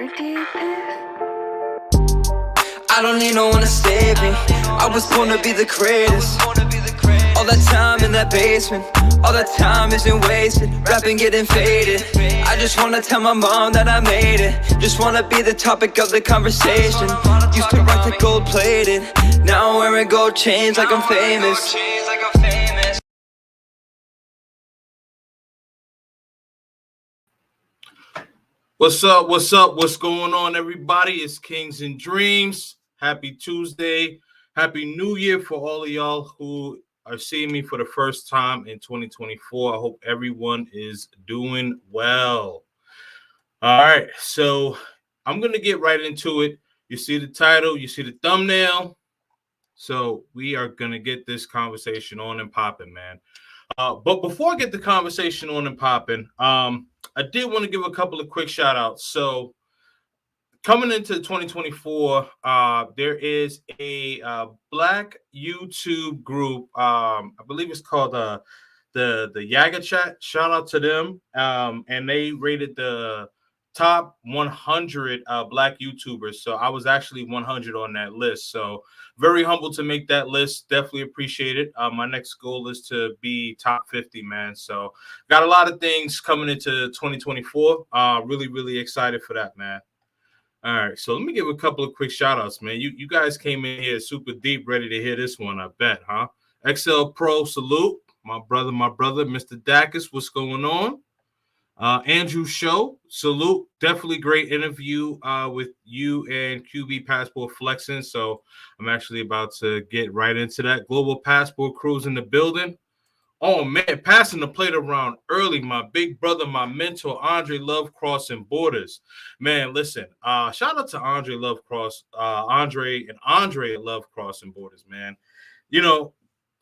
I don't need no one to save me. I was born to be the greatest. All that time in that basement, all that time isn't wasted. Rapping getting faded. I just wanna tell my mom that I made it. Just wanna be the topic of the conversation. Used to rock the gold plated. Now I'm wearing gold chains like I'm famous. What's up? What's up? What's going on, everybody? It's KingzNDreamz. Happy Tuesday. Happy New Year for all of y'all who are seeing me for the first time in 2024. I hope everyone is doing well. All right, so I'm going to get right into it. You see the title, you see the thumbnail. So we are going to get this conversation on and popping, man. But before I get the conversation on and popping, I did want to give a couple of quick shout outs. So coming into 2024, there is a Black YouTube group. I believe it's called the Yaga Chat. Shout out to them. And they rated the top 100 Black YouTubers. So I was actually 100 on that list. So very humble to make that list. Definitely appreciate it. My next goal is to be top 50, man. So got a lot of things coming into 2024. Really, really excited for that, man. All right, so let me give a couple of quick shout outs, man. You guys came in here super deep, ready to hear this one, I bet, huh? XL Pro, salute. My brother, Mr. Dacus, what's going on? Andrew Show, salute. Definitely great interview with you and QB Passport flexing. So I'm actually about to get right into that. Global Passport Crews in the building. Oh, man, passing the plate around early. My big brother, my mentor, Andre Love Crossing Borders. Man, listen, shout out to Andre Love Crossing Borders, man. You know,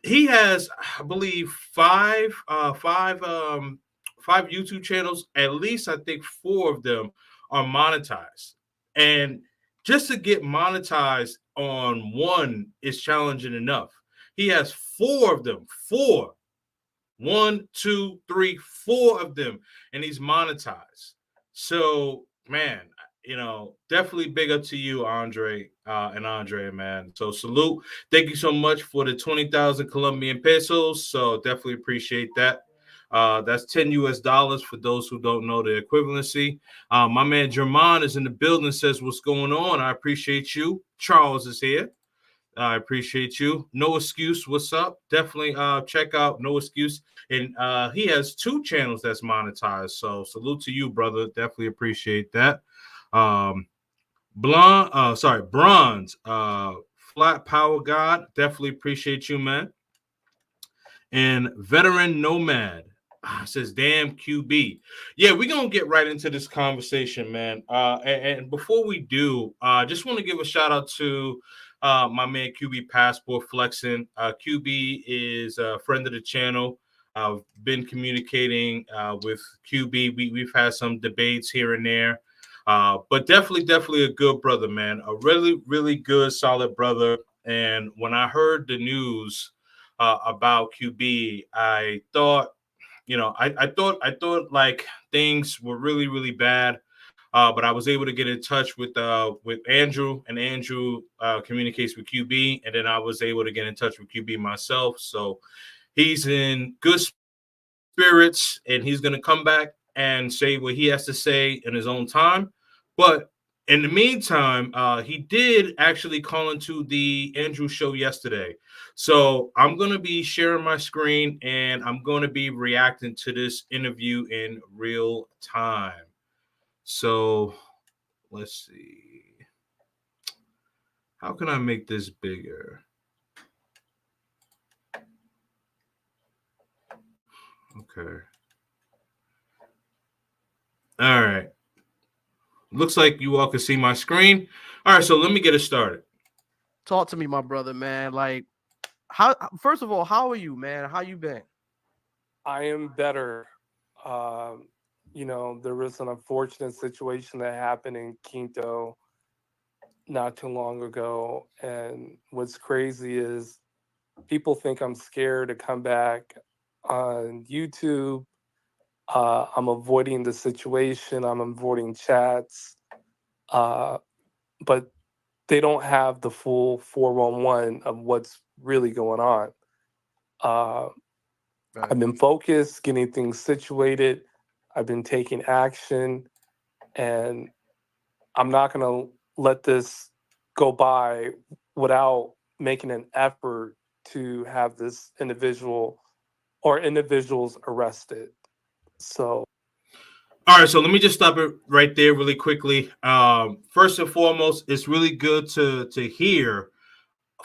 he has, I believe, five YouTube channels. At least I think 4 of them are monetized. And just to get monetized on one is challenging enough. He has 4 of them, 4. 1, 2, 3, 4 of them, and he's monetized. So, man, definitely big up to you, Andre and Andrea, man. So salute. Thank you so much for the 20,000 Colombian pesos. So definitely appreciate that. That's 10 US dollars for those who don't know the equivalency. My man Jermon is in the building, says what's going on. I appreciate you. Charles is here. I appreciate you. No Excuse, what's up? Definitely check out No Excuse. And he has 2 channels that's monetized. So salute to you, brother. Definitely appreciate that. Bronze, Flat Power God. Definitely appreciate you, man. And Veteran Nomad says, damn QB. Yeah, we're going to get right into this conversation, man. And before we do, I just want to give a shout out to my man QB Passport Flexing. QB is a friend of the channel. I've been communicating with QB. We've had some debates here and there. But definitely a good brother, man. A really, really good, solid brother. And when I heard the news about QB, I thought, I thought like things were really, really bad. But I was able to get in touch with Andrew, and Andrew communicates with QB, and then I was able to get in touch with QB myself. So he's in good spirits, and he's going to come back and say what he has to say in his own time. But in the meantime, he did actually call into the Andrew show yesterday. So I'm going to be sharing my screen, and I'm going to be reacting to this interview in real time. So let's see. How can I make this bigger? Okay. All right. Looks like you all can see my screen. All right, so let me get it started. Talk to me, my brother, man. Like, first of all, how are you, man? How you been? I am better. There was an unfortunate situation that happened in Quito not too long ago. And what's crazy is people think I'm scared to come back on YouTube. I'm avoiding the situation. I'm avoiding chats. but they don't have the full 411 of what's really going on. Right. I've been focused, getting things situated. I've been taking action, and I'm not going to let this go by without making an effort to have this individual or individuals arrested. So, All right, so let me just stop it right there really quickly. First and foremost, it's really good to hear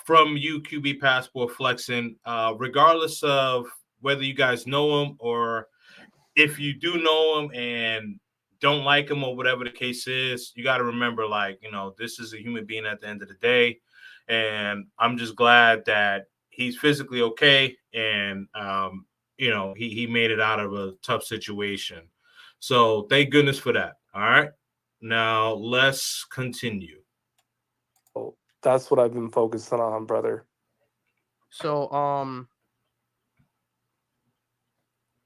from you, QB Passport Flexing, regardless of whether you guys know him or if you do know him and don't like him or whatever the case is. You got to remember, like, you know, this is a human being at the end of the day, and I'm just glad that he's physically okay and you know, he made it out of a tough situation. So thank goodness for that. All right, now let's continue. that's what I've been focusing on, brother. So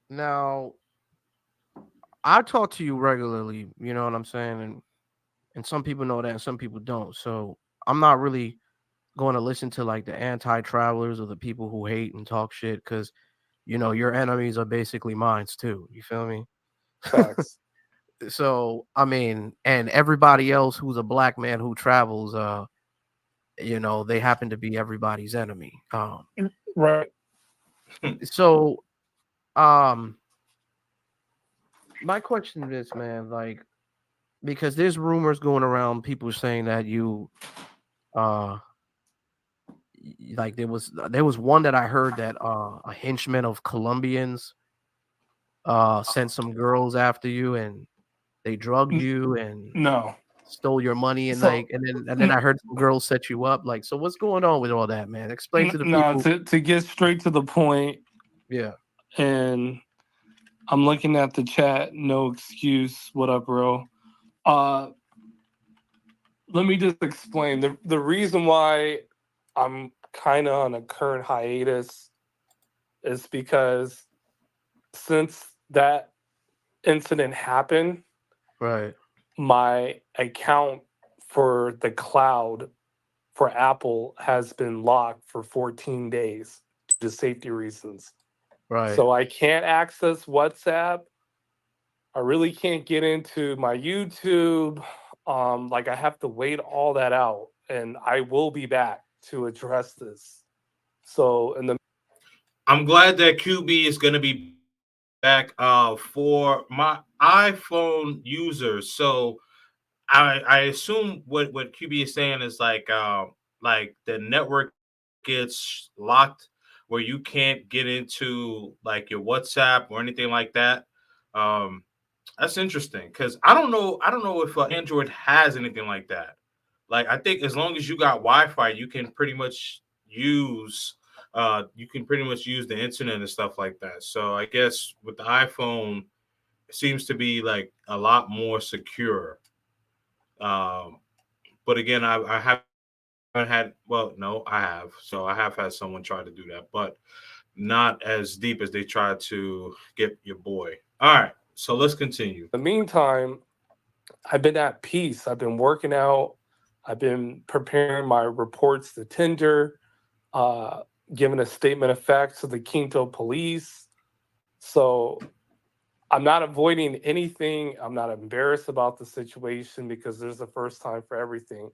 now I talk to you regularly, you know what I'm saying? And some people know that and some people don't. So I'm not really going to listen to like the anti-travelers or the people who hate and talk shit because you know your enemies are basically mines too. You feel me? Facts. So I mean, and everybody else who's a black man who travels, you know, they happen to be everybody's enemy. Right. So um my question is, man, like, because there's rumors going around, people saying that you uh like there was one that I heard that a henchman of Colombians sent some girls after you and they drugged you and No. stole your money and So, like and then I heard some girls set you up. Like, so what's going on with all that, man? Explain to the no, people. to get straight to the point, Yeah. and I'm looking at the chat. No excuse. What up, bro? Uh, let me just explain the reason why I'm kind of on a current hiatus is because since that incident happened, Right. my account for the cloud for Apple has been locked for 14 days due to safety reasons. Right. So I can't access WhatsApp. I really can't get into my YouTube. Like I have to wait all that out, and I will be back to address this. So in the I'm glad that QB is going to be back for my iPhone users. So I assume what QB is saying is like the network gets locked where you can't get into like your WhatsApp or anything like that. Um, that's interesting because I don't know if Android has anything like that. Like I think as long as you got Wi-Fi, you can pretty much use the internet and stuff like that. So I guess with the iPhone, it seems to be like a lot more secure. Um, but again, I haven't had. Well, no, I have. So I have had someone try to do that, but not as deep as they tried to get your boy. All right, so let's continue. meantime, I've been at peace. I've been working out. I've been preparing my reports to Tinder, uh, giving a statement of facts to the Quito police. So I'm not avoiding anything. I'm not embarrassed about the situation because there's a first time for everything.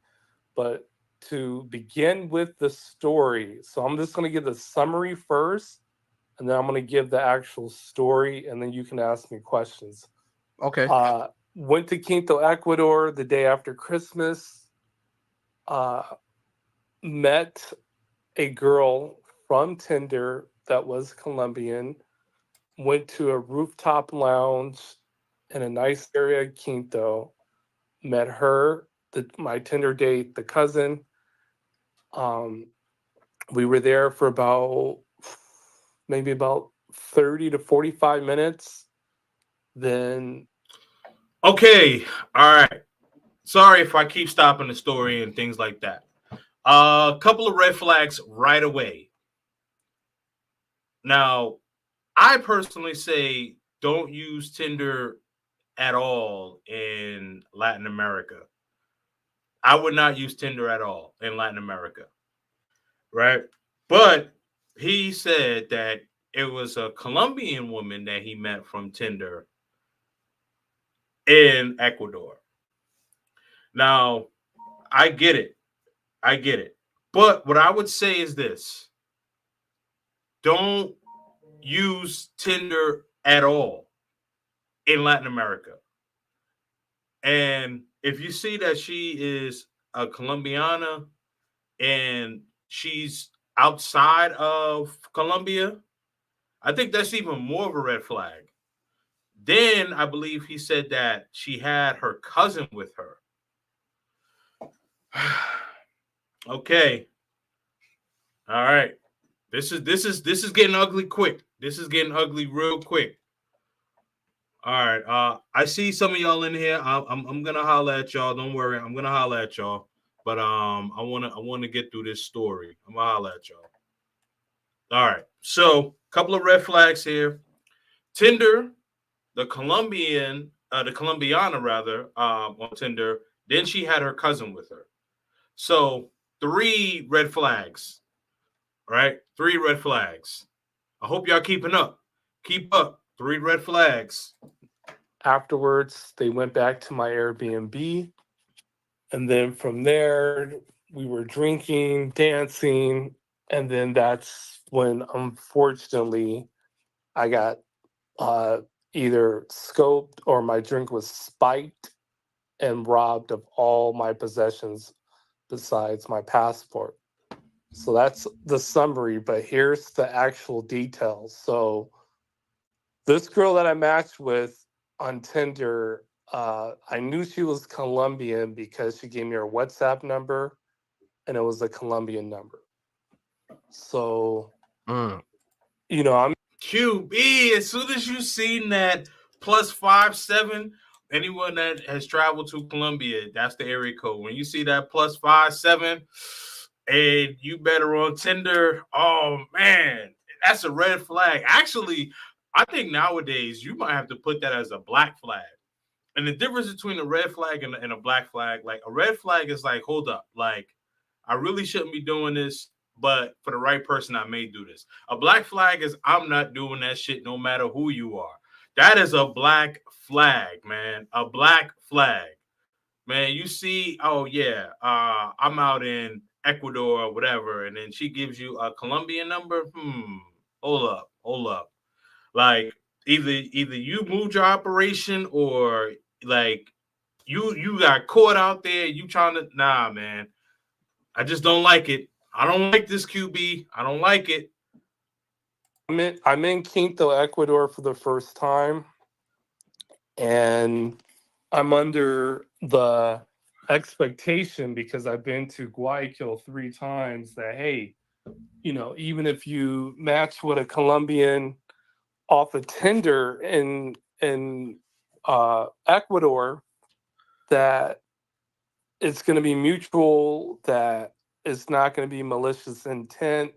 But to begin with the story, so I'm just going to give the summary first, and then I'm going to give the actual story, and then you can ask me questions. Okay. Went to Quito, Ecuador the day after Christmas. Met a girl from Tinder that was Colombian. Went to a rooftop lounge in a nice area of Quito. Met her, my Tinder date, the cousin. We were there for maybe about 30 to 45 minutes. Then Okay, all right. Sorry if I keep stopping the story and things like that. A couple of red flags right away. Now, I personally say don't use Tinder at all in Latin America. I would not use Tinder at all in Latin America, right? But he said that it was a Colombian woman that he met from Tinder in Ecuador. Now, I get it. I get it. But what I would say is this: don't use Tinder at all in Latin America. And if you see that she is a Colombiana and she's outside of Colombia, I think that's even more of a red flag. Then I believe he said that she had her cousin with her. Okay. All right. This is getting ugly quick. This is getting ugly real quick. All right. I see some of y'all in here. I'm gonna holler at y'all. Don't worry. I'm gonna holler at y'all. But I wanna get through this story. I'm gonna holler at y'all. All right. So a couple of red flags here. Tinder, the Colombiana rather, on Tinder. Then she had her cousin with her. So 3 red flags. Right? 3 red flags. I hope y'all keeping up. Keep up. 3 red flags. Afterwards, they went back to my Airbnb. And then from there, we were drinking, dancing. And then that's when, unfortunately, I got either scoped or my drink was spiked and robbed of all my possessions besides my passport. So that's the summary, but here's the actual details. So this girl that I matched with on Tinder, I knew she was Colombian because she gave me her WhatsApp number and it was a Colombian number. So, I'm QB, as soon as you seen that +57, anyone that has traveled to Colombia, that's the area code. When you see that +57 and you better on Tinder, oh man, that's a red flag. Actually, I think nowadays you might have to put that as a black flag. And the difference between a red flag and a black flag, like a red flag is like, hold up, like I really shouldn't be doing this, but for the right person, I may do this. A black flag is I'm not doing that shit no matter who you are. That is a black flag, man. A black flag. Man, you see, oh yeah, I'm out in Ecuador or whatever, and then she gives you a Colombian number. Hold up. Like either you moved your operation or like you got caught out there. You trying to man. I just don't like it. I don't like this QB. I don't like it. I'm in Quito, Ecuador for the first time, and I'm under the expectation because I've been to Guayaquil 3 times that hey, even if you match with a Colombian off of Tinder in Ecuador, that it's going to be mutual, that it's not going to be malicious intent,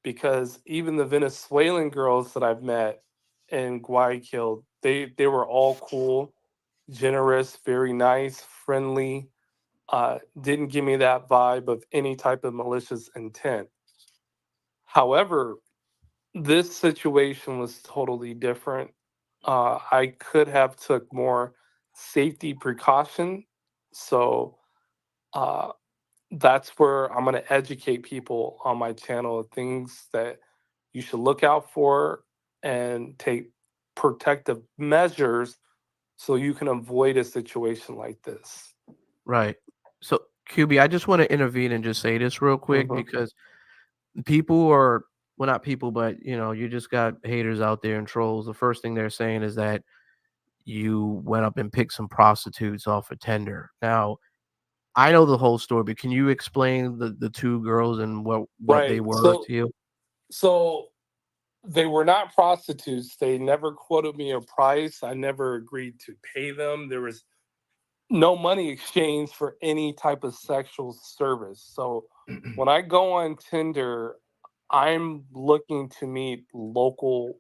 because even the Venezuelan girls that I've met in Guayaquil, they were all cool, generous, very nice, friendly. Didn't give me that vibe of any type of malicious intent. However, this situation was totally different. I could have took more safety precaution. So that's where I'm going to educate people on my channel of things that you should look out for and take protective measures so you can avoid a situation like this. Right. So QB, I just want to intervene and just say this real quick because people are, well, not people, but you just got haters out there and trolls. The first thing they're saying is that you went up and picked some prostitutes off of Tinder. Now, I know the whole story, but can you explain the 2 girls and what they Right. were to you? So they were not prostitutes. They never quoted me a price. I never agreed to pay them. There was no money exchange for any type of sexual service. So when I go on Tinder, I'm looking to meet local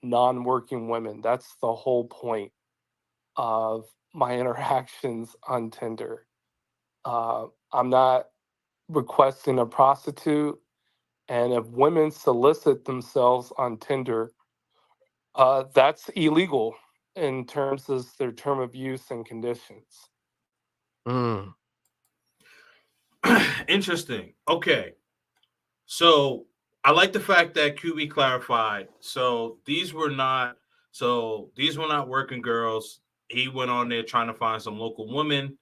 non-working women. That's the whole point of my interactions on Tinder. I'm not requesting a prostitute. And if women solicit themselves on Tinder, that's illegal in terms of their term of use and conditions. Mm. Interesting. Okay. So I like the fact that QB clarified. These were not working girls. He went on there trying to find some local women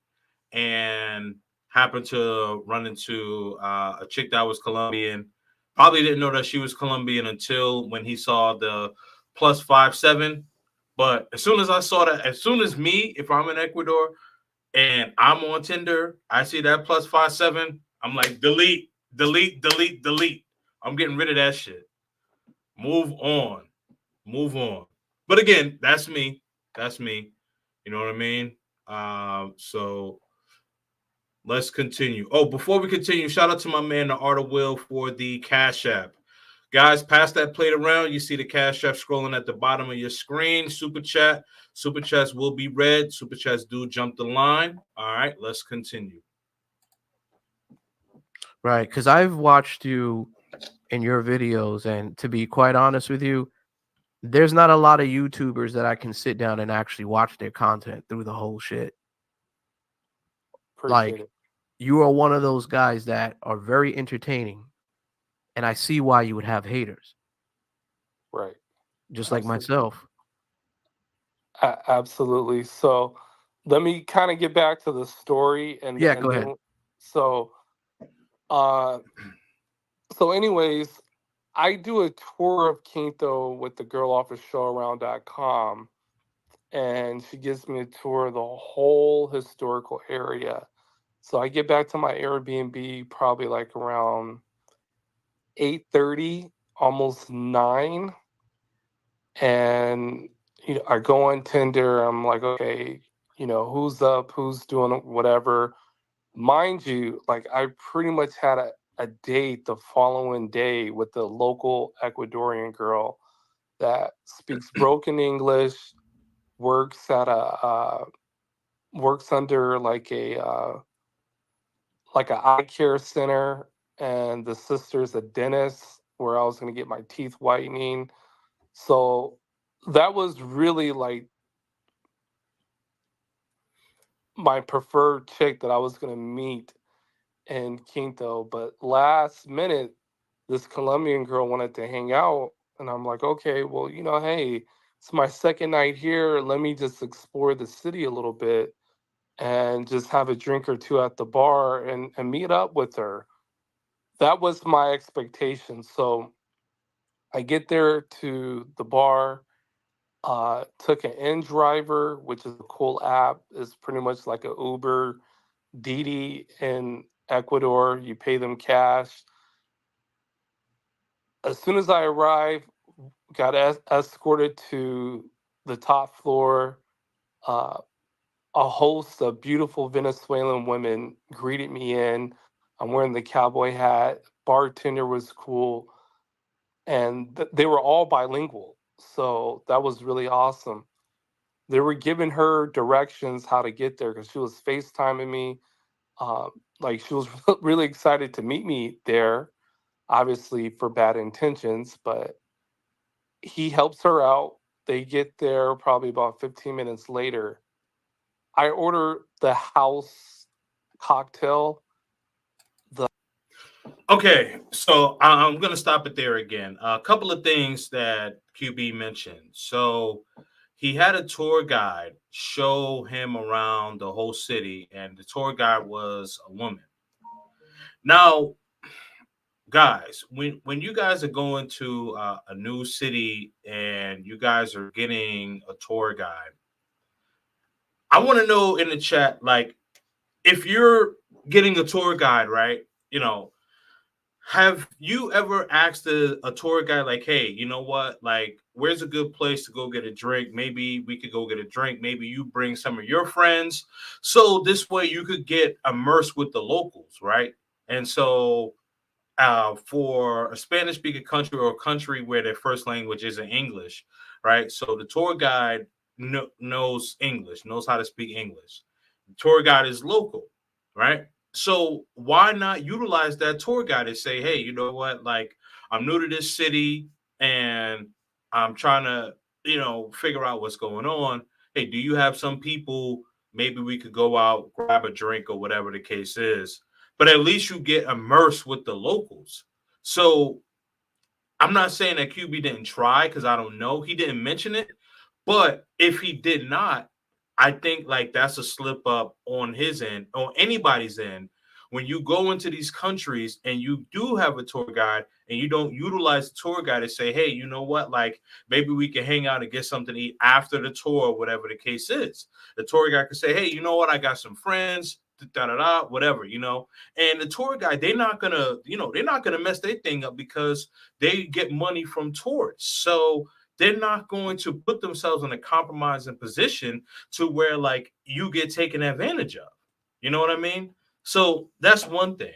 and happened to run into a chick that was Colombian. Probably didn't know that she was Colombian until when he saw the +57. But as soon as I saw that, as soon as me, if I'm in Ecuador and I'm on Tinder, I see that +57, I'm like, delete, delete, delete, delete. I'm getting rid of that shit. Move on. Move on. But again, that's me. That's me. You know what I mean? So let's continue. Oh, before we continue, shout out to my man, the Art of Will, for the Cash App. Guys, pass that plate around. You see the Cash App scrolling at the bottom of your screen. Super chat. Super chats will be read. Super chats do jump the line. All right, let's continue. Right, because I've watched you in your videos, and to be quite honest with you, there's not a lot of YouTubers that I can sit down and actually watch their content through the whole shit. Appreciate Like, it. you are one of those guys that are very entertaining, and I see why you would have haters, Right. just like Absolutely. myself. Absolutely. So let me kind of get back to the story Yeah, go ahead. then so uh so anyways, I do a tour of Quito with the girl off of showaround.com, and she gives me a tour of the whole historical area. So I get back to my Airbnb probably like around 8:30, almost 9. And I go on Tinder. I'm like, okay, who's up, who's doing whatever. Mind you, like I pretty much had a date the following day with the local Ecuadorian girl that speaks broken English, works at works under like a eye care center, and the sister's a dentist where I was going to get my teeth whitening. So that was really like my preferred chick that I was going to meet in Quinto. But last minute, this Colombian girl wanted to hang out. And I'm like, okay, well, hey, it's my second night here. Let me just explore the city a little bit and just have a drink or two at the bar and meet up with her. That was my expectation. So I get there to the bar, took an InDriver, which is a cool app. It's pretty much like an Uber, Didi in Ecuador. You pay them cash. As soon as I arrived, got escorted to the top floor. Uh, a host of beautiful Venezuelan women greeted me in. I'm wearing the cowboy hat. Bartender was cool. And they were all bilingual. So that was really awesome. They were giving her directions how to get there because she was FaceTiming me. Like she was really excited to meet me there, obviously for bad intentions, but he helps her out. They get there probably about 15 minutes later. I order the house cocktail. Okay, so I'm going to stop it there again. A couple of things that QB mentioned. So he had a tour guide show him around the whole city, and the tour guide was a woman. Now, guys, when you guys are going to a new city and you guys are getting a tour guide, I want to know in the chat, like, if you're getting a tour guide, right? Have you ever asked a tour guide, like, hey, you know what? Like, where's a good place to go get a drink? Maybe we could go get a drink. Maybe you bring some of your friends. So this way you could get immersed with the locals, right? And so for a Spanish speaking country or a country where their first language isn't English, right? So the tour guide knows English, knows how to speak English. The tour guide is local, right? So why not utilize that tour guide and say, hey, you know what? Like, I'm new to this city and I'm trying to, figure out what's going on. Hey, do you have some people? Maybe we could go out, grab a drink or whatever the case is. But at least you get immersed with the locals. So I'm not saying that QB didn't try because I don't know. He didn't mention it. But if he did not, I think like that's a slip up on his end, on anybody's end. When you go into these countries and you do have a tour guide and you don't utilize the tour guide to say, hey, you know what? Like maybe we can hang out and get something to eat after the tour, or whatever the case is. The tour guide could say, hey, you know what? I got some friends, da da da, whatever, And the tour guide, they're not gonna mess their thing up because they get money from tourists. So they're not going to put themselves in a compromising position to where like you get taken advantage of. You know what I mean? So that's one thing.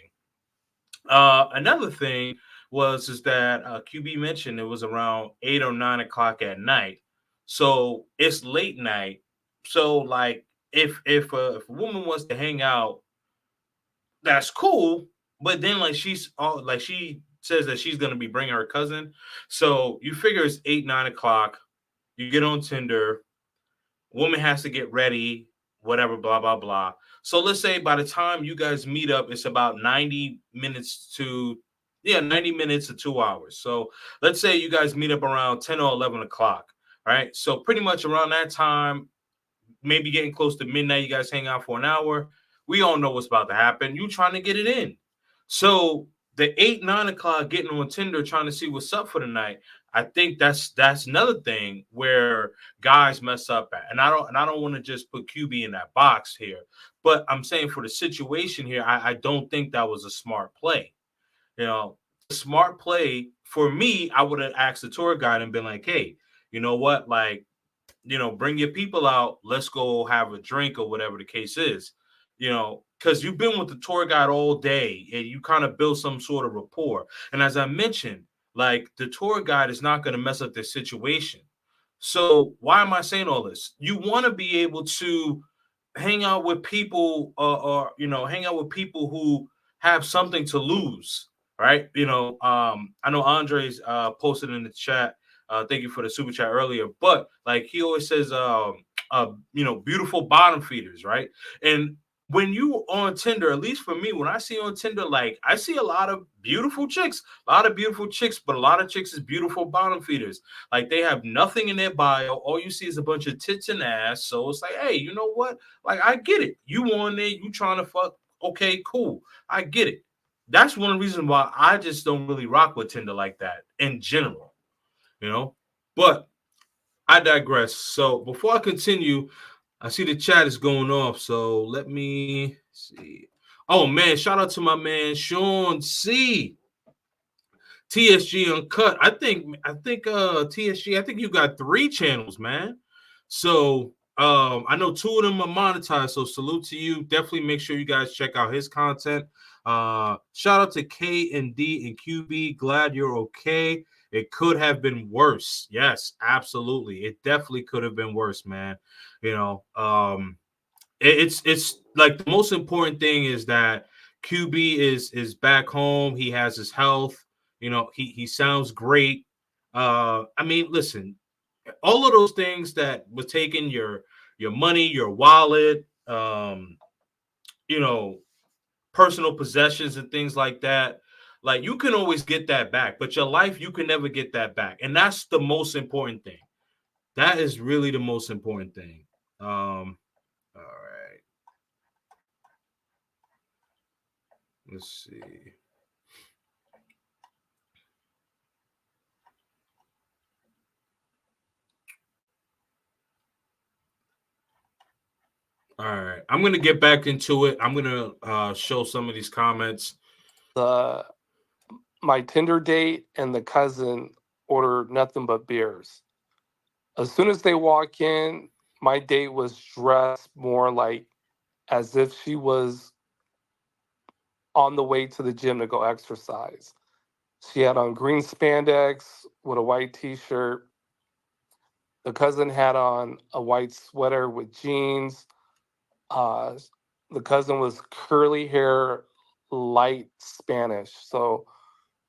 Another thing is that QB mentioned it was around 8 or 9 o'clock at night. So it's late night. So like if a woman wants to hang out, that's cool. But then like she says that she's gonna be bringing her cousin. So you figure it's 8, 9 o'clock. You get on Tinder. Woman has to get ready, whatever, blah blah blah. So let's say by the time you guys meet up, it's about 90 minutes to 2 hours. So let's say you guys meet up around 10 or 11 o'clock. Right. So pretty much around that time, maybe getting close to midnight, you guys hang out for an hour. We all know what's about to happen. You trying to get it in. So the 8, 9 o'clock getting on Tinder trying to see what's up for the night. I think that's another thing where guys mess up at. And I don't want to just put QB in that box here. But I'm saying for the situation here, I don't think that was a smart play. Smart play for me, I would have asked the tour guide and been like, hey, you know what? Like, bring your people out. Let's go have a drink or whatever the case is, because you've been with the tour guide all day and you kind of build some sort of rapport. And as I mentioned, like the tour guide is not going to mess up their situation. So why am I saying all this? You want to be able to hang out with people or hang out with people who have something to lose, right? I know Andres posted in the chat. Thank you for the super chat earlier. But like he always says, beautiful bottom feeders, right? And when you on Tinder, at least for me, when I see on Tinder, like I see a lot of beautiful chicks, but a lot of chicks is beautiful bottom feeders. Like they have nothing in their bio. All you see is a bunch of tits and ass. So it's like, hey, you know what? Like I get it. You on there, you trying to fuck. Okay, cool. I get it. That's one reason why I just don't really rock with Tinder like that in general. But I digress. So before I continue, I see the chat is going off. So let me see. Oh man, shout out to my man Sean C. TSG Uncut. I think TSG, I think you got 3 channels, man. So I know 2 of them are monetized. So salute to you. Definitely make sure you guys check out his content. Shout out to KND and QB. Glad you're okay. It could have been worse. Yes, absolutely. It definitely could have been worse, man. It's like the most important thing is that QB is back home. He has his health. He sounds great. I mean, listen, all of those things that was taking your money, your wallet, personal possessions and things like that. Like you can always get that back, but your life, you can never get that back. And that's the most important thing. That is really the most important thing. All right. Let's see. All right. I'm going to get back into it. I'm going to show some of these comments. My Tinder date and the cousin ordered nothing but beers. As soon as they walk in, my date was dressed more like as if she was on the way to the gym to go exercise. She had on green spandex with a white t-shirt. The cousin had on a white sweater with jeans. The cousin was curly hair, light Spanish. So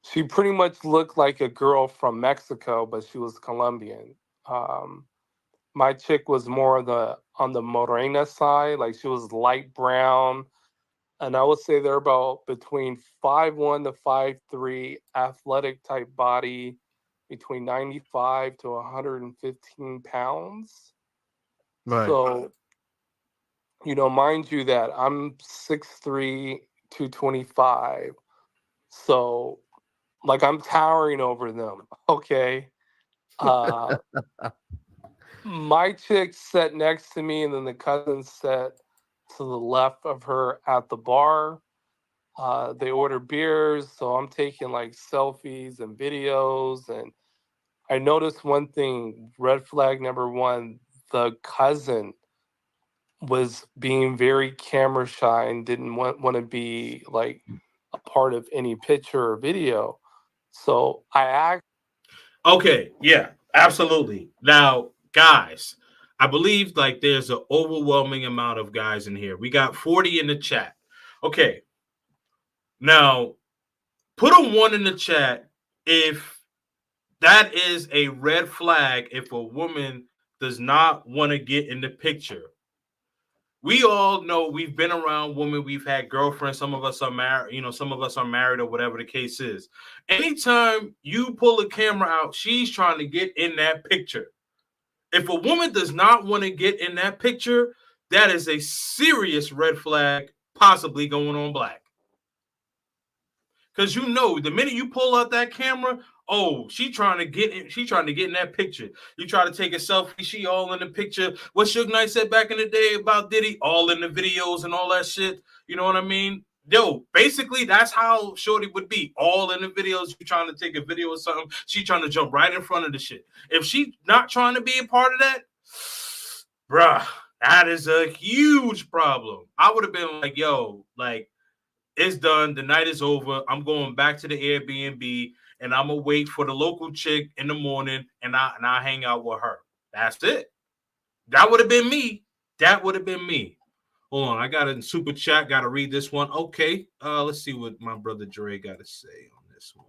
she pretty much looked like a girl from Mexico, but she was Colombian. Um, my chick was more on the morena side, like she was light brown, and I would say they're about between 5'1" to 5'3", athletic type body, between 95 to 115 pounds. Right. So, mind you that I'm 6'3", 225. So, like, I'm towering over them. Okay. Uh, my chick sat next to me, and then the cousin sat to the left of her at the bar. They order beers, so I'm taking like selfies and videos. And I noticed one thing, red flag number one, the cousin was being very camera shy and didn't want to be like a part of any picture or video. So I asked. Okay, yeah, absolutely. Now, guys, I believe like there's an overwhelming amount of guys in here. We got 40 in the chat. Okay, now put a 1 in the chat if that is a red flag if a woman does not want to get in the picture. We all know we've been around women, we've had girlfriends, some of us are married, some of us are married or whatever the case is. Anytime you pull a camera out, she's trying to get in that picture. If a woman does not want to get in that picture, that is a serious red flag, possibly going on black. Because the minute you pull out that camera, oh, she trying to get in that picture. You try to take a selfie, she all in the picture. What Suge Knight said back in the day about Diddy, all in the videos and all that shit. You know what I mean? Yo, basically that's how Shorty would be. All in the videos. You trying to take a video or something, she trying to jump right in front of the shit. If she not trying to be a part of that, bruh, that is a huge problem. I would have been like, yo, like, it's done. The night is over. I'm going back to the Airbnb and I'm gonna wait for the local chick in the morning and I hang out with her. That's it. That would have been me. That would have been me. Hold on, I got it in super chat. Got to read this one. Okay, let's see what my brother Dre got to say on this one.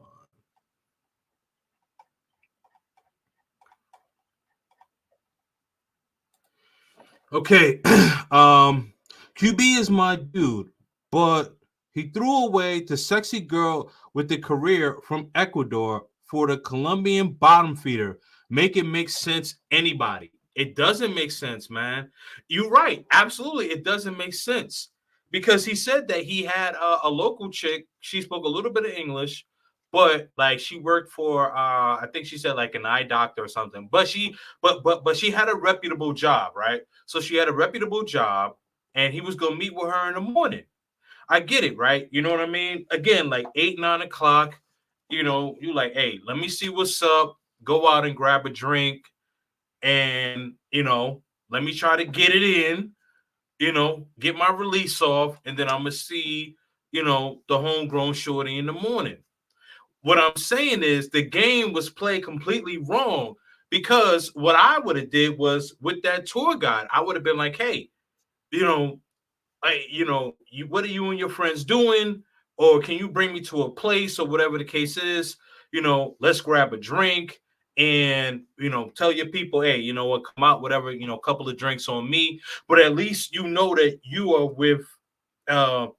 Okay, QB is my dude, but he threw away the sexy girl with the career from Ecuador for the Colombian bottom feeder. Make it make sense, anybody. It doesn't make sense, man. You're right. Absolutely. It doesn't make sense because he said that he had a local chick. She spoke a little bit of English, but like she worked for, I think she said like an eye doctor or something, but she had a reputable job, right? So she had a reputable job and he was going to meet with her in the morning. I get it, right? You know what I mean? Again, like 8, 9 o'clock, you like, hey, let me see what's up. Go out and grab a drink and, let me try to get it in, get my release off. And then I'm going to see, the homegrown shorty in the morning. What I'm saying is the game was played completely wrong because what I would have did was with that tour guide, I would have been like, hey, what are you and your friends doing? Or can you bring me to a place or whatever the case is? Let's grab a drink and, tell your people, hey, you know what, come out, whatever, a couple of drinks on me. But at least you know that you are with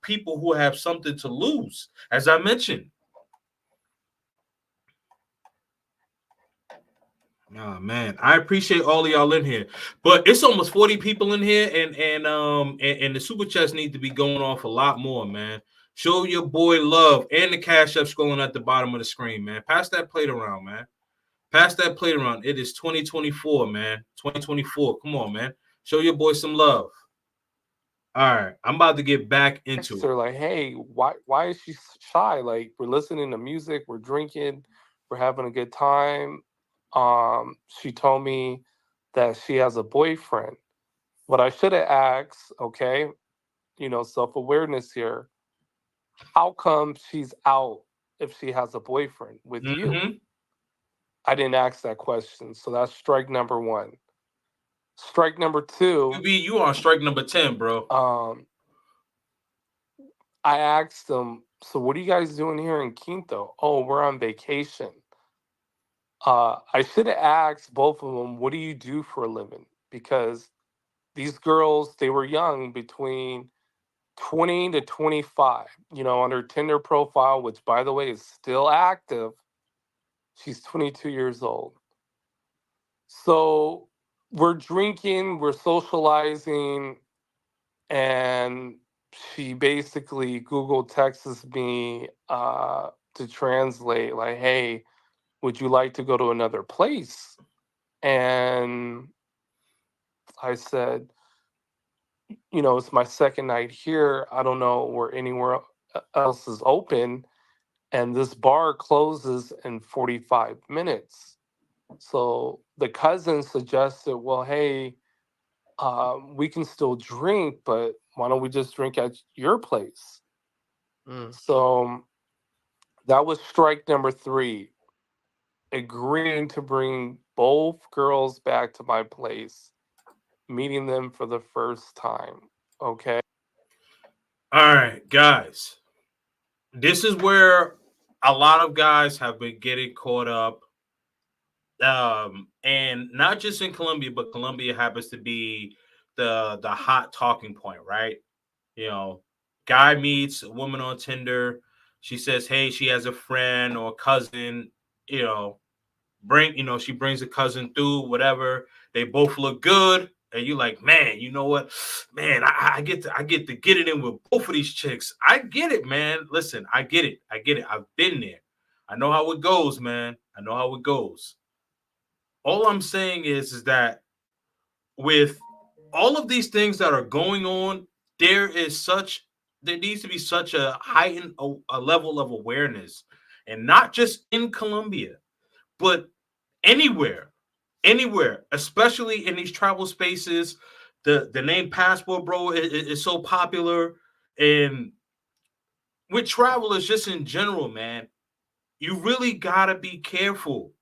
people who have something to lose, as I mentioned. Oh man, I appreciate all of y'all in here, but it's almost 40 people in here, and the super chats need to be going off a lot more, man. Show your boy love, and the cash app scrolling at the bottom of the screen, man. Pass that plate around, man. Pass that plate around. It is 2024, man. 2024. Come on, man. Show your boy some love. All right, I'm about to get back into They're it. like, hey, why is she shy? Like, we're listening to music, we're drinking, we're having a good time. She told me that she has a boyfriend. What I should have asked, okay, self-awareness here. How come she's out if she has a boyfriend with you? Mm-hmm. I didn't ask that question. So that's strike number one. Strike number two. You on strike number 10, bro. I asked them, so what are you guys doing here in Quito? Oh, we're on vacation. I should have asked both of them, what do you do for a living? Because these girls, they were young, between 20 to 25, on her Tinder profile, which, by the way, is still active. She's 22 years old. So we're drinking, we're socializing, and she basically Google texts me to translate, like, hey, would you like to go to another place? And I said, it's my second night here. I don't know where anywhere else is open. And this bar closes in 45 minutes. So the cousin suggested, well, hey, we can still drink, but why don't we just drink at your place? So that was strike number 3, agreeing to bring both girls back to my place, meeting them for the first time. Okay. All right, guys. This is where a lot of guys have been getting caught up. And not just in Colombia, but Colombia happens to be the hot talking point, right? Guy meets a woman on Tinder. She says, hey, she has a friend or cousin, she brings a cousin through, whatever. They both look good. And you're like, man, you know what? Man, I get to get it in with both of these chicks. I get it, man. Listen, I get it. I've been there. I know how it goes, man. I know how it goes. All I'm saying is that with all of these things that are going on, there needs to be such a heightened a level of awareness, and not just in Colombia, but anywhere, especially in these travel spaces. The name passport, bro, is so popular, and with travelers just in general, man, you really gotta be careful.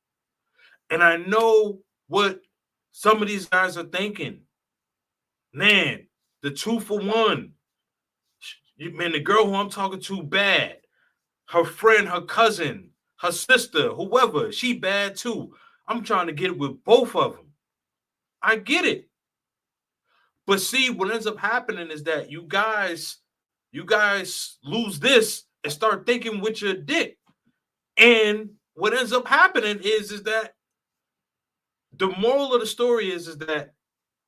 And I know what some of these guys are thinking. Man, the 2-for-1. Man, the girl who I'm talking to, bad. Her friend, her cousin, her sister, whoever, she bad too. I'm trying to get it with both of them. I get it. But see, what ends up happening is that you guys lose this and start thinking with your dick. And what ends up happening is that the moral of the story is that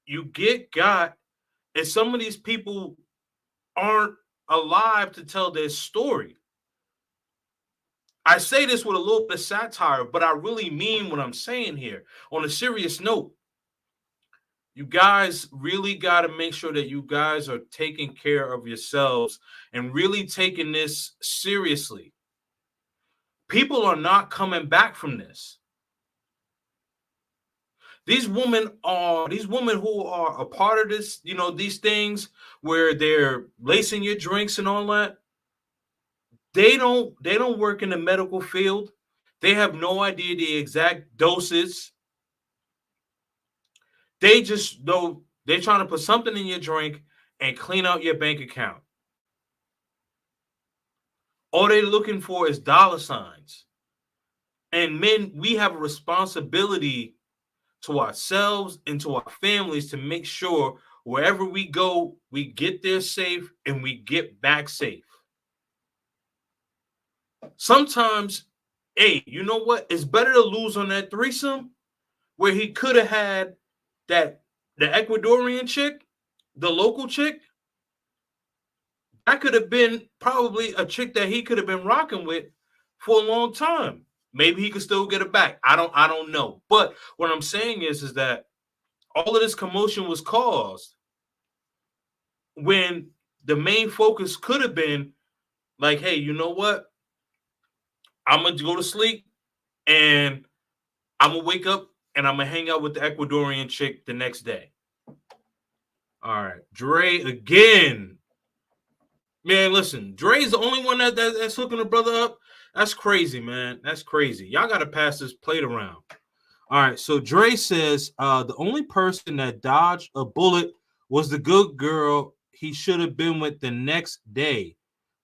you get got, and some of these people aren't alive to tell their story. I say this with a little bit of satire, but I really mean what I'm saying here. On a serious note, you guys really got to make sure that you guys are taking care of yourselves and really taking this seriously. People are not coming back from this. These women who are a part of this, these things where they're lacing your drinks and all that. They don't work in the medical field. They have no idea the exact doses. They just know they're trying to put something in your drink and clean out your bank account. All they're looking for is dollar signs. And men, we have a responsibility to ourselves and to our families to make sure wherever we go, we get there safe and we get back safe. Sometimes, hey, you know what? It's better to lose on that threesome where he could have had the Ecuadorian chick, the local chick. That could have been probably a chick that he could have been rocking with for a long time. Maybe he could still get it back. I don't know. But what I'm saying is that all of this commotion was caused when the main focus could have been like, hey, you know what? I'm going to go to sleep and I'm going to wake up and I'm going to hang out with the Ecuadorian chick the next day. All right. Dre again. Man, listen, Dre's the only one that's hooking a brother up. That's crazy, man. That's crazy. Y'all got to pass this plate around. All right. So Dre says the only person that dodged a bullet was the good girl he should have been with the next day.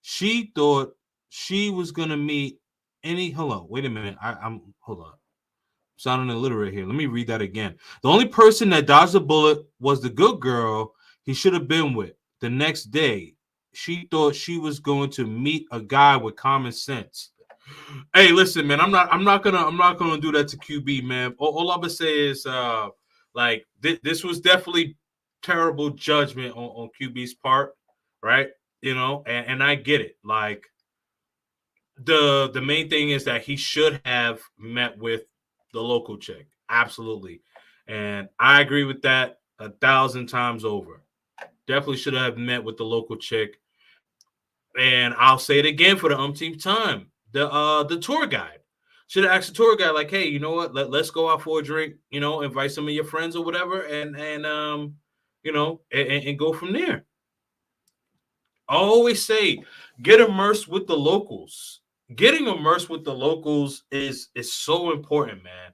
She thought she was gonna meet any. Hold on, wait a minute. I'm hold on. Sounding illiterate here. Let me read that again. The only person that dodged the bullet was the good girl he should have been with. The next day, she thought she was going to meet a guy with common sense. Hey, listen, man. I'm not gonna do that to QB, man. All I'm gonna say is, like this was definitely terrible judgment on QB's part, right? You know, and I get it. Like the main thing is that he should have met with the local chick, absolutely, and I agree with that 1,000 times over. Definitely should have met with the local chick, and I'll say it again for the umpteenth time. The tour guide should have asked the tour guide, like, hey, you know what? Let's go out for a drink. You know, invite some of your friends or whatever, and you know, and go from there. I always say, get immersed with the locals. Getting immersed with the locals is so important, man.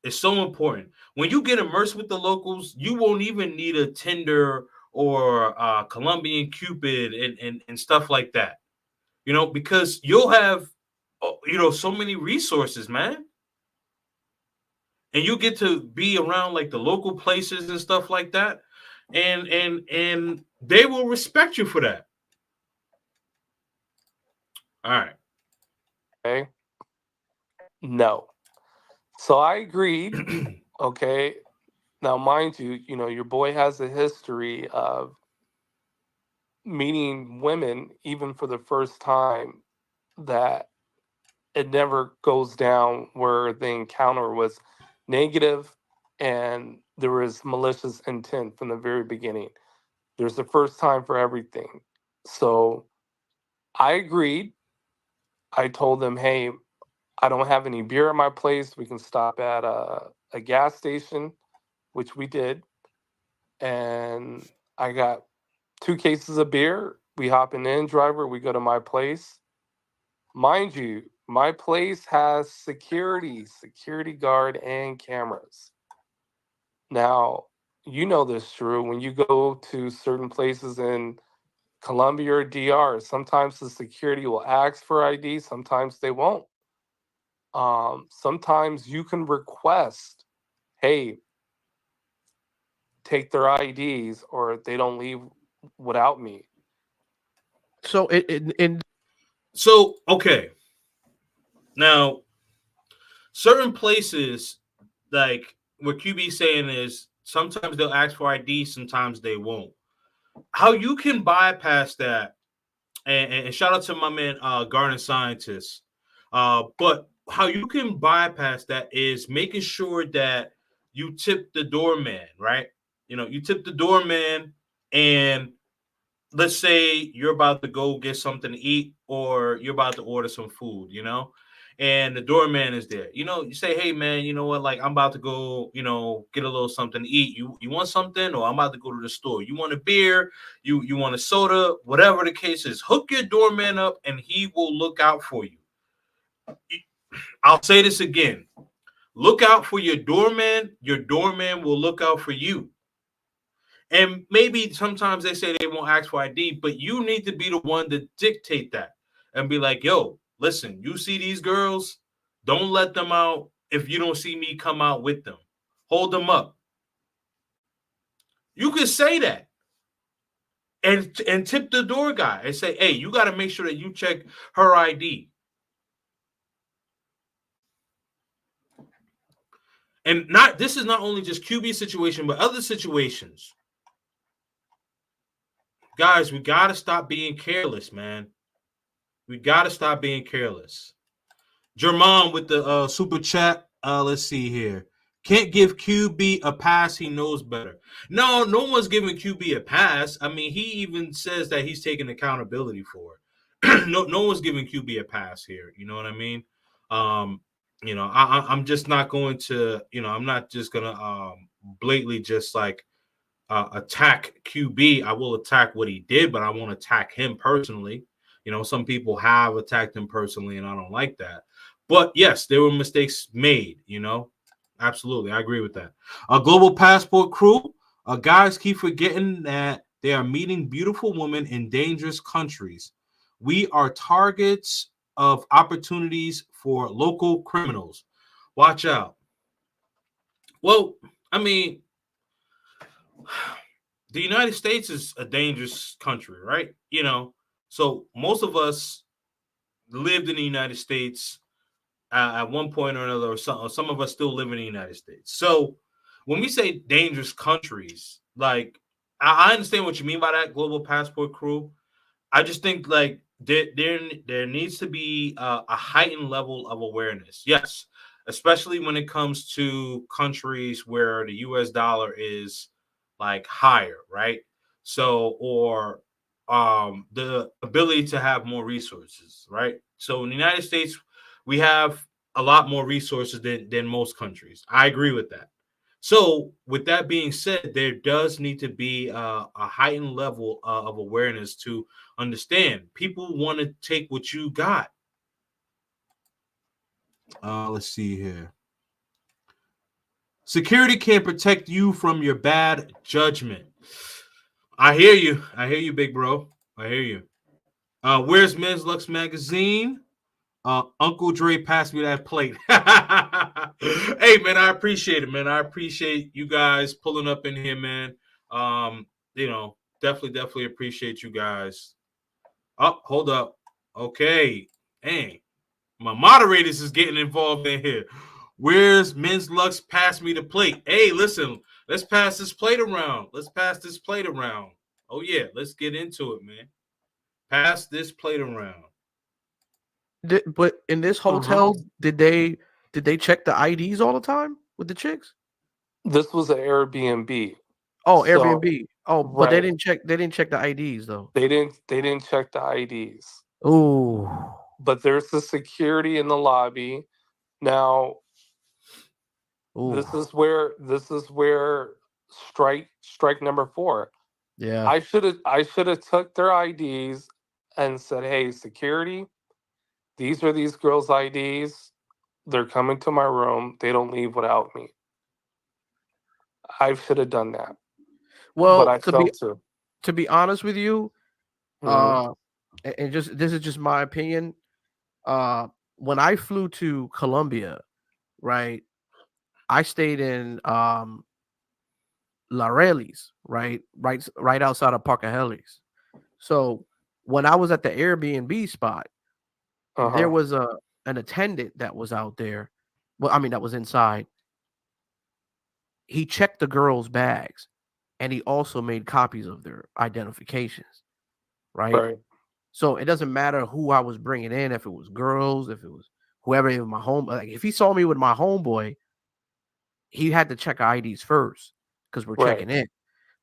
It's so important. When you get immersed with the locals, you won't even need a Tinder or Colombian Cupid and stuff like that. You know, because you'll have you know, so many resources, man. And you get to be around like the local places and stuff like that. And they will respect you for that. All right. Okay. No. So I agreed. Okay. Now, mind you, your boy has a history of meeting women, even for the first time, that it never goes down where the encounter was negative and there was malicious intent from the very beginning. There's the first time for everything. So I agreed. I told them, hey, I don't have any beer at my place. We can stop at a gas station, which we did. And I got 2 cases of beer. We hop in the end driver. We go to my place. Mind you, my place has security guard, and cameras. Now, you know this, Drew. When you go to certain places in Colombia or DR, sometimes the security will ask for ID, sometimes they won't. Sometimes you can request, hey, take their IDs or they don't leave without me. So So, okay. Now, certain places, like what QB saying is sometimes they'll ask for ID, sometimes they won't. How you can bypass that, and shout out to my man, Garden Scientist. But how you can bypass that is making sure that you tip the doorman, right? You know, you tip the doorman, and let's say you're about to go get something to eat or you're about to order some food, you know, and the doorman is there. You know, you say, hey man, you know what, like I'm about to go, you know, get a little something to eat. You want something? Or I'm about to go to the store. You want a beer, you want a soda, whatever the case is. Hook your doorman up and he will look out for you. I'll say this again. Look out for your doorman will look out for you. And maybe sometimes they say they won't ask for ID, but you need to be the one to dictate that and be like, yo, listen, you see these girls, don't let them out if you don't see me come out with them. Hold them up. You can say that and tip the door guy and say, hey, you got to make sure that you check her ID. And this is not only just QB situation, but other situations. Guys, we got to stop being careless, man. We got to stop being careless. Jermon with the super chat. Let's see here. Can't give QB a pass. He knows better. No one's giving QB a pass. I mean, he even says that he's taking accountability for it. no one's giving QB a pass here. You know what I mean? You know, I'm just not going to, you know, I'm not just going to blatantly just like attack QB. I will attack what he did, but I won't attack him personally. You know, some people have attacked him personally, and I don't like that. But yes, there were mistakes made, you know. Absolutely. I agree with that. Global Passport crew, guys keep forgetting that they are meeting beautiful women in dangerous countries. We are targets of opportunities for local criminals. Watch out. Well, I mean, the United States is a dangerous country, right? So most of us lived in the United States at one point or another, or some of us still live in the United States. So when we say dangerous countries, like I understand what you mean by that, global passport crew. I just think like there needs to be a heightened level of awareness. Yes, especially when it comes to countries where the U.S. dollar is like higher, right? So or the ability to have more resources, right? So in the United States, we have a lot more resources than most countries. I agree with that. So, with that being said, there does need to be a heightened level of awareness to understand. People want to take what you got. Let's see here. Security can't protect you from your bad judgment. I hear you. I hear you, big bro. I hear you. Where's Men's Lux magazine? Uncle Dre passed me that plate. Hey man, I appreciate it, man. I appreciate you guys pulling up in here, man. Um, definitely appreciate you guys. Oh, hold up. Okay. Dang. My moderators is getting involved in here. Where's Men's Lux? Pass me the plate. Hey, listen, let's pass this plate around. Let's pass this plate around. Oh yeah, let's get into it, man. Pass this plate around. But in this hotel, did they check the IDs all the time with the chicks? This was an Airbnb. Oh, So, Airbnb. Oh, but right. they didn't check the IDs though. They didn't check the IDs. Oh. But there's the security in the lobby. Now, Ooh. this is where strike number 4. Yeah. I should have took their IDs and said, "Hey, security, these are these girls' IDs. They're coming to my room. They don't leave without me." I should have done that. Well, But I failed to. To be honest with you, Mhm. and just this is just my opinion. When I flew to Colombia, right, I stayed in Larelis, right outside of Parcahelis. So when I was at the Airbnb spot, there was an attendant that was out there. Well, I mean that was inside. He checked the girls' bags, and he also made copies of their identifications, right? Right. So it doesn't matter who I was bringing in, if it was girls, if it was whoever, even my home. Like if he saw me with my homeboy, he had to check IDs first because we're Right. checking in.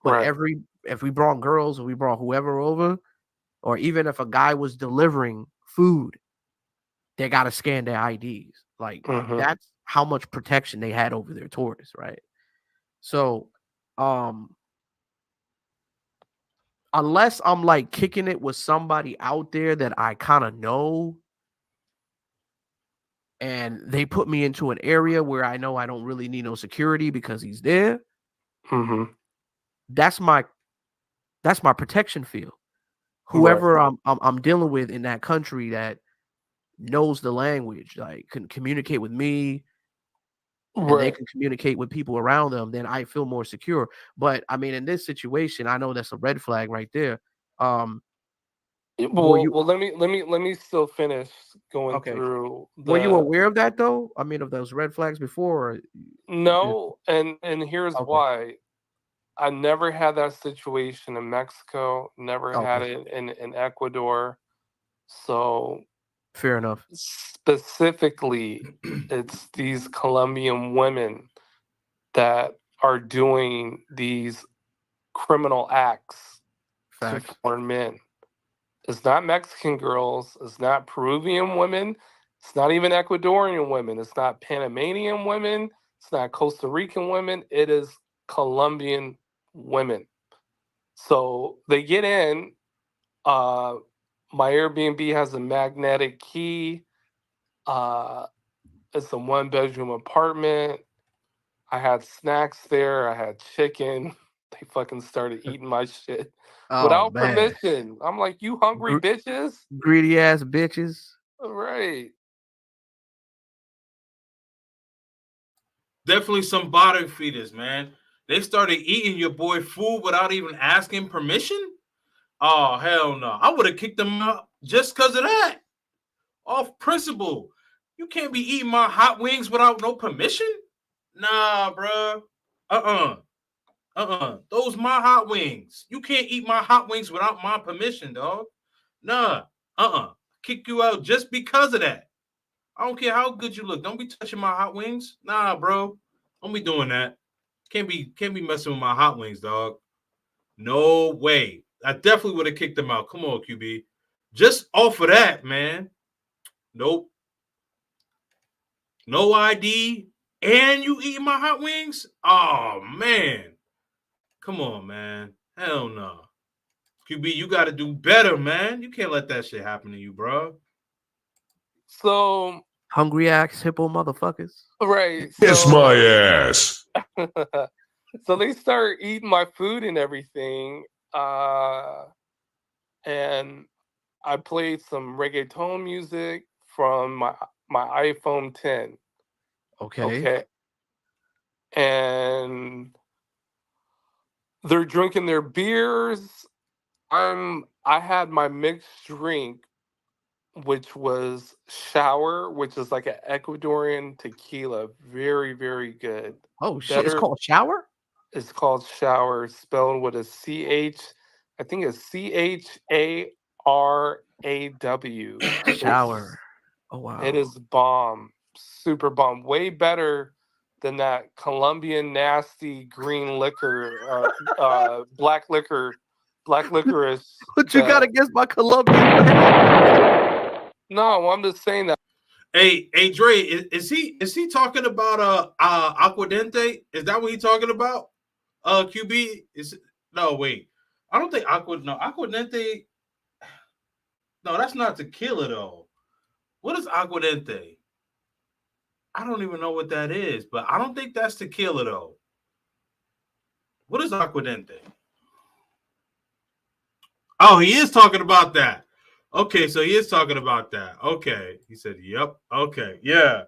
But Right. if we brought girls or we brought whoever over, or even if a guy was delivering food, they got to scan their IDs. Like that's how much protection they had over their tourists, right? So, unless I'm like kicking it with somebody out there that I kind of know, and they put me into an area where I know I don't really need no security because he's there. That's my protection field. Whoever I'm dealing with in that country that knows the language, like can communicate with me, and they can communicate with people around them, then I feel more secure. But I mean, in this situation, I know that's a red flag right there. Well, You let me still finish going okay? through Were you aware of that though? I mean, of those red flags before? Or No, and here's okay. why. I never had that situation in Mexico, never had Okay. it in Ecuador. So Fair enough. specifically, it's these Colombian women that are doing these criminal acts to Facts. foreign men. It's not Mexican girls. It's not Peruvian women. It's not even Ecuadorian women. It's not Panamanian women. It's not Costa Rican women. It is Colombian women. So they get in. My Airbnb has a magnetic key. It's a 1-bedroom apartment. I had snacks there. I had chicken. They fucking started eating my shit. Oh without man, permission. I'm like, you hungry Gr- bitches? greedy ass bitches. Right. Definitely some bottom feeders, man. They started eating your boy food without even asking permission. Oh hell no! I would have kicked them out just because of that. Off principle. You can't be eating my hot wings without no permission. Nah, bro. Those my hot wings. You can't eat my hot wings without my permission, dog. Nah. Kick you out just because of that. I don't care how good you look. Don't be touching my hot wings. Nah, bro. Don't be doing that. Can't be messing with my hot wings, dog. No way. I definitely would have kicked them out. Come on, QB. Just off of that, man. Nope. No ID. And you eating my hot wings? Oh man. Come on, man. Hell no. QB, you gotta do better, man. You can't let that shit happen to you, bro. So Hungry ass hippo motherfuckers. right. Kiss So my ass. so they start eating my food and everything. And I played some reggaeton music from my iPhone 10. Okay. Okay. And they're drinking their beers. I had my mixed drink, which was shower, which is like an Ecuadorian tequila. Very, very good. Oh shit! It's Better. called shower. It's called shower, spelled with a CH. I think it's CHARAW. Shower. Oh It wow. is bomb, super bomb, way better than that Colombian nasty green liquor, black licorice. What you got That against my Colombian man? no, I'm just saying that. Hey, Dre, is he talking about Aquadente? Is that what he talking about? QB is no wait. I don't think Aquadente. No, that's not tequila though. What is Aquadente? I don't even know what that is, but I don't think that's tequila though. What is Aquadente? Oh, he is talking about that. Okay, so he is talking about that. Okay. He said, "Yep." Okay. Yeah.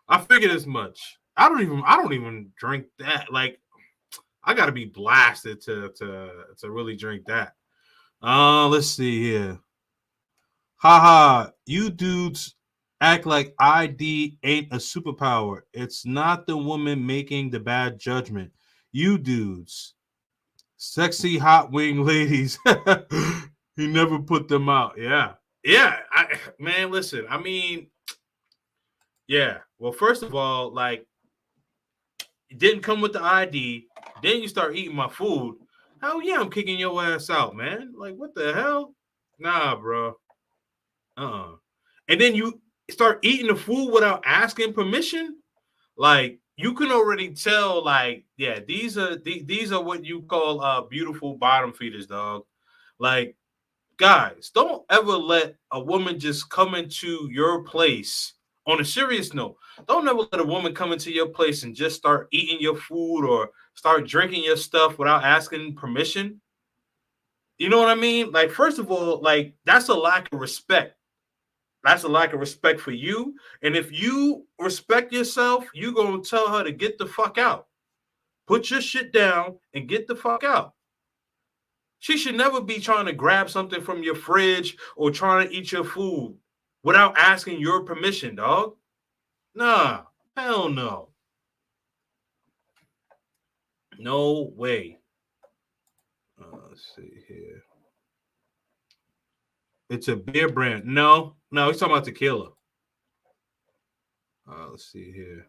I figured as much. I don't even drink that. Like I got to be blasted to really drink that. Let's see here. Haha, you dudes act like ID ain't a superpower. It's not the woman making the bad judgment. You dudes. Sexy hot wing ladies. He never put them out. Yeah. Yeah. Man, listen. I mean, yeah. Well, first of all, like, it didn't come with the ID. Then you start eating my food. Hell yeah, I'm kicking your ass out, man. Like, what the hell? Nah, bro. And then you start eating the food without asking permission. Like, you can already tell, like, yeah, these are what you call beautiful bottom feeders, dog. Like, guys, don't ever let a woman just come into your place. On a serious note, don't ever let a woman come into your place and just start eating your food or start drinking your stuff without asking permission. You know what I mean? Like, first of all, like, that's a lack of respect. That's a lack of respect for you. And if you respect yourself, you gonna tell her to get the fuck out. Put your shit down and get the fuck out. She should never be trying to grab something from your fridge or trying to eat your food without asking your permission, dog. Nah, hell no. No way. Let's see here. It's a beer brand. No, he's talking about tequila. Let's see here.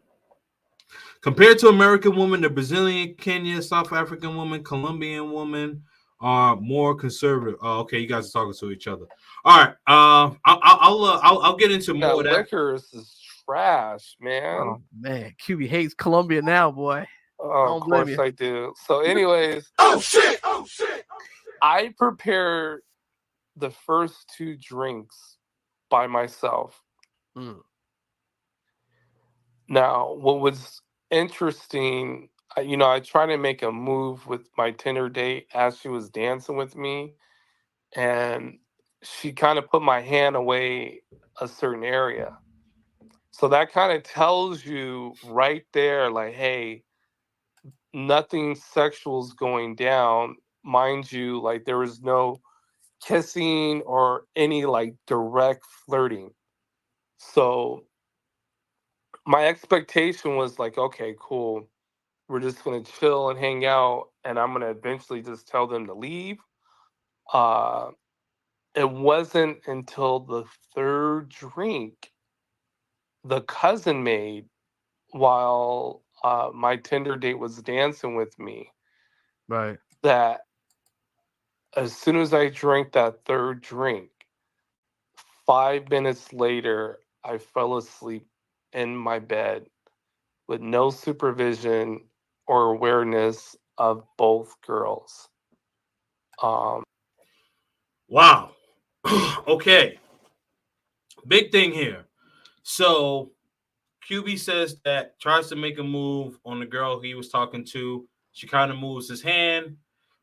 Compared to American women, the Brazilian, Kenya, South African woman, Colombian woman are more conservative. Oh, okay, you guys are talking to each other. All right, I'll get into more That of that. liquor is trash, man. Oh man, QB hates Colombia now, boy. Oh, of blame course you. I do. So, anyways, Oh shit! I prepare the first two drinks by myself. Mm. Now, what was interesting, I tried to make a move with my Tinder date as she was dancing with me, and she kind of put my hand away a certain area. So that kind of tells you right there, like, hey, nothing sexual is going down. Mind you, like, there was no kissing or any like direct flirting. So my expectation was like, okay, cool. We're just gonna chill and hang out, and I'm gonna eventually just tell them to leave. Uh, it wasn't until the third drink the cousin made while my Tinder date was dancing with me Right. that as soon as I drank that third drink, 5 minutes later, I fell asleep in my bed with no supervision or awareness of both girls. Um, Wow. Okay. Big thing here. So QB says that tries to make a move on the girl he was talking to. She kind of moves his hand.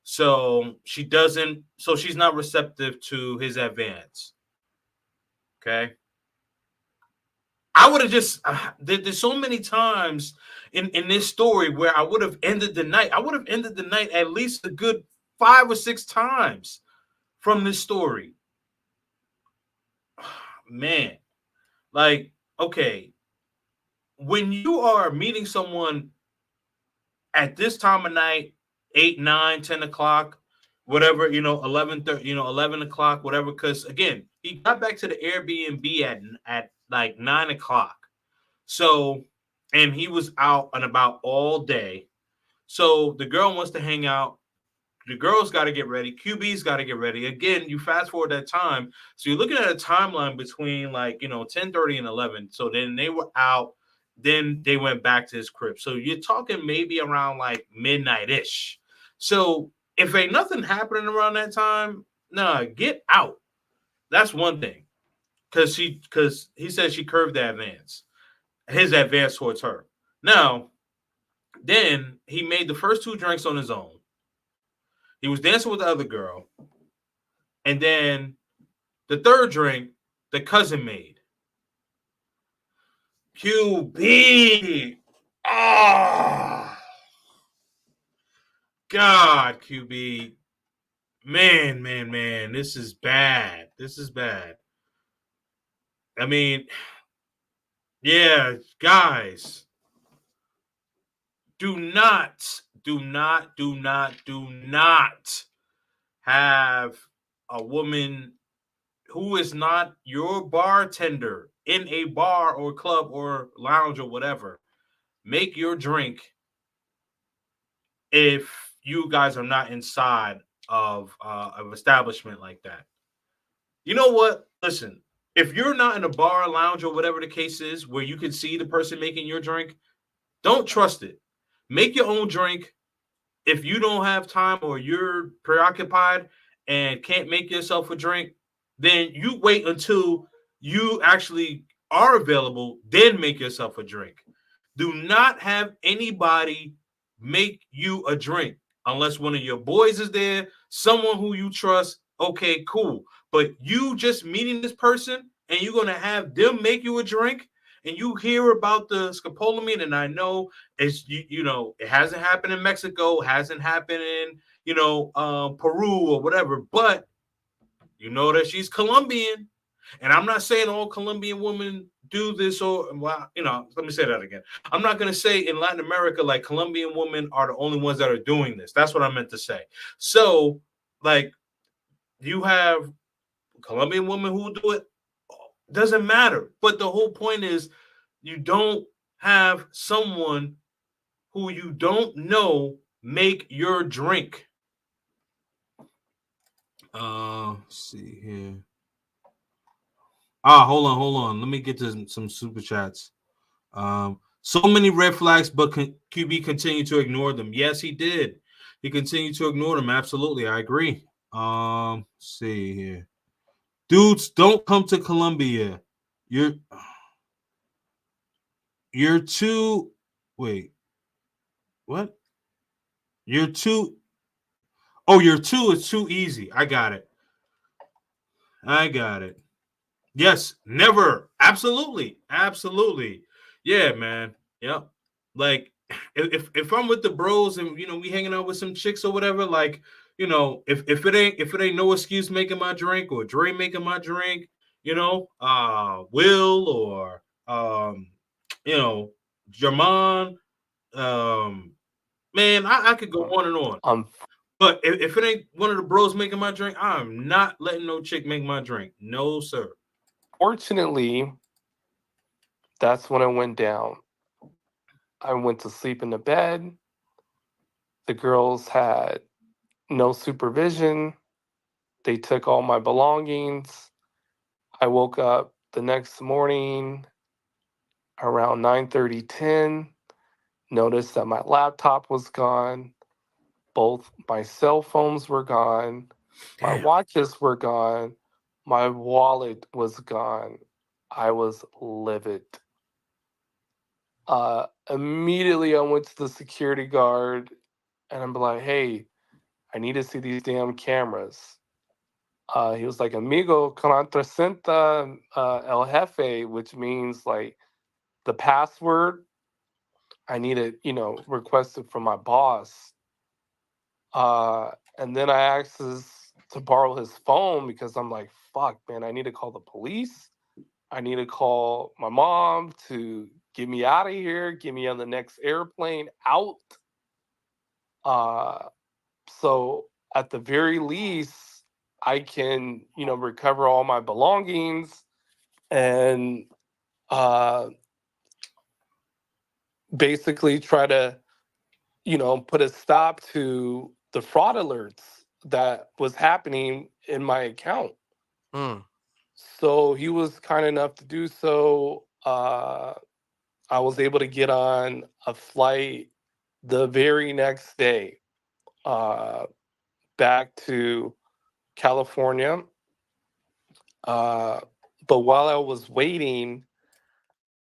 So she doesn't, so she's not receptive to his advance. Okay. I would have just, there's so many times in this story where I would have ended the night. I would have ended the night at least a good 5 or 6 times from this story. Man, like, okay, when you are meeting someone at this time of night, 8, 9, 10 o'clock, whatever, 11:30, 11 o'clock, whatever. Because again, he got back to the Airbnb at like 9 o'clock. So, and he was out and about all day. So the girl wants to hang out. The girl's got to get ready. QB's got to get ready. Again, you fast forward that time. So you're looking at a timeline between 10:30 and 11. So then they were out. Then they went back to his crib. So you're talking maybe around like midnight-ish. So if ain't nothing happening around that time, nah, get out. That's one thing. Because he said she curved the advance. His advance towards her. Now, then he made the first 2 drinks on his own. He was dancing with the other girl. And then the third drink, the cousin made. QB. Ah. God, QB. Man. This is bad. This is bad. I mean, yeah, guys. Do not have a woman who is not your bartender in a bar or club or lounge or whatever make your drink if you guys are not inside of establishment like that. You know what? Listen, if you're not in a bar, lounge, or whatever the case is where you can see the person making your drink, don't trust it. Make your own drink. If you don't have time or you're preoccupied and can't make yourself a drink, then you wait until you actually are available, then make yourself a drink. Do not have anybody make you a drink unless one of your boys is there, someone who you trust. Okay, cool. But you just meeting this person and you're going to have them make you a drink and you hear about the scopolamine, and I know it's it hasn't happened in Mexico, hasn't happened in Peru or whatever, but you know that she's Colombian, and I'm not saying all Colombian women do this or let me say that again. I'm not going to say in Latin America like Colombian women are the only ones that are doing this. That's what I meant to say. So like you have Colombian women who do it. Doesn't matter. But the whole point is you don't have someone who you don't know make your drink. Let's see here. Hold on. Let me get to some super chats. So many red flags, but QB continued to ignore them. Yes, he did. He continued to ignore them. Absolutely, I agree. Let's see here. Dudes, don't come to Colombia. You're too. Wait. What? You're too. Oh, you're two is too easy. I got it. I got it. Yes, never. Absolutely. Absolutely. Yeah, man. Yep. Like if I'm with the bros and we hanging out with some chicks or whatever, like, if it ain't no excuse making my drink or Dre making my drink, Will or you know, Jermon, man, I could go on and on. But if it ain't one of the bros making my drink, I'm not letting no chick make my drink. No, sir. Fortunately, that's when it went down. I went to sleep in the bed. The girls had no supervision. They took all my belongings. I woke up the next morning around 9:30, 10. Noticed that my laptop was gone. Both my cell phones were gone. My Damn. watches were gone. My wallet was gone. I was livid. Immediately, I went to the security guard and I'm like, hey, I need to see these damn cameras. He was like, amigo, contrasenta el jefe, which means like the password. I need it, requested from my boss. And then I asked to borrow his phone because I'm like, fuck, man, I need to call the police. I need to call my mom to get me out of here, get me on the next airplane out. Uh, so at the very least, I can, recover all my belongings and basically try to, put a stop to the fraud alerts that was happening in my account. Mm. So he was kind enough to do so. I was able to get on a flight the very next day back to California. But while I was waiting,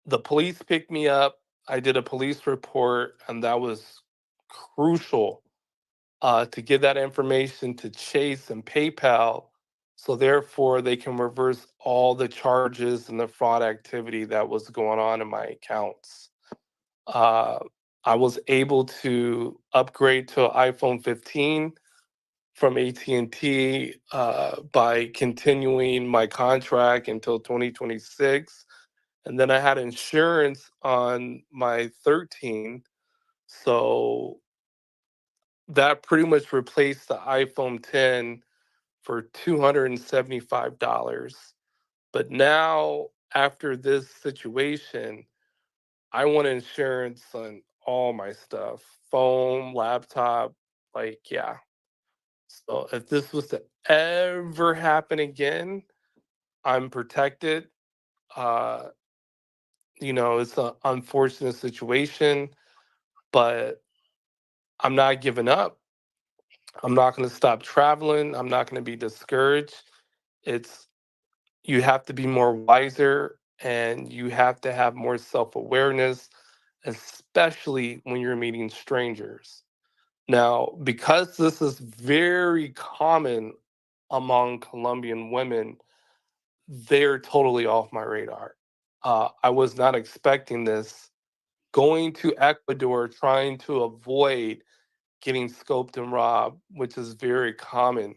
the police picked me up. I did a police report, and that was crucial to give that information to Chase and PayPal. So therefore, they can reverse all the charges and the fraud activity that was going on in my accounts. I was able to upgrade to an iPhone 15 from AT&T by continuing my contract until 2026. And then I had insurance on my 13. So that pretty much replaced the iPhone 10 for $275. But now, after this situation, I want insurance on all my stuff, phone, laptop, like, yeah. So if this was to ever happen again, I'm protected. Uh, it's an unfortunate situation, but I'm not giving up. I'm not going to stop traveling. I'm not going to be discouraged. It's You have to be more wiser and you have to have more self-awareness, especially when you're meeting strangers. Now, because this is very common among Colombian women, they're totally off my radar. I was not expecting this. Going to Ecuador, trying to avoid getting scoped and robbed, which is very common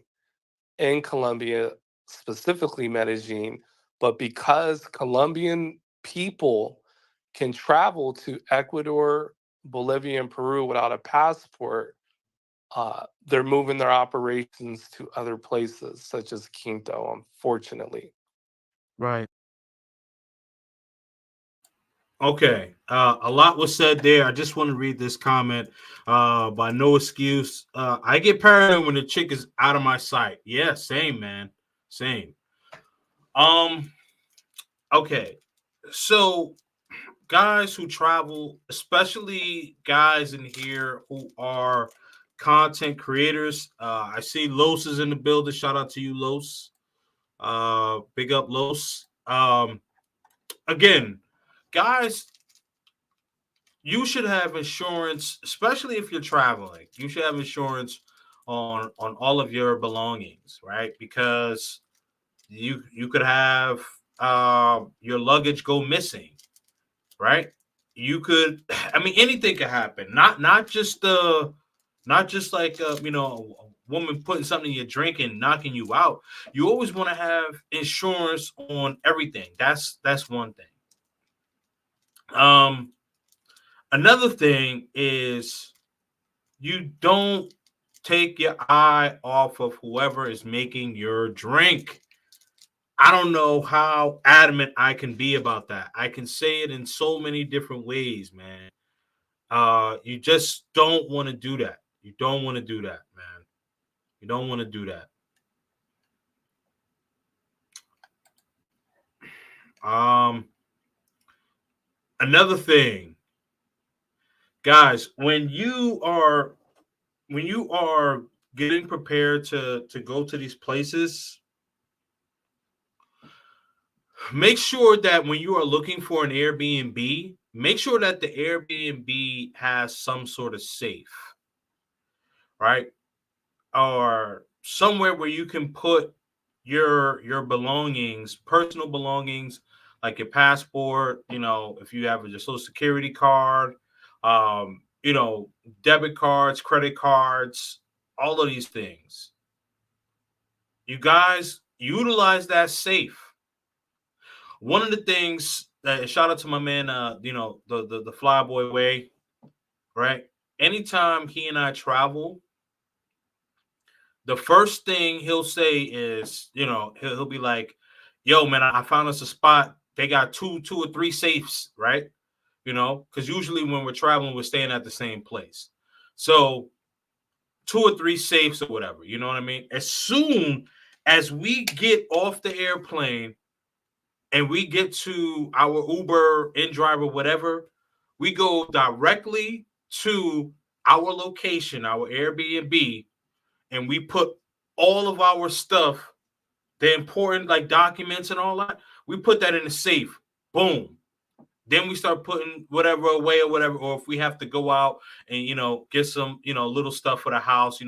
in Colombia, specifically Medellin. But because Colombian people can travel to Ecuador, Bolivia, and Peru without a passport, they're moving their operations to other places, such as Quito, unfortunately. Right. Okay. A lot was said there. I just want to read this comment by No Excuse. I get paranoid when the chick is out of my sight. Yeah, same, man. Same. Um, okay. So guys who travel, especially guys in here who are content creators. I see Los is in the building. Shout out to you, Los. Big up, Los. Again, guys, you should have insurance, especially if you're traveling. You should have insurance on all of your belongings, right? Because you could have your luggage go missing, right? You could, I mean, anything could happen. Not just like a woman putting something in your drink and knocking you out. You always want to have insurance on everything. That's one thing. Another thing is you don't take your eye off of whoever is making your drink. I don't know how adamant I can be about that. I can say it in so many different ways, man. You just don't want to do that. You don't want to do that, man. You don't want to do that. Another thing, guys, when you are getting prepared to go to these places, make sure that when you are looking for an Airbnb, make sure that the Airbnb has some sort of safe, right? Or somewhere where you can put your belongings, personal belongings, like your passport, if you have your social security card, um, you know, debit cards, credit cards, all of these things. You guys utilize that safe. One of the things that shout out to my man, the Flyboy Way, right? Anytime he and I travel, the first thing he'll say is, he'll be like, "Yo, man, I found us a spot. They got two or three safes, right? Because usually when we're traveling, we're staying at the same place. So two or three safes or whatever. You know what I mean? As soon as we get off the airplane and we get to our Uber, InDrive, whatever, we go directly to our location, our Airbnb, and we put all of our stuff, the important like documents and all that, we put that in the safe. Boom. Then we start putting whatever away or whatever, or if we have to go out and get some little stuff for the house,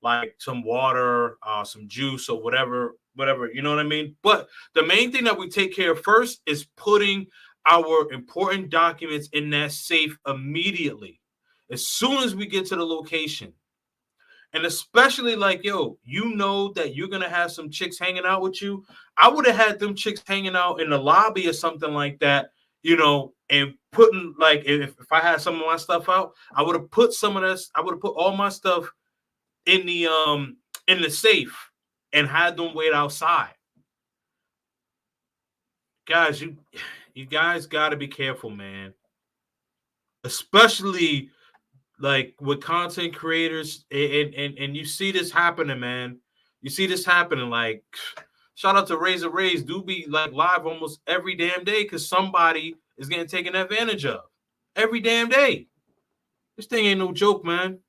like some water, some juice or whatever, you know what I mean? But the main thing that we take care of first is putting our important documents in that safe immediately, as soon as we get to the location. And especially like, yo, that you're going to have some chicks hanging out with you. I would have had them chicks hanging out in the lobby or something like that, and putting like, if I had some of my stuff out, I would have put some of this, I would have put all my stuff in the safe and had them wait outside. Guys, you guys got to be careful, man. Especially like with content creators, and you see this happening, man. You see this happening. Like, shout out to Razor Rays, do be like live almost every damn day because somebody is getting taken advantage of every damn day. This thing ain't no joke, man.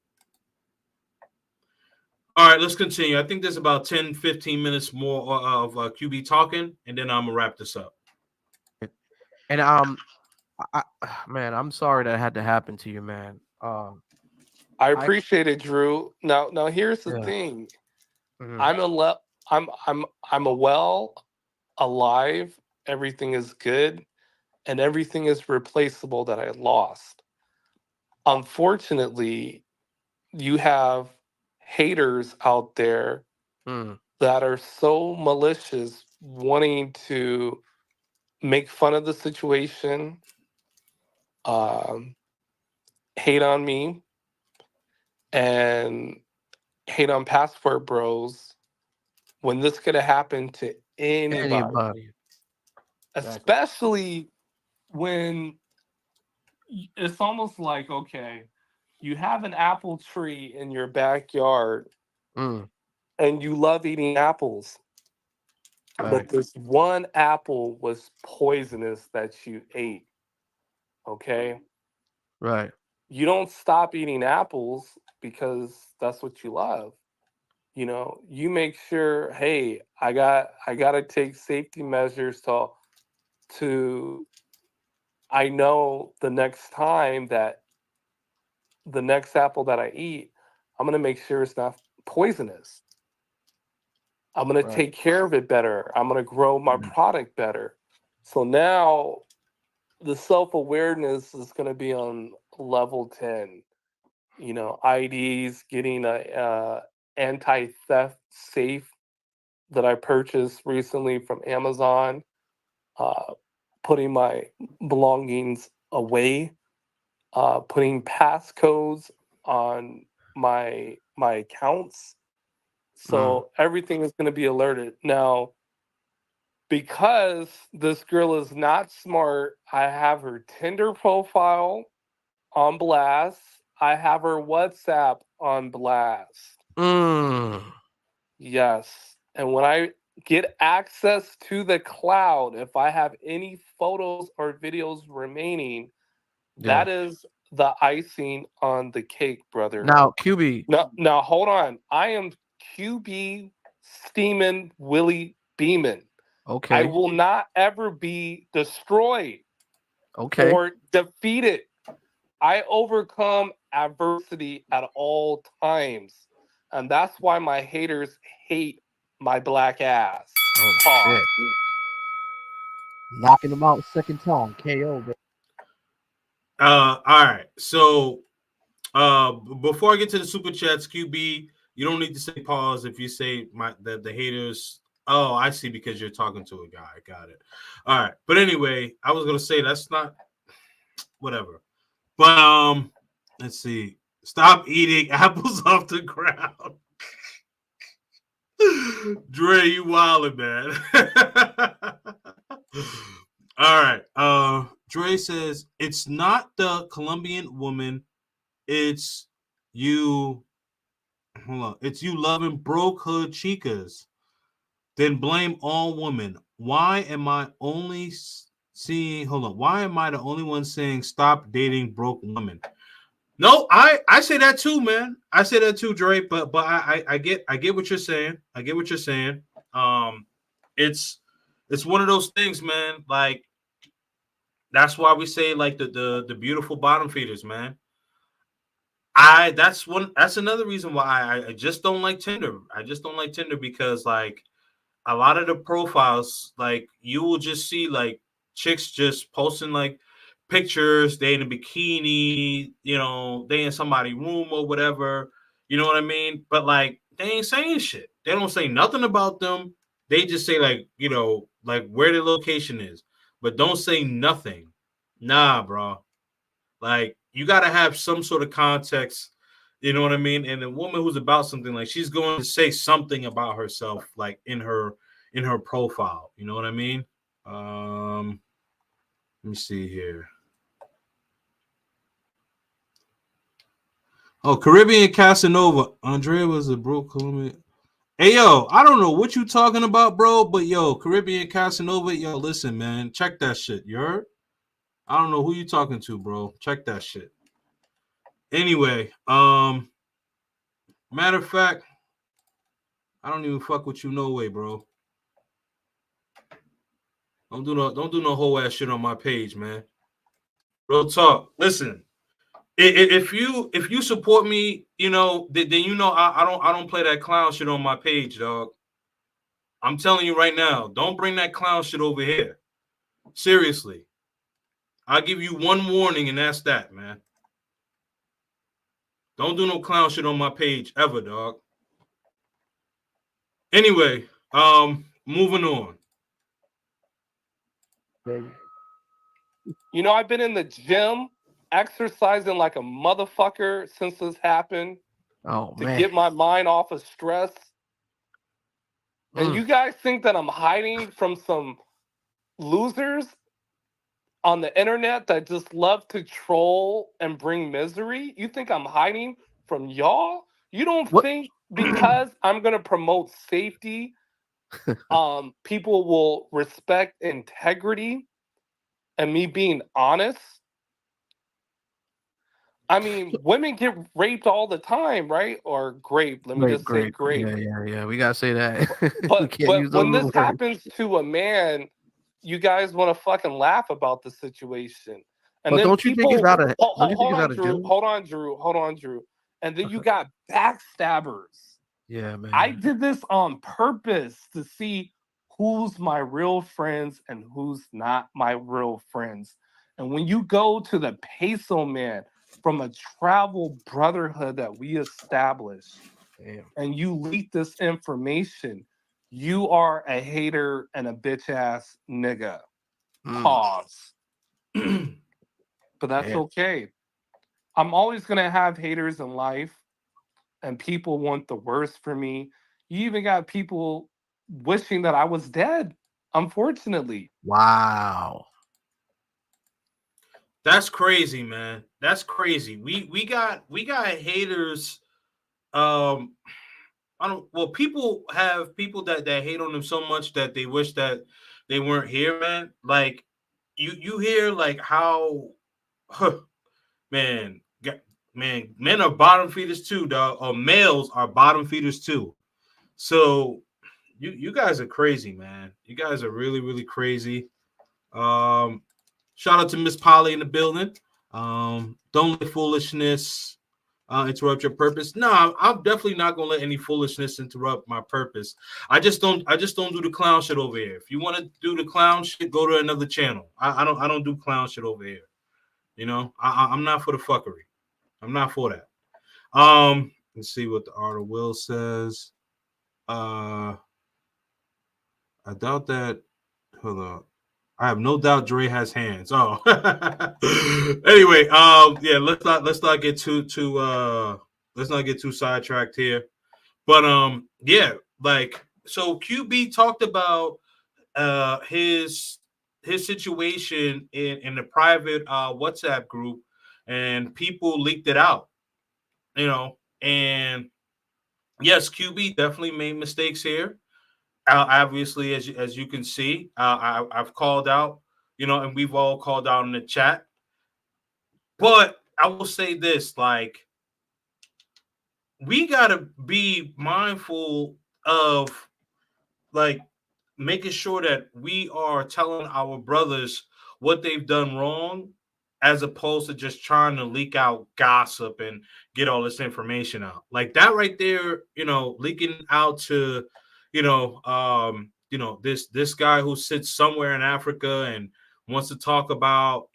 All right, let's continue. I think there's about 10, 15 minutes more of QB talking, and then I'm gonna wrap this up. And man, I'm sorry that had to happen to you, man. I appreciate it, Drew. Now here's the thing. Mhm. I'm alive. Everything is good, and everything is replaceable that I lost. Unfortunately, you have haters out there that are so malicious, wanting to make fun of the situation, hate on me, and hate on Passport Bros when this could have happened to anybody. Especially when it's almost like, okay, you have an apple tree in your backyard and you love eating apples. Right. But this one apple was poisonous that you ate. Okay? Right. You don't stop eating apples because that's what you love. You make sure, hey, I got to take safety measures to I know the next time that the next apple that I eat, I'm going to make sure it's not poisonous. I'm going to Right. take care of it better. I'm going to grow my product better. So now the self-awareness is going to be on level 10. You know, IDs, getting a anti-theft safe that I purchased recently from Amazon, putting my belongings away, putting passcodes on my accounts, so everything is going to be alerted. Now, because this girl is not smart, I have her Tinder profile on blast. I have her WhatsApp on blast. Yes. And when I get access to the cloud, if I have any photos or videos remaining, Yeah. that is the icing on the cake, brother. Now, QB. Now hold on. I am QB steaming Willie Beeman. I Okay. will not ever be destroyed Okay. or defeated. I overcome adversity at all times. And that's why my haters hate my black ass. Oh, Pause. shit. Knocking them out second time. KO. Baby. All right. So before I get to the super chats, QB, you don't need to say pause if you say the haters. Oh, I see, because you're talking to a guy. Got it. All right. But anyway, I was gonna say that's not whatever. But let's see. Stop eating apples off the ground. Dre, you wildin', man. All right. Dre says it's not the Colombian woman, it's you. Hold on. It's you loving broke hood chicas. Then blame all women. Why am I only seeing? Hold on. Why am I the only one saying stop dating broke women? No, I say that too, man. I say that too, Dre. But I get what you're saying. I get what you're saying. It's one of those things, man. Like, that's why we say, like, the beautiful bottom feeders, man. That's another reason why I just don't like Tinder. I just don't like Tinder because, like, a lot of the profiles, like, you will just see, like, chicks just posting, like, pictures, they in a bikini, you know, they in somebody's room or whatever, you know what I mean? But, like, they ain't saying shit. They don't say nothing about them. They just say, like, you know, like, where the location is, but don't say nothing. Nah, bro. Like, you got to have some sort of context, you know what I mean? And a woman who's about something, like, she's going to say something about herself, like, in her profile, you know what I mean? Let me see here. Oh, Caribbean Casanova. Andrea was a broke Colombian. Hey, yo, I don't know what you talking about, bro, but yo, Caribbean Casanova, yo, listen, man, check that shit. You heard? I don't know who you talking to, bro. Check that shit. Anyway, matter of fact, I don't even fuck with you no way, bro. Don't do no whole ass shit on my page, man. Real talk. Listen, if you support me, you know, then you know I don't play that clown shit on my page, dog. I'm telling you right now, don't bring that clown shit over here. Seriously. I'll give you one warning, and that's that, man. Don't do no clown shit on my page ever, dog. Anyway, moving on. You know, I've been in the gym exercising like a motherfucker since this happened Oh, to man. get my mind off of stress. And you guys think that I'm hiding from some losers on the internet that just love to troll and bring misery? You think I'm hiding from y'all? You don't think because I'm going to promote safety, people will respect integrity and me being honest? I mean, women get raped all the time, right? Or grape. Let me just say grape. Yeah. We gotta say that. We But can't use those when this words. happens to a man, you guys want to fucking laugh about the situation. And But then don't you think it's people, out of don't you think hold it's on, out of Drew, June? hold on, Drew. And then you got backstabbers. Yeah, man. I did this on purpose to see who's my real friends and who's not my real friends. And when you go to the peso man from a travel brotherhood that we established, Damn. and you leak this information, you are a hater and a bitch ass nigga. Pause. But that's Damn. okay. I'm always gonna have haters in life, and people want the worst for me. You even got people wishing that I was dead, unfortunately. Wow. That's crazy, man. That's crazy. We got haters. I don't. Well, people have people that hate on them so much that they wish that they weren't here, man. Like you hear like how, man, men are bottom feeders too, dog. Or males are bottom feeders too. So you guys are crazy, man. You guys are really really crazy. Um, Shout out to Miss Polly in the building. Don't let foolishness interrupt your purpose. No, I'm definitely not gonna let any foolishness interrupt my purpose. I just don't do the clown shit over here. If you want to do the clown shit, go to another channel. I don't do clown shit over here. You know, I'm not for the fuckery. I'm not for that. Let's see what the Art of Will says. I doubt that. Hold on. I have no doubt Dre has hands. Oh, anyway, yeah, let's not get let's not get too sidetracked here. But yeah, like so, QB talked about his situation in the private WhatsApp group, and people leaked it out, you know, and yes, QB definitely made mistakes here. Obviously, as you can see, I've called out, you know, and we've all called out in the chat. But I will say this, like, we gotta be mindful of like making sure that we are telling our brothers what they've done wrong, as opposed to just trying to leak out gossip and get all this information out. Like that right there, you know, leaking out to, this guy who sits somewhere in Africa and wants to talk about,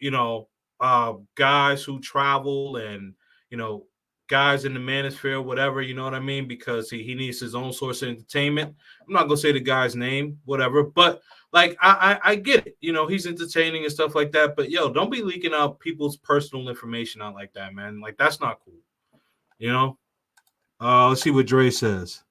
guys who travel and, you know, guys in the manosphere, whatever, you know what I mean? Because he needs his own source of entertainment. I'm not gonna say the guy's name, whatever, but like I get it. You know, he's entertaining and stuff like that. But yo, don't be leaking out people's personal information out like that, man. Like that's not cool. You know? Let's see what Dre says.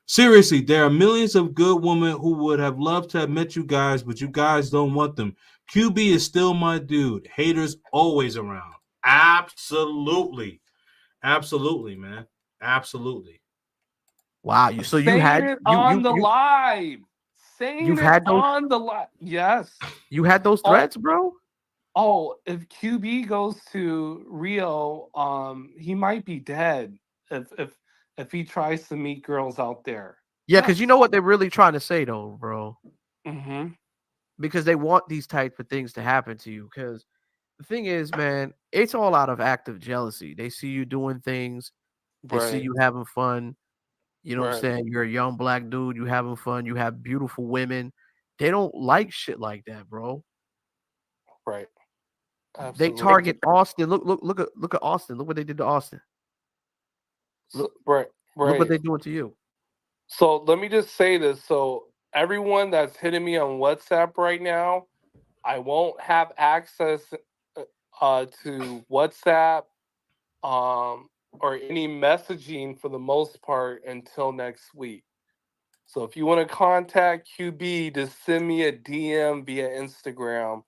Seriously, there are millions of good women who would have loved to have met you guys, but you guys don't want them. QB is still my dude. Haters always around. Absolutely. Absolutely, man. Absolutely. Wow. So you Saying had it on the live. Saying you've it had those on the live. Yes. you had those threats, bro? Oh, if QB goes to Rio, he might be dead if he tries to meet girls out there. Yeah, because you know what they're really trying to say though, bro. Mm-hmm. Because they want these types of things to happen to you. Because the thing is, man, it's all out of active jealousy. They see you doing things, they see Right. you having fun. You know what I'm Right. saying? You're a young black dude, you having fun, you have beautiful women. They don't like shit like that, bro. Right. They Absolutely. target Austin. Look at Austin. Look what they did to Austin. Look, Right. look what Right. they're doing to you. So let me just say this. So everyone that's hitting me on WhatsApp right now, I won't have access to WhatsApp or any messaging for the most part until next week. So if you want to contact QB, just send me a DM via Instagram.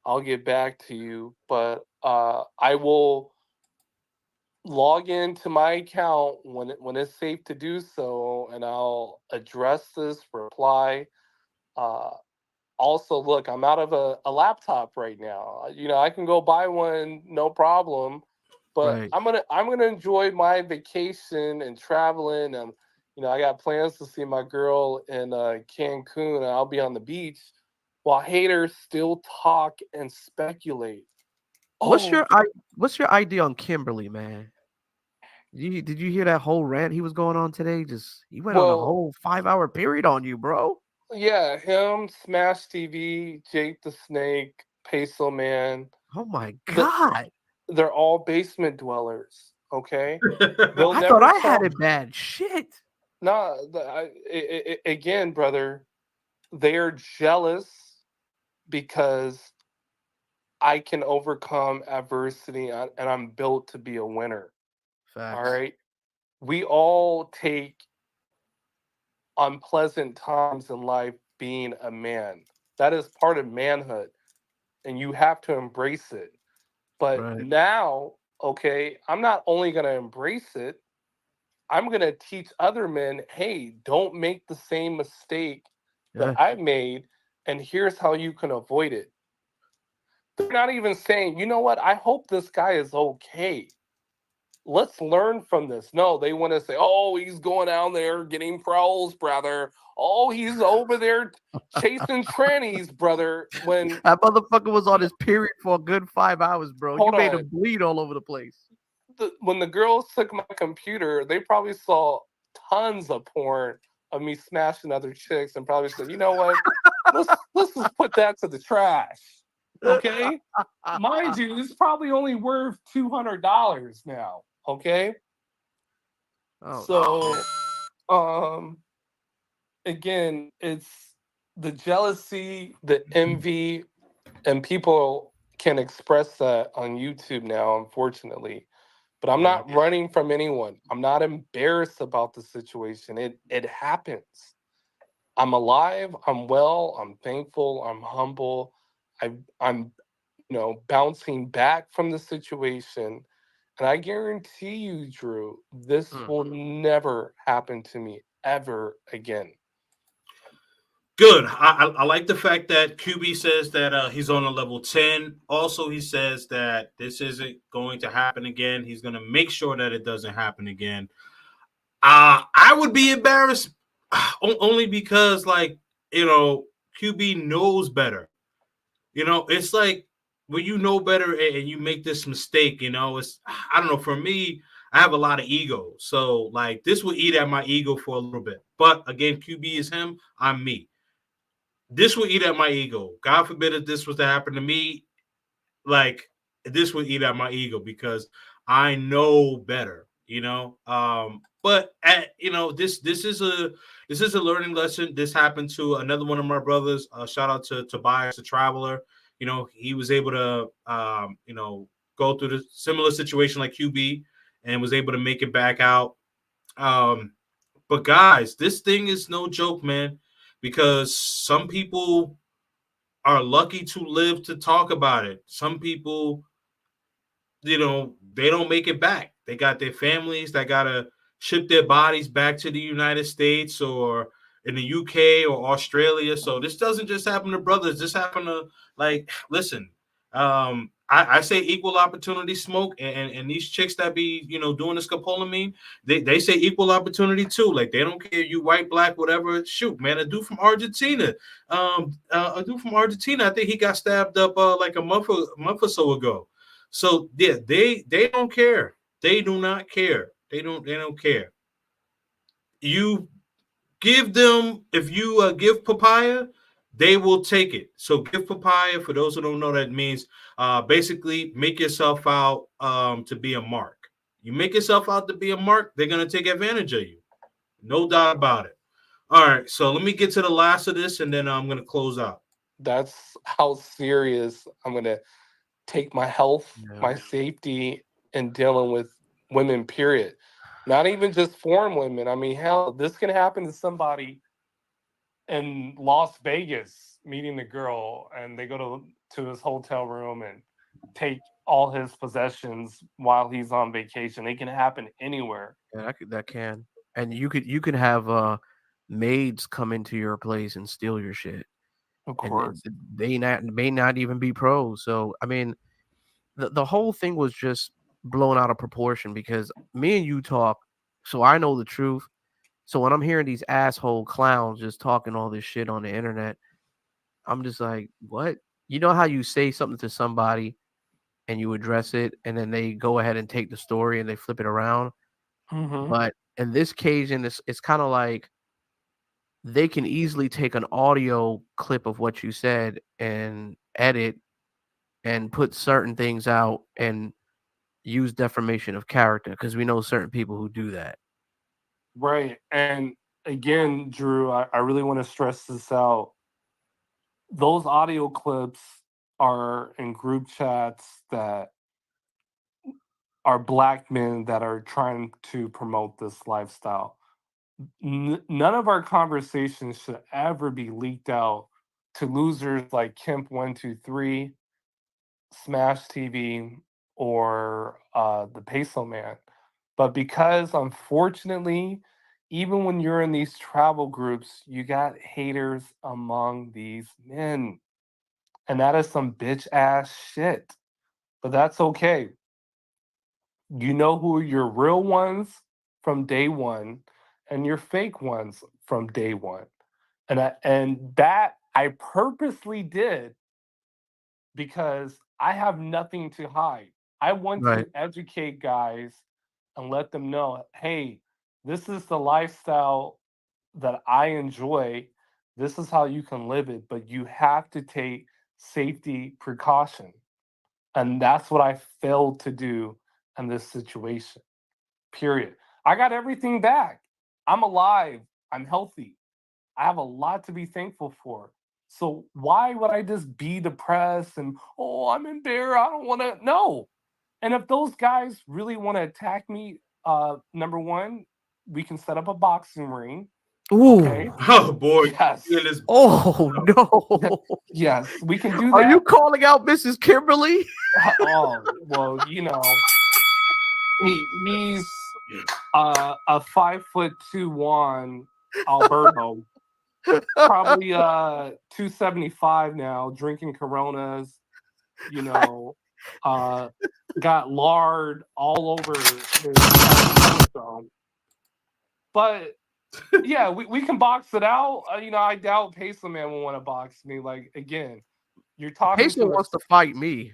I'll get back to you. But I will log into my account when it's safe to do so, and I'll address this, reply. Uh, Also, look, I'm out of a laptop right now. You know, I can go buy one, no problem. But Right. I'm gonna enjoy my vacation and traveling. And you know, I got plans to see my girl in Cancun, and I'll be on the beach. while haters still talk and speculate. What's Oh, your what's your idea on Kimberly, man? Did you hear that whole rant he was going on today? Just he went on a well, whole 5-hour period on you, bro. yeah, him, Smash TV, Jake the Snake, Peso Man. Oh my The, god. they're all basement dwellers. Okay, they'll I thought never I had talk. it bad. Shit. Nah, again, brother, they're jealous because I can overcome adversity and I'm built to be a winner. All Facts. right. We all take unpleasant times in life being a man. That is part of manhood, and you have to embrace it. But Right. now, okay, I'm not only going to embrace it, I'm going to teach other men, hey, don't make the same mistake that Yeah. I made, and here's how you can avoid it. They're not even saying, you know what, I hope this guy is okay. Let's learn from this. No, they want to say, oh, he's going down there getting prowls, brother. Oh, he's over there chasing trannies, brother. When, That motherfucker was on his period for a good 5 hours, bro. You hold made on, him bleed all over the place. when the girls took my computer, they probably saw tons of porn of me smashing other chicks and probably said, you know what? Let's just put that to the trash. Okay? Mind you, it's probably only worth $200 now. Okay? Oh So shit. again, it's the jealousy, the envy, and people can express that on YouTube now, unfortunately. But I'm Yeah. not running from anyone. I'm not embarrassed about the situation. It happens. I'm alive. I'm well. I'm thankful. I'm humble. I'm bouncing back from the situation. And I guarantee you, Drew, this Mm. will never happen to me ever again. Good. I like the fact that QB says that he's on a level 10. Also, he says that this isn't going to happen again. He's going to make sure that it doesn't happen again. I would be embarrassed only because, like, QB knows better. It's like when you know better and you make this mistake, it's, I don't know, for me, I have a lot of ego. So, like, this will eat at my ego for a little bit. But again, QB is him, I'm me. This will eat at my ego. God forbid if this was to happen to me, like, this would eat at my ego because I know better. But this is a learning lesson. This happened to another one of my brothers. Shout out to Tobias, the traveler. He was able to go through the similar situation like QB and was able to make it back out. But guys, this thing is no joke, man, because some people are lucky to live to talk about it. Some people, they don't make it back. They got their families that got to ship their bodies back to the United States or in the UK or Australia. So this doesn't just happen to brothers. This happened to, like, listen, I say equal opportunity smoke, and these chicks that be, doing the scopolamine, they say equal opportunity too. Like, they don't care you white, black, whatever. Shoot, man, a dude from Argentina, I think he got stabbed up like a month or so ago. So yeah, they don't care. They do not care. They don't care. You give them, if you give papaya, they will take it. So give papaya, for those who don't know, that means basically make yourself out to be a mark. You make yourself out to be a mark, they're gonna take advantage of you. No doubt about it. All right, so let me get to the last of this, and then I'm gonna close out. That's how serious I'm going to take my health, Yeah. my safety, and dealing with women, period. Not even just foreign women. I mean, hell, this can happen to somebody in Las Vegas meeting the girl, and they go to his hotel room and take all his possessions while he's on vacation. It can happen anywhere. Yeah, that can. And you can have maids come into your place and steal your shit. Of And course. they may not even be pros. So I mean, the whole thing was just blown out of proportion because me and you talk, so I know the truth. So when I'm hearing these asshole clowns just talking all this shit on the internet, I'm just like, what? You know how you say something to somebody and you address it, and then they go ahead and take the story and they flip it around. Mm-hmm. But in this occasion, it's kind of like they can easily take an audio clip of what you said and edit and put certain things out and use defamation of character, because we know certain people who do that. Right. And again, Drew, I really want to stress this out. Those audio clips are in group chats that are black men that are trying to promote this lifestyle. None of our conversations should ever be leaked out to losers like Kemp123, Smash TV, or the Peso Man. But because unfortunately, even when you're in these travel groups, you got haters among these men. And that is some bitch ass shit. But that's okay. You know who are your real ones from day one and your fake ones from day one. And that I purposely did because I have nothing to hide. I want Right. to educate guys and let them know, hey, this is the lifestyle that I enjoy. This is how you can live it, but you have to take safety precaution. And that's what I failed to do in this situation. Period. I got everything back. I'm alive. I'm healthy. I have a lot to be thankful for. So why would I just be depressed and oh, I'm embarrassed. I don't want to. No. And if those guys really want to attack me, number one, we can set up a boxing ring. Ooh. Okay. Oh boy, Yes. look at this. Oh no. Yes, we can do Are you that. calling out Mrs. Kimberly? Oh, well, he's a 5'2" Juan Alberto, probably 275 now, drinking Coronas, you know, uh got lard all over his chromosome. But yeah, we can box it out. I doubt Peso Man will want to box me. Like again, you're talking Peso to wants us. to fight me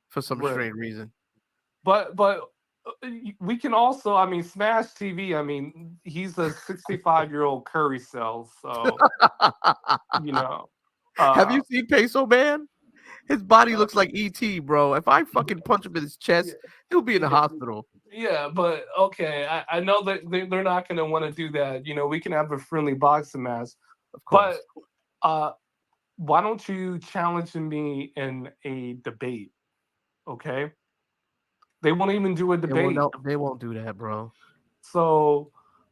for some Right. strange reason. But we can also, I mean, Smash TV. I mean, he's a 65-year-old curry cell, so you know. Have Uh, you seen Peso Man? His body looks like ET, bro. If I fucking punch him in his yeah, chest, he'll be in the yeah, hospital. yeah, but okay, I know that they're not going to want to do that. We can have a friendly boxing match, Of but course. uh, why don't you challenge me in a debate? Okay, they won't even do a They won't debate. no, they won't do that, bro. So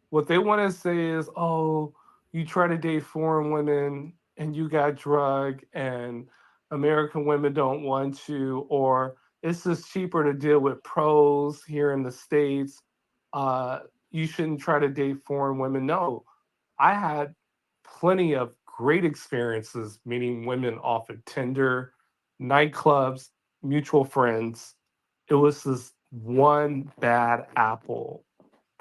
what they want to say is, oh, you try to date foreign women and you got drugged and American women don't want you, or it's just cheaper to deal with pros here in the States. Uh, you shouldn't try to date foreign women. No, I had plenty of great experiences meeting women off of Tinder, nightclubs, mutual friends. It was this one bad apple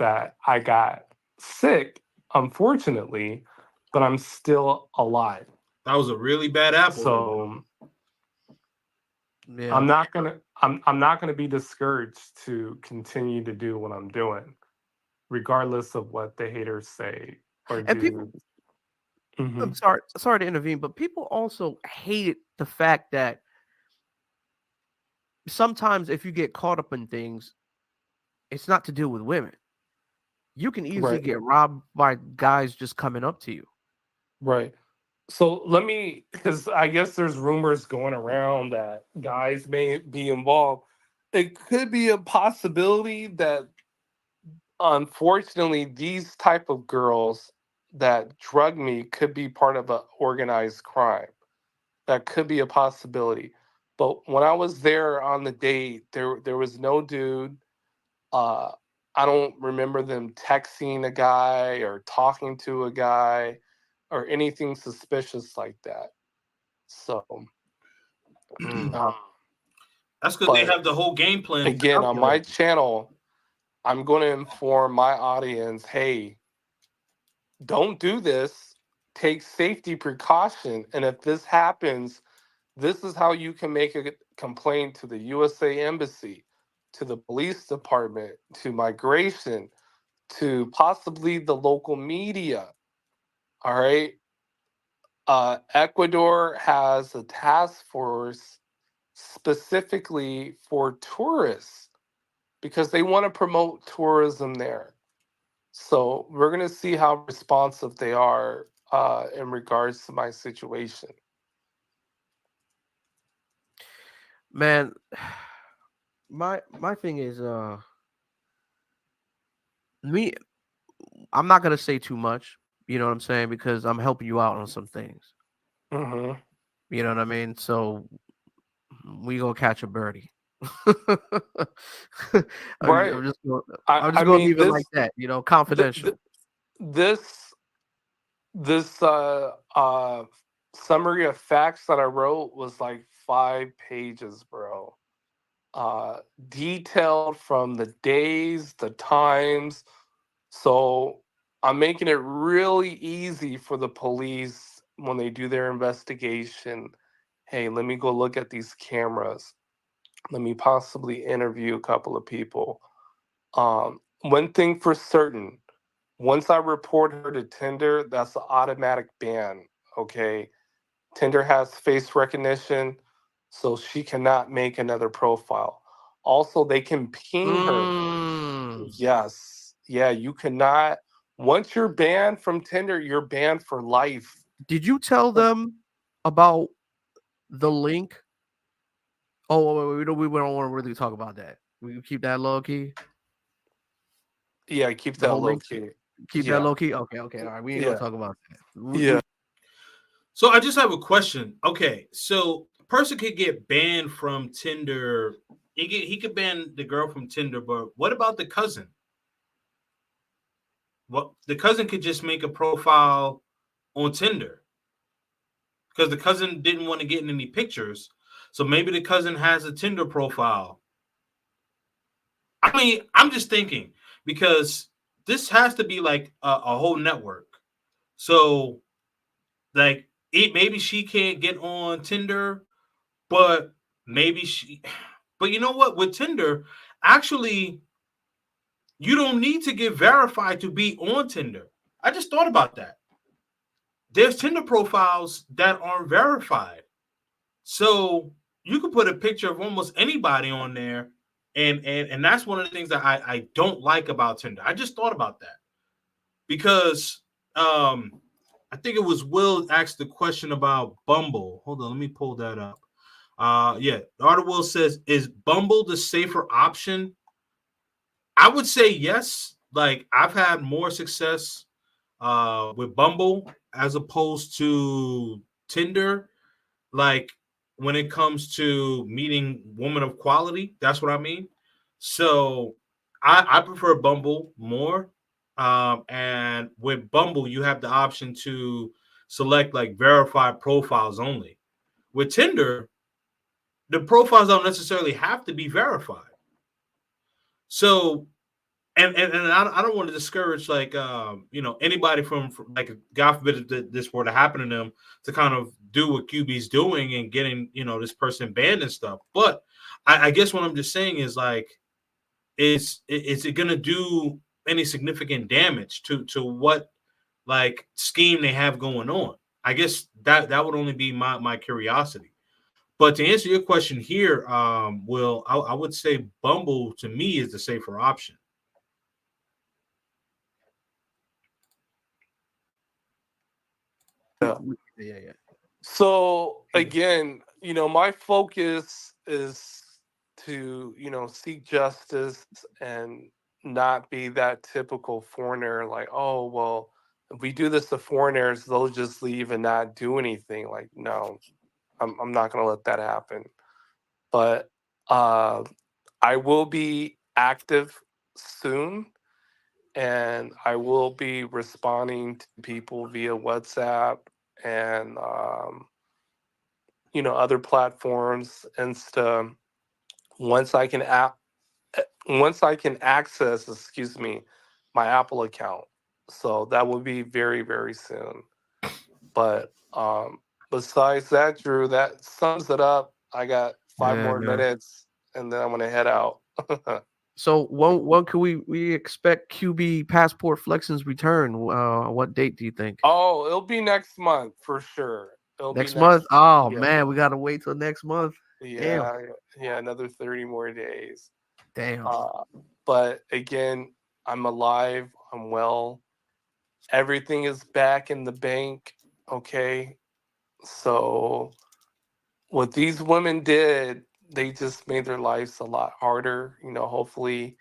that I got sick, unfortunately, but I'm still alive. That was a really bad apple. So Yeah. I'm not gonna be discouraged to continue to do what I'm doing, regardless of what the haters say or And people, do. Hmm. I'm sorry to intervene, but people also hate the fact that sometimes if you get caught up in things, it's not to do with women. You can easily Right, get robbed by guys just coming up to you. right. So let me, because I guess there's rumors going around that guys may be involved. It could be a possibility that unfortunately these type of girls that drug me could be part of an organized crime. That could be a possibility. But when I was there on the date, there was no dude. uh I don't remember them texting a guy or talking to a guy or anything suspicious like that. So Mm. um, That's because they but have the whole game plan again, on my calculated. channel, I'm going to inform my audience, hey, don't do this. take safety precaution. And if this happens, this is how you can make a complaint to the USA Embassy, to the police department, to migration, to possibly the local media. All right. Ecuador has a task force specifically for tourists because they want to promote tourism there. So we're going to see how responsive they are in regards to my situation. Man, my thing is me. I'm not gonna say too much. You know what I'm saying? Because I'm helping you out on some things. Hmm. You know what I mean? So we gonna catch a birdie. Right. I'm I just gonna mean leave it like that. You know, confidential. this this summary of facts that I wrote was like 5 pages, bro. Detailed from the days, the times. So I'm making it really easy for the police when they do their investigation. Hey, let me go look at these cameras. Let me possibly interview a couple of people. One thing for certain, once I report her to Tinder, that's an automatic ban. Okay. Tinder has face recognition, so she cannot make another profile. Also, they can ping her. Mm. Yes. Yeah, you cannot. Once you're banned from Tinder, you're banned for life. Did you tell them about the link? Oh, wait, we don't want to really talk about that. We can keep that low key. Yeah, keep The that whole low link. key. Keep that Yeah. low key. Okay. All right. We ain't gonna Yeah. talk about that. Yeah. So I just have a question. Okay, so a person could get banned from Tinder. He could ban the girl from Tinder, but what about the cousin? Well, the cousin could just make a profile on Tinder because the cousin didn't want to get in any pictures. So maybe the cousin has a Tinder profile. I mean, I'm just thinking because this has to be like a whole network. So, like, maybe she can't get on Tinder, but maybe she. But you know what? With Tinder, actually, you don't need to get verified to be on Tinder. I just thought about that. There's Tinder profiles that aren't verified. So you could put a picture of almost anybody on there. And that's one of the things that I don't like about Tinder. I just thought about that because I think it was Will asked the question about Bumble. Hold on, let me pull that up. Yeah, Will says, is Bumble the safer option? I would say yes. Like I've had more success with Bumble as opposed to Tinder. Like when it comes to meeting women of quality, that's what I mean. So I prefer Bumble more. And with Bumble, you have the option to select like verified profiles only. With Tinder, the profiles don't necessarily have to be verified. So and I don't want to discourage like anybody from like God forbid if this were to happen to them to kind of do what QB's doing and getting this person banned and stuff. But I guess what I'm just saying is like is it going to do any significant damage to what like scheme they have going on? I guess that would only be my curiosity. But to answer your question here, Will, I would say Bumble to me is the safer option. Yeah. Yeah. So again, my focus is to, seek justice and not be that typical foreigner like, oh, well, if we do this to foreigners, they'll just leave and not do anything. Like, no, I'm not going to let that happen. But I will be active soon, and I will be responding to people via WhatsApp and other platforms, Insta. Once I can access, excuse me, my Apple account. So that will be very, very soon. But besides that, Drew, that sums it up. I got 5 more man. minutes, and then I'm gonna head out. So when can we expect QB Passport Flexing's return? What date do you think? Oh, it'll be next month for sure. It'll be Next month? next. Oh Yeah, man, we gotta wait till next month. Damn. yeah, yeah. Another 30 more days. Damn. But again, I'm alive. I'm well. Everything is back in the bank. Okay. So what these women did, they just made their lives a lot harder. Hopefully,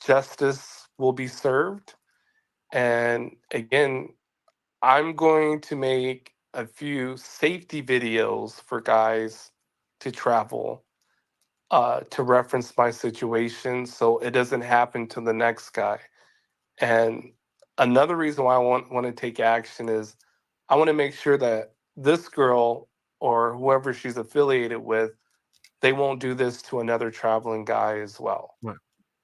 justice will be served. And again, I'm going to make a few safety videos for guys to travel, to reference my situation so it doesn't happen to the next guy. And another reason why I want to take action is I want to make sure that this girl or whoever she's affiliated with, they won't do this to another traveling guy as well. Right.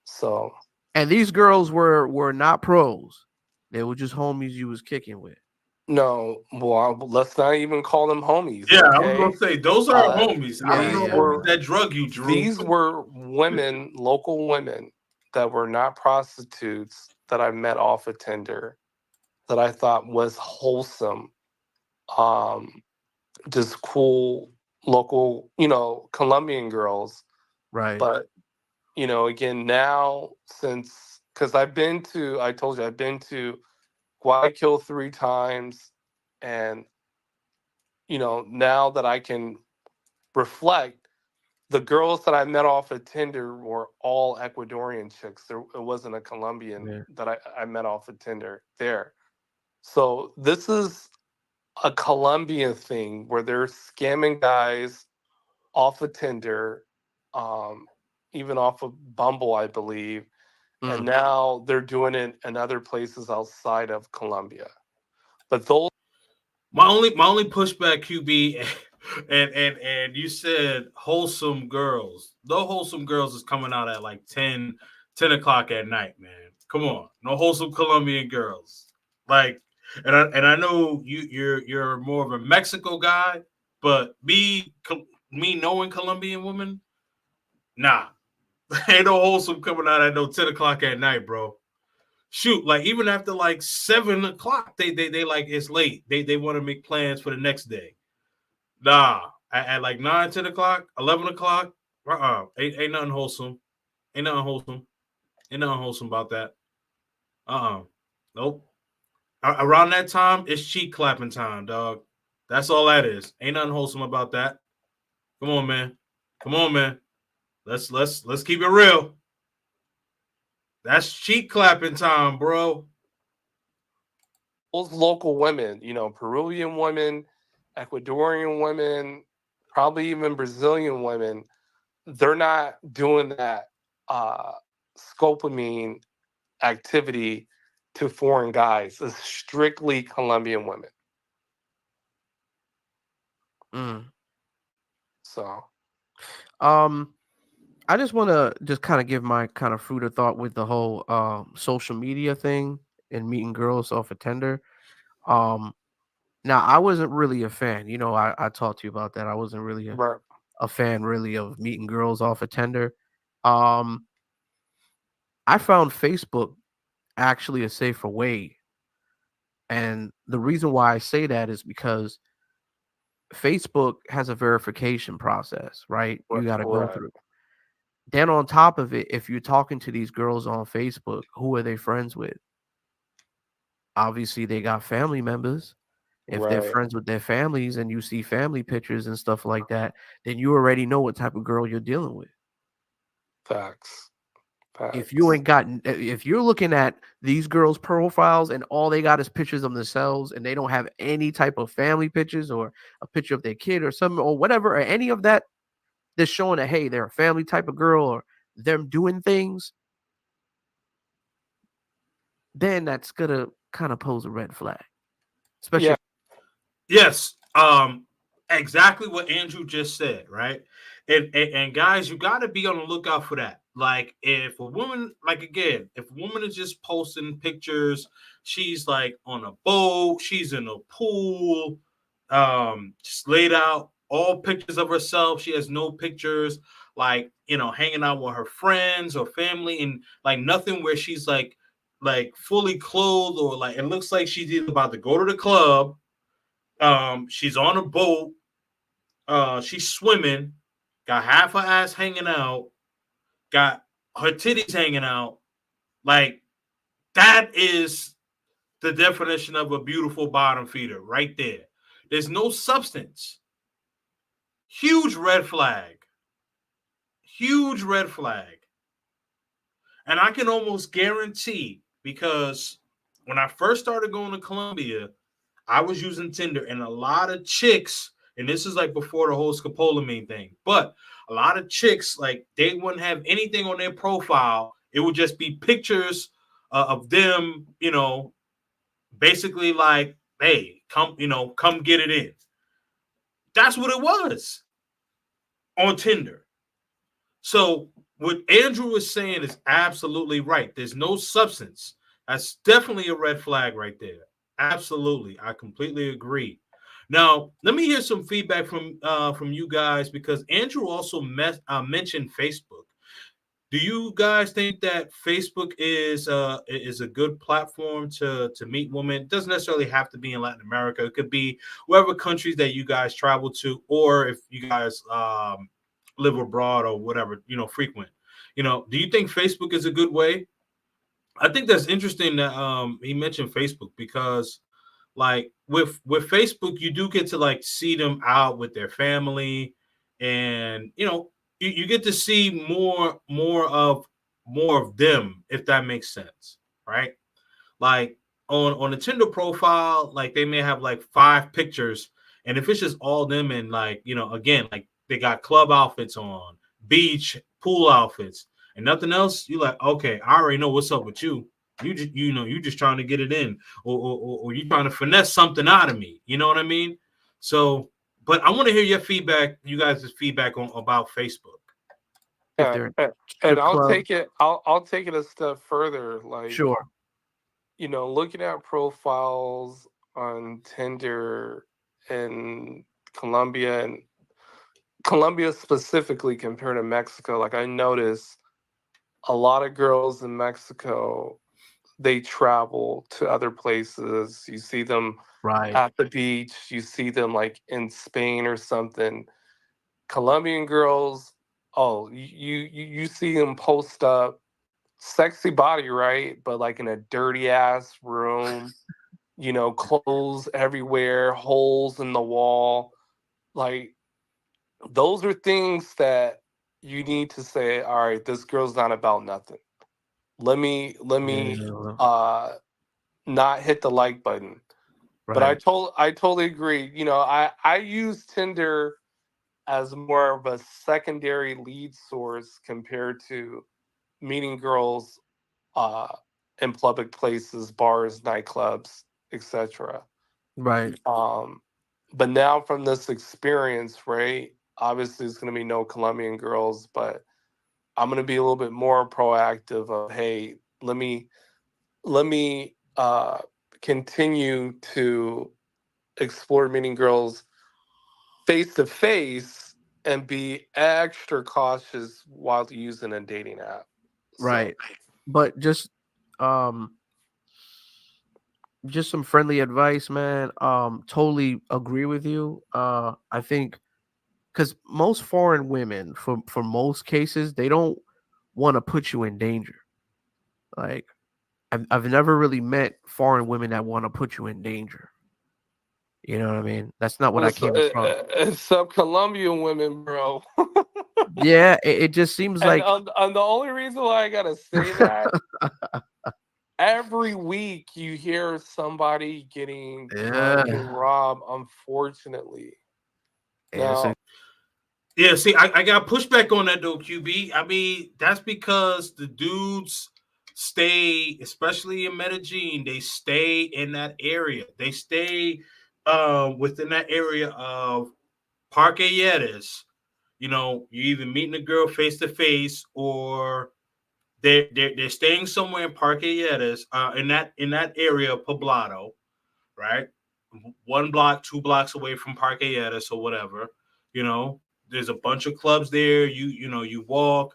So, And these girls were not pros. They were just homies you was kicking with. no, well, let's not even call them homies. Yeah, I was Okay. gonna say those are homies. I don't Yeah, know yeah. homies that drug you, Drew. These were women, local women that were not prostitutes that I met off of Tinder that I thought was wholesome. Just cool local, Colombian girls. Right. But, again, now because I told you, I've been to Guayaquil 3 times. And, now that I can reflect, the girls that I met off of Tinder were all Ecuadorian chicks. It wasn't a Colombian that I met off of Tinder there. So this is a Colombian thing where they're scamming guys off of Tinder, even off of Bumble, I believe. And now they're doing it in other places outside of Colombia. But those my only pushback, QB, and you said wholesome girls. No wholesome girls is coming out at like 10 o'clock at night, man. Come on, no wholesome Colombian girls. Like, and I know you're more of a Mexico guy, but me knowing Colombian women, nah, ain't no wholesome coming out at no 10 o'clock at night, bro. Shoot, like even after like 7 o'clock, they like it's late. They want to make plans for the next day. Nah, at like 9, 10 o'clock, 11 o'clock, ain't nothing wholesome. Ain't nothing wholesome. Ain't nothing wholesome about that. Nope. Around that time, it's cheek clapping time, dog. That's all that is. Ain't nothing wholesome about that. Come on, man. Come on, man. Let's keep it real. That's cheek clapping time, bro. local women, Peruvian women, Ecuadorian women, probably even Brazilian women, they're not doing that scopamine activity to foreign guys. It's strictly Colombian women. So, I just want to just kind of give my kind of fruit of thought with the whole social media thing and meeting girls off a Tinder. Now I wasn't really a fan. I talked to you about that. I wasn't really right. a fan really of meeting girls off a Tinder. I found Facebook actually a safer way. And the reason why I say that is because Facebook has a verification process, right? You got to go Right. through. Then on top of it, if you're talking to these girls on Facebook, who are they friends with? Obviously, they got family members. If they're Right. friends with their families and you see family pictures and stuff like that, then you already know what type of girl you're dealing with. Facts. If you're looking at these girls' profiles and all they got is pictures of themselves and they don't have any type of family pictures or a picture of their kid or something or whatever, or any of that, that's showing that, hey, they're a family type of girl or them doing things, then that's gonna kind of pose a red flag. Especially Yes. Exactly what Andrew just said, right? And guys, you got to be on the lookout for that. like if a woman, like again, if a woman is just posting pictures, she's like on a boat, she's in a pool, just laid out all pictures of herself. She has no pictures like, you know, hanging out with her friends or family, and like nothing where she's like fully clothed, or like it looks like she's either about to go to the club, she's on a boat, she's swimming, got half her ass hanging out, got her titties hanging out. Like that is the definition of a beautiful bottom feeder right there. There's no substance. Huge red flag. Huge red flag. And I can almost guarantee, because when I first started going to Colombia, I was using Tinder, and a lot of chicks, and this is like before the whole scopolamine thing, but a lot of chicks, like they wouldn't have anything on their profile. It would just be pictures of them, you know, basically like, hey, come, you know, come get it in. That's what it was on Tinder. So what Andrew was saying is absolutely right. There's no substance. That's definitely a red flag right there. Absolutely. I completely agree. Now, let me hear some feedback from you guys, because Andrew also mentioned Facebook. Do you guys think that Facebook is a good platform to meet women? It doesn't necessarily have to be in Latin America. It could be wherever countries that you guys travel to, or if you guys live abroad or whatever, you know, frequent. You know, do you think Facebook is a good way? I think that's interesting that he mentioned Facebook, because like with Facebook, you do get to like see them out with their family, and you know, you get to see more of them, if that makes sense, right? Like on the Tinder profile, like they may have like 5 pictures, and if it's just all them, and like, you know, again, like they got club outfits on, beach, pool outfits, and nothing else, you like, okay, I already know what's up with you. You just, you know, you just trying to get it in, or you trying to finesse something out of me. You know what I mean? So, but I want to hear your feedback, you guys' feedback on about Facebook. If Yeah, they're and strip club, I'll take it a step further. Like, sure. you know, looking at profiles on Tinder in Colombia, and Colombia specifically compared to Mexico, like I noticed a lot of girls in Mexico, they travel to other places. You see them Right. at the beach, you see them like in Spain or something. Colombian girls, oh, you see them post up, sexy body, right? But like in a dirty ass room, you know, clothes everywhere, holes in the wall. Like those are things that you need to say, all right, this girl's not about nothing. Let me Yeah. not hit the like button. But Right. I totally agree. You know, I use Tinder as more of a secondary lead source compared to meeting girls uh in public places, bars, nightclubs, etc. Right. But now from this experience, right? Obviously, it's going to be no Colombian girls, but I'm going to be a little bit more proactive. Of hey, let me continue to explore meeting girls face to face and be extra cautious while using a dating app. So Right. But um just some friendly advice, man. Totally agree with you. I think because most foreign women, for most cases, they don't want to put you in danger. Like I've never really met foreign women that want to put you in danger. You know what I mean? That's not what I came across. it's some Colombian women, bro. Yeah, it just seems And like on the only reason why I gotta say that, every week you hear somebody getting drugged yeah, and robbed, unfortunately. it's Now, Yeah, see, I got pushback on that though, QB. I mean, that's because the dudes stay, especially in Medellin, they stay in that area. They stay within that area of Parque Lleras, you know, you either meeting a girl face to face, or they're staying somewhere in Parque Lleras, in that area of Poblado, right? 1 block, 2 blocks away from Parque Lleras or whatever. You know, there's a bunch of clubs there. You know, you walk.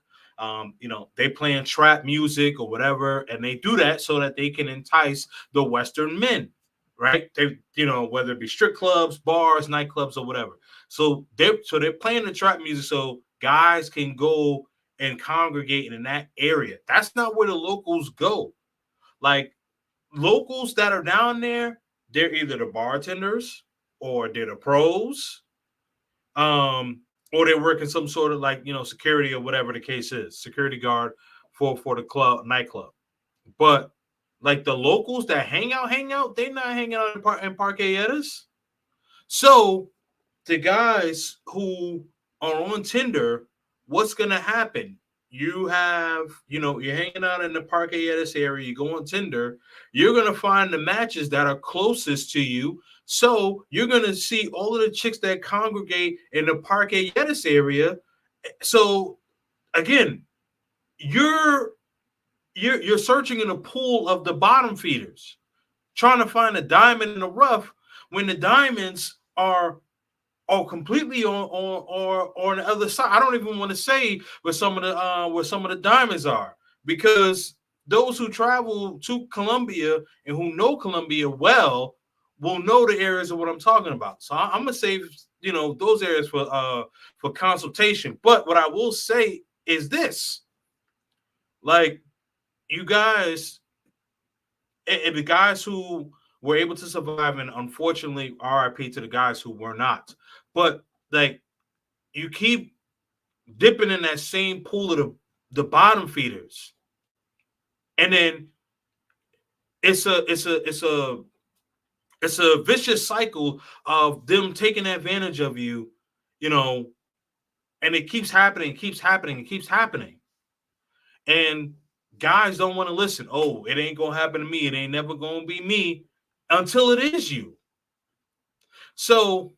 You know, they playing trap music or whatever, and they do that so that they can entice the Western men, right? They, you know, whether it be strip clubs, bars, nightclubs, or whatever. So they're playing the trap music so guys can go and congregate in that area. That's not where the locals go. Like, locals that are down there, they're either the bartenders or they're the pros, or they're working some sort of, like, you know, security or whatever the case is, security guard for the club, nightclub. But like the locals that hang out, they're not hanging out in Parqueadas. So the guys who are on Tinder, what's gonna happen? You have, you know, you're hanging out in the Parqueadas area, you go on Tinder, you're gonna find the matches that are closest to you. So you're gonna see all of the chicks that congregate in the Parqueadas area. So again, you're searching in a pool of the bottom feeders, trying to find a diamond in the rough when the diamonds are completely on the other side. I don't even want to say where some of the diamonds are, because those who travel to Colombia and who know Colombia well will know the areas of what I'm talking about. So I'm gonna save, you know, those areas for consultation. But what I will say is this: like, you guys, and the guys who were able to survive, and unfortunately, RIP to the guys who were not. But like, you keep dipping in that same pool of the bottom feeders, and then it's a vicious cycle of them taking advantage of you, you know, and it keeps happening, keeps happening, it keeps happening, and guys don't want to listen. Oh, it ain't gonna happen to me. It ain't never gonna be me, until it is you. So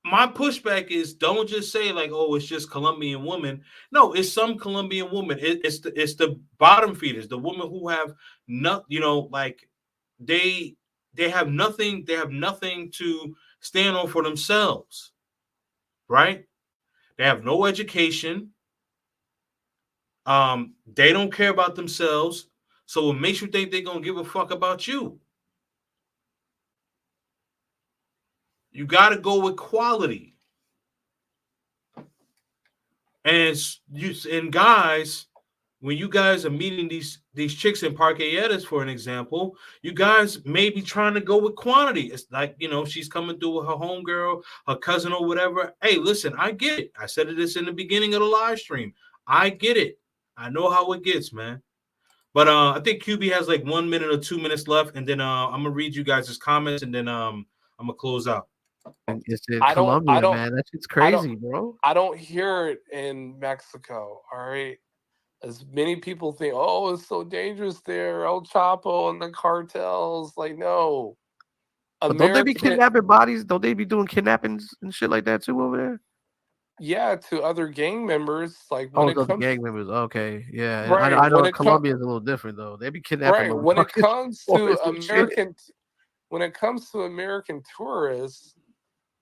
my pushback is, don't just say like, oh, it's just Colombian women. No, it's some Colombian woman. It's the bottom feeders, the women who have not, you know, like they have nothing. They have nothing to stand on for themselves, right? They have no education. They don't care about themselves. So what makes you think they're gonna give a fuck about you? You got to go with quality. And guys, when you guys are meeting these chicks in Parqueadas, for an example, you guys may be trying to go with quantity. It's like, you know, she's coming through with her homegirl, her cousin, or whatever. Hey, listen, I get it. I said this in the beginning of the live stream. I get it. I know how it gets, man. But I think QB has like 1 minute or 2 minutes left, and then I'm gonna read you guys' comments, and then I'm gonna close out. And it's in I Colombia, don't, man. That shit's crazy, bro. I don't hear it in Mexico. All right. As many people think, oh, it's so dangerous there, El Chapo and the cartels. Like, no. But don't they be American, kidnapping bodies? Don't they be doing kidnappings and shit like that too over there? yeah, to other gang members. Like Oh, when it those comes, gang members. Okay, yeah. right, I when know it comes, Colombia is a little different though. They be kidnapping right, when it motherfuckers comes to boys and shit. American tourists,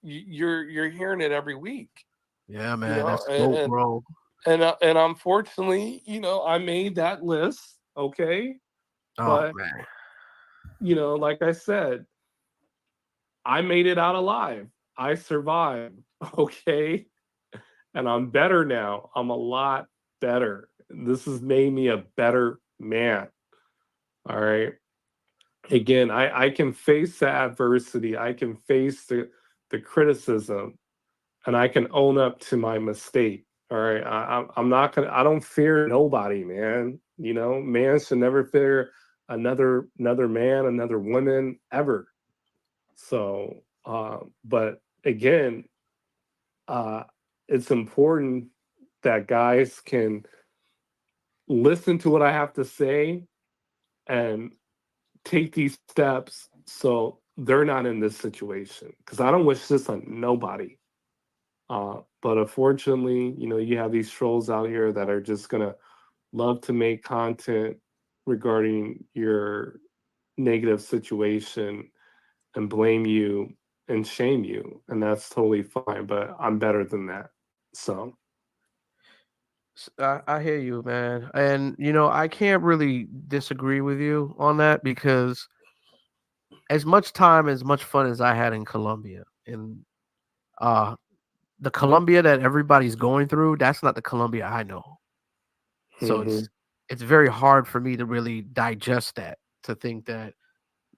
you're hearing it every week. Yeah, man, You know, that's dope, bro. and unfortunately, you know, I made that list. Okay, Oh but man, you know, like I said, I made it out alive. I survived. Okay, and I'm better now. I'm a lot better. This has made me a better man. All right. Again, I can face the adversity. I can face the criticism, and I can own up to my mistake. All right. I'm not gonna. I don't fear nobody, man. You know, man should never fear another man, another woman ever. So, but again, it's important that guys can listen to what I have to say and take these steps so they're not in this situation. Because I don't wish this on nobody. But unfortunately, you have these trolls out here that are just gonna love to make content regarding your negative situation and blame you and shame you, and that's totally fine. But I'm better than that. So I hear you, man. And I can't really disagree with you on that because as much time, as much fun as I had in Colombia, and uh the Colombia that everybody's going through, that's not the Colombia I know. So hmm it's very hard for me to really digest that, to think that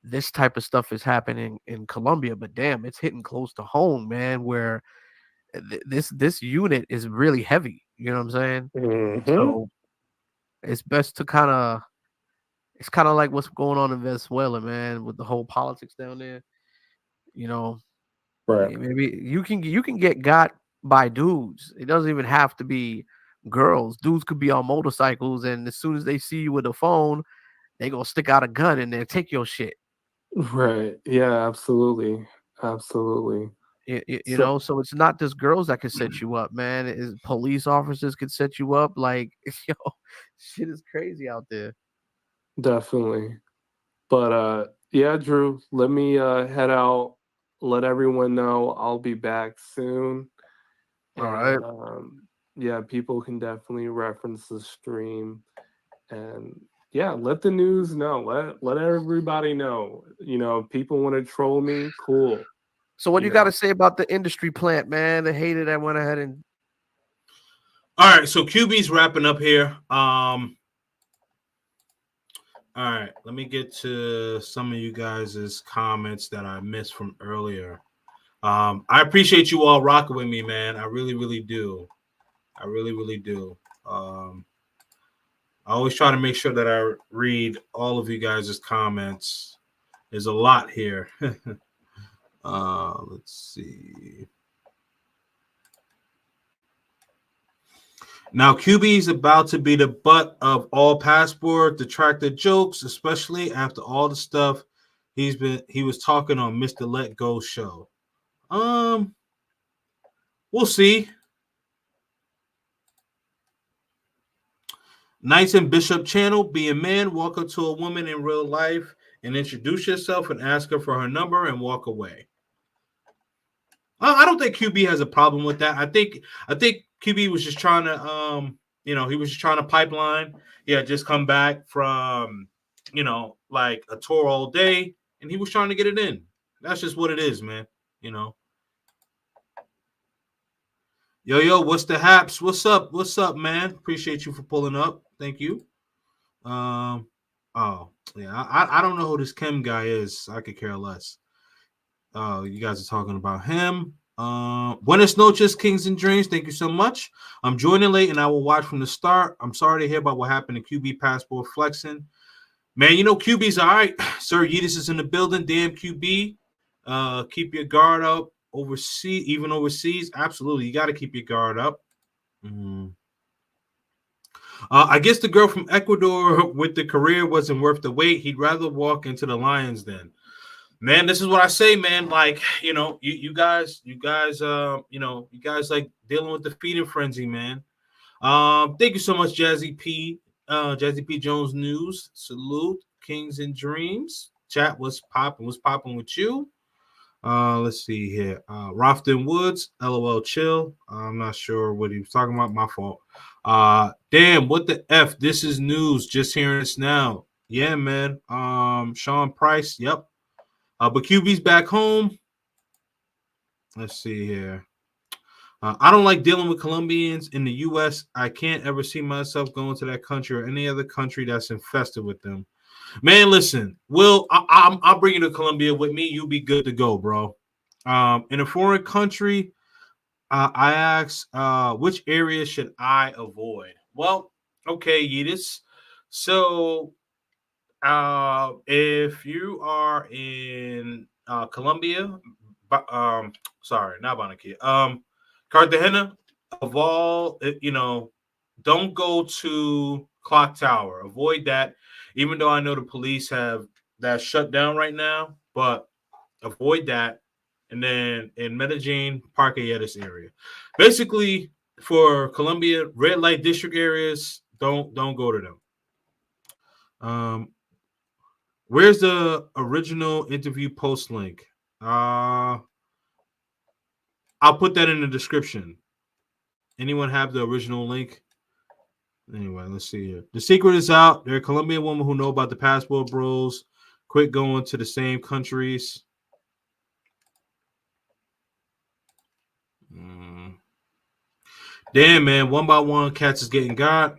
this type of stuff is happening in Colombia, but damn, it's hitting close to home, man, where this unit is really heavy. You know what I'm saying? hmm So it's best to kind of it's kind of like what's going on in Venezuela, man, with the whole politics down there. You know, right, maybe you can get got by dudes. It doesn't even have to be girls. Dudes could be on motorcycles, and as soon as they see you with a phone, they gonna stick out a gun and they take your shit. right, yeah, absolutely, absolutely. So So it's not just girls that could set you up, man. Is police officers could set you up. Like, yo, shit is crazy out there. definitely. But yeah, Drew, let me head out, let everyone know I'll be back soon. All right. And yeah, people can definitely reference the stream. And yeah, let the news know. Let everybody know. If people want to troll me, cool. So what do You you got to know. say about the industry plant, man? The hater that went ahead and All right, so QB's wrapping up here. All right, let me get to some of you guys' comments that I missed from earlier. I appreciate you all rocking with me, man. I really, really do. I really, really do. I always try to make sure that I read all of you guys' comments. There's a lot here. Let's see. Now, QB is about to be the butt of all passport detractor jokes, especially after all the stuff he was talking on Mr. Let Go show. We'll see. Knights and Bishop channel, be a man, walk up to a woman in real life and introduce yourself and ask her for her number and walk away. I don't think QB has a problem with that. I think QB was just trying to he was just trying to pipeline. He had just come back from like a tour all day and he was trying to get it in. That's just what it is, man. Yo, what's the haps? What's up, man? Appreciate you for pulling up. Thank you. Oh yeah, I don't know who this Kim guy is. I could care less. You guys are talking about him. Buenas noches, KingzNDreamz. Thank you so much. I'm joining late and I will watch from the start. I'm sorry to hear about what happened to QB passport flexing. Man, QB's all right. Sir Yeetus is in the building. Damn QB. Keep your guard up overseas. Absolutely. You got to keep your guard up. I guess the girl from Ecuador with the career wasn't worth the wait. He'd rather walk into the Lions then. Man, this is what I say, man. Like, you guys, you guys like dealing with the feeding frenzy, man. Thank you so much, Jazzy P. Jazzy P. Jones News. Salute, KingzNDreamz. Chat, what's popping? What's popping with you? Let's see here. Rofton Woods, LOL chill. I'm not sure what he was talking about. My fault. Damn, what the F? This is news. Just hearing this now. Yeah, man. Sean Price, yep. But QB's back home. Let's see here. I don't like dealing with Colombians in the U.S. I can't ever see myself going to that country or any other country that's infested with them. Man, listen, Will, I'll bring you to Colombia with me. You'll be good to go, bro. In a foreign country, I asked, which areas should I avoid? Well, okay, Yidis. So if you are in Colombia, sorry, not Barranquilla, Cartagena, of all, don't go to Clock Tower. Avoid that, even though I know the police have that shut down right now, but avoid that and then in Medellin, Parque Yetis area. Basically, for Colombia, red light district areas, don't go to them. Where's the original interview post link? I'll put that in the description. Anyone have the original link? Anyway, let's see here. The secret is out. There are Colombian women who know about the passport bros. Quit going to the same countries. Damn, man. One by one, cats is getting got.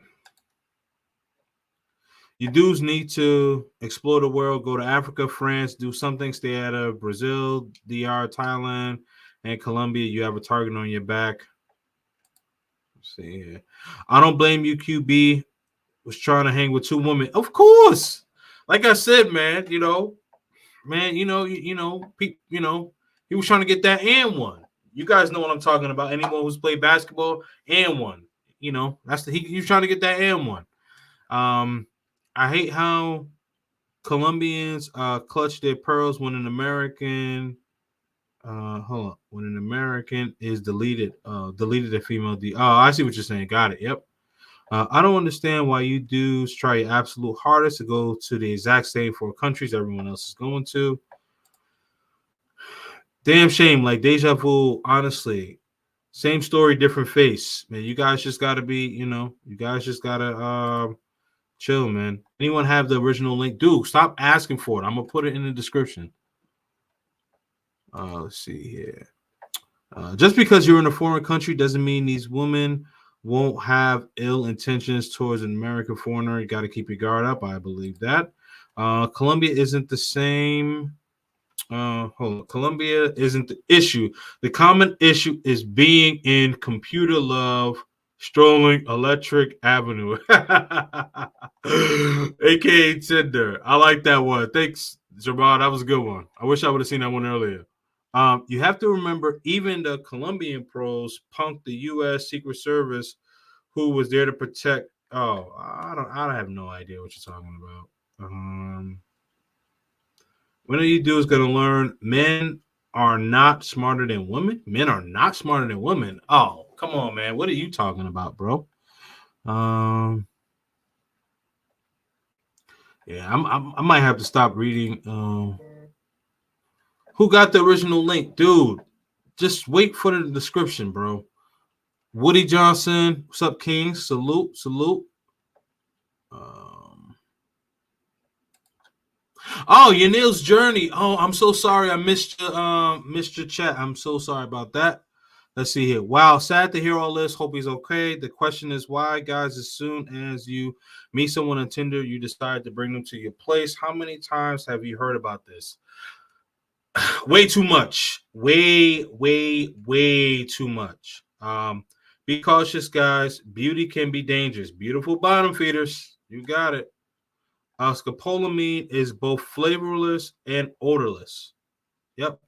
You dudes need to explore the world. Go to Africa, France, do something. Stay out of Brazil, DR, Thailand, and Colombia. You have a target on your back. Let's see here. I don't blame you, QB. Was trying to hang with two women. Of course. Like I said, man, he was trying to get that and one. You guys know what I'm talking about. Anyone who's played basketball and one. That's he was trying to get that and one. I hate how Colombians clutch their pearls when an American when an American is deleted a female D. Oh, I see what you're saying. Got it. Yep. I don't understand why you dudes try your absolute hardest to go to the exact same four countries everyone else is going to. Damn shame, like deja vu, honestly. Same story, different face. Man, you guys just gotta be, you guys just gotta chill, man. Anyone have the original link? Dude, stop asking for it. I'm gonna put it in the description. Let's see here. Just because you're in a foreign country doesn't mean these women won't have ill intentions towards an American foreigner. You got to keep your guard up. I believe that. Colombia isn't the same. Colombia isn't the issue. The common issue is being in computer love, strolling Electric Avenue, aka Tinder. I like that one. Thanks, Jamal. That was a good one. I wish I would have seen that one earlier. You have to remember, even the Colombian pros punked the U.S. Secret Service, who was there to protect. Oh, I have no idea what you're talking about. When are you dudes gonna learn? Men are not smarter than women. Men are not smarter than women. Oh, come on, man. What are you talking about, bro? Yeah, I might have to stop reading. Who got the original link? Dude, just wait for the description, bro. Woody Johnson, what's up, Kings? Salute. Yanil's journey. Oh, I'm so sorry. I missed your chat. I'm so sorry about that. Let's see here. Wow, sad to hear all this. Hope he's okay. The question is why, guys, as soon as you meet someone on Tinder, you decide to bring them to your place. How many times have you heard about this? Way too much. Way too much. Be cautious, guys. Beauty can be dangerous. Beautiful bottom feeders. You got it. Scopolamine is both flavorless and odorless. Yep.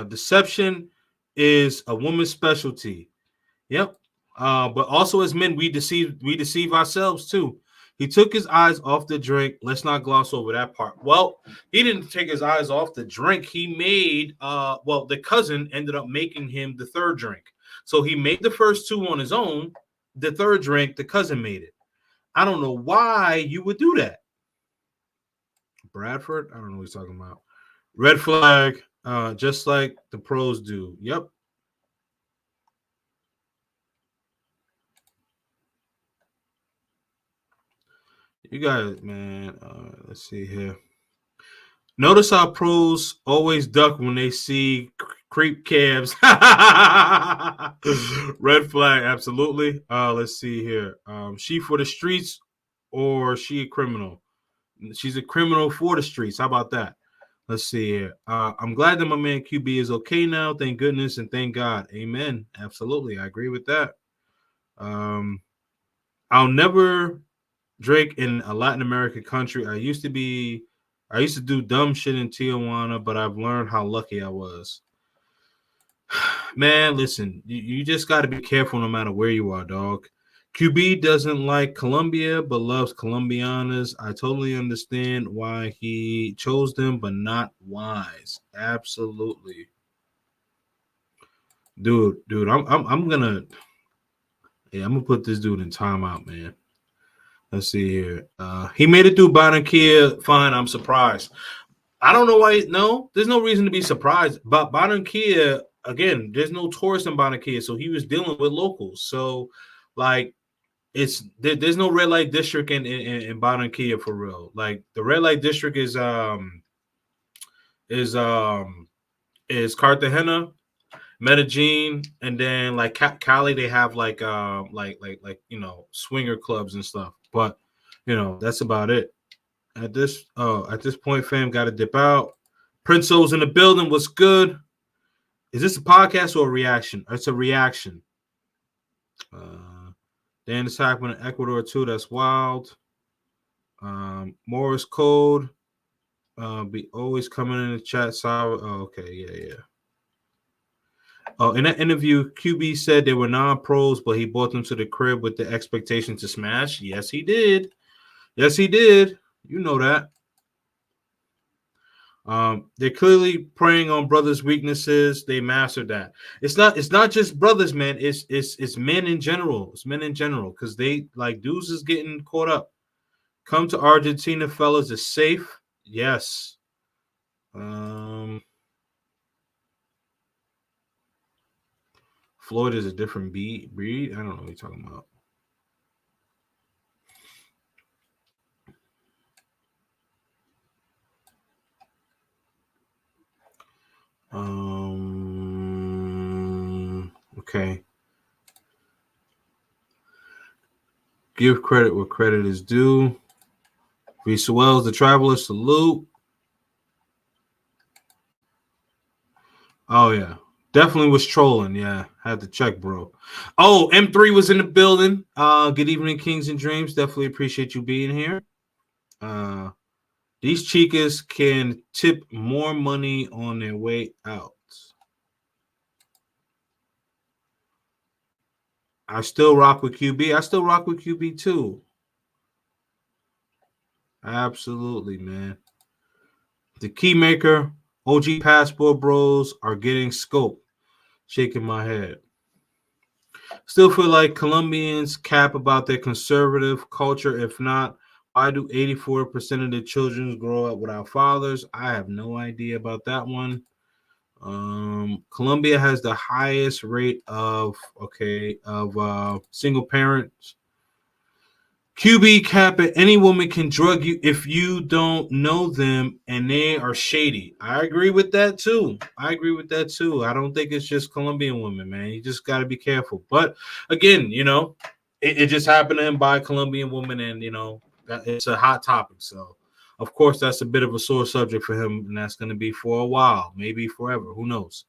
Deception is a woman's specialty. Yep. But also as men, we deceive ourselves too. He took his eyes off the drink. Let's not gloss over that part. Well, he didn't take his eyes off the drink. He made, the cousin ended up making him the third drink. So he made the first two on his own. The third drink, the cousin made it. I don't know why you would do that. Bradford? I don't know what he's talking about. Red flag, just like the pros do. Yep. You guys, man. Let's see here. Notice how pros always duck when they see creep cabs. Red flag, absolutely. Let's see here. She for the streets or she a criminal? She's a criminal for the streets. How about that? Let's see here. I'm glad that my man QB is okay now. Thank goodness and thank God. Amen. Absolutely. I agree with that. I'll never drink in a Latin American country. I used to do dumb shit in Tijuana, but I've learned how lucky I was. Man, listen, you just got to be careful no matter where you are, dog. QB doesn't like Colombia but loves Colombianas. I totally understand why he chose them, but not wise. Absolutely. Dude, I'm gonna put this dude in timeout, man. Let's see here. He made it through Barranquilla fine. I'm surprised. I don't know why. No, there's no reason to be surprised. But Barranquilla, again, there's no tourists in Barranquilla, so he was dealing with locals. So, like, there's no red light district in Barranquilla for real. Like, the red light district is Cartagena, Medellin, and then like Cali, they have like swinger clubs and stuff. But that's about it. At this point, fam, got to dip out. Princeo's in the building. What's good? Is this a podcast or a reaction? It's a reaction. Dan is happening in Ecuador too. That's wild. Morris Code. Be always coming in the chat. Okay, yeah. Oh, in that interview, QB said they were non-pros, but he brought them to the crib with the expectation to smash. Yes, he did. You know that. They're clearly preying on brothers' weaknesses. They mastered that. It's not just brothers, man. It's men in general. It's men in general because they like dudes is getting caught up. Come to Argentina, fellas. It's safe. Yes. Floyd is a different breed. I don't know what you're talking about. Okay. Give credit where credit is due. Reese Wells, the Traveler, salute. Oh, yeah. Definitely was trolling. Yeah, had to check, bro. Oh, M3 was in the building. Good evening, Kings and Dreams. Definitely appreciate you being here. These chicas can tip more money on their way out. I still rock with QB. I still rock with QB too. Absolutely, man. The key maker, OG Passport Bros are getting scoped. Shaking my head. Still feel like Colombians cap about their conservative culture. If not, why do 84% of the children grow up without fathers? I have no idea about that one. Colombia has the highest rate of single parents. QB cap it. Any woman can drug you if you don't know them and they are shady. I agree with that too. I don't think it's just Colombian women, man. You just got to be careful. But again, it just happened to him by a Colombian woman, and it's a hot topic. So of course that's a bit of a sore subject for him, and that's going to be for a while, maybe forever. Who knows?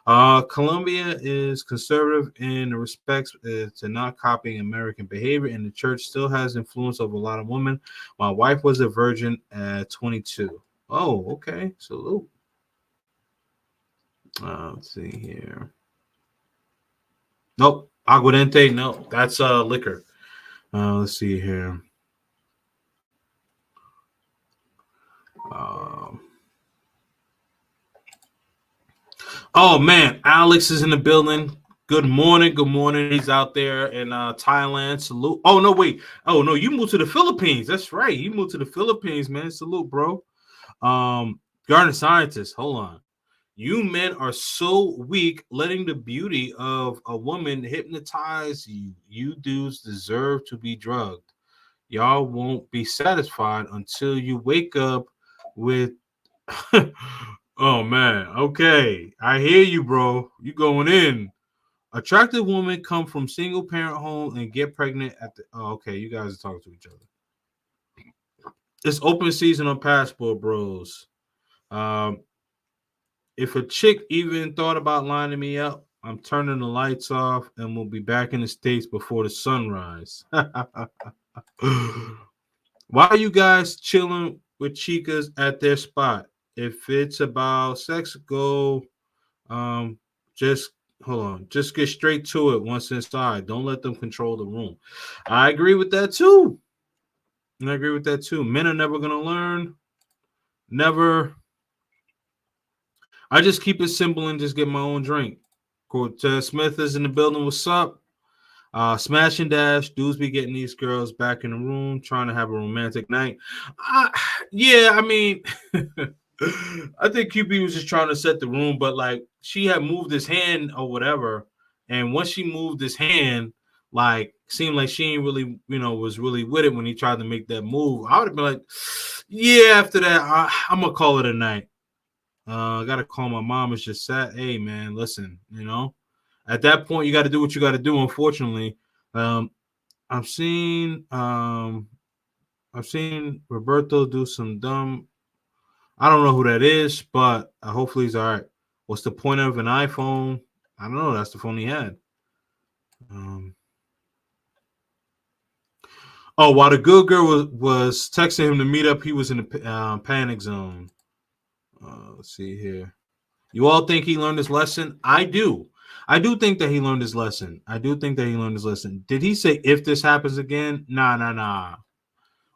Colombia is conservative in respects to not copying American behavior, and the church still has influence over a lot of women. My wife was a virgin at 22. Oh, okay. Salute. Let's see here. Nope. Aguardiente. No, that's liquor. Let's see here. Oh man, Alex is in the building. Good morning. He's out there in Thailand. Salute. Oh no, wait. Oh no, you moved to the Philippines. That's right. You moved to the Philippines, man. Salute, bro. Garden scientist. Hold on. You men are so weak, letting the beauty of a woman hypnotize you. You dudes deserve to be drugged. Y'all won't be satisfied until you wake up with oh man, okay. I hear you, bro. You going in. Attractive women come from single parent home and get pregnant at the okay, you guys are talking to each other. It's open season on Passport Bros. If a chick even thought about lining me up, I'm turning the lights off and we'll be back in the States before the sunrise. Why are you guys chilling with chicas at their spot? If it's about sex, go just hold on. Just get straight to it once inside. Don't let them control the room. I agree with that too. I agree with that too. Men are never gonna learn. Never. I just keep it simple and just get my own drink. Cortez Smith is in the building. What's up? Smash and dash. Dudes be getting these girls back in the room, trying to have a romantic night. Yeah, I mean, I think QB was just trying to set the room, but like she had moved his hand or whatever, and once she moved his hand, like seemed like she ain't really, was really with it when he tried to make that move. I would have been like, yeah. After that, I'm gonna call it a night. I gotta call my mom. It's just sad. Hey man, listen, at that point you got to do what you got to do. Unfortunately, I've seen Roberto do some dumb. I don't know who that is, but hopefully he's all right. What's the point of an iPhone? I don't know. That's the phone he had. While the good girl was texting him to meet up, he was in a panic zone. Let's see here. You all think he learned his lesson? I do. I do think that he learned his lesson. Did he say if this happens again? Nah.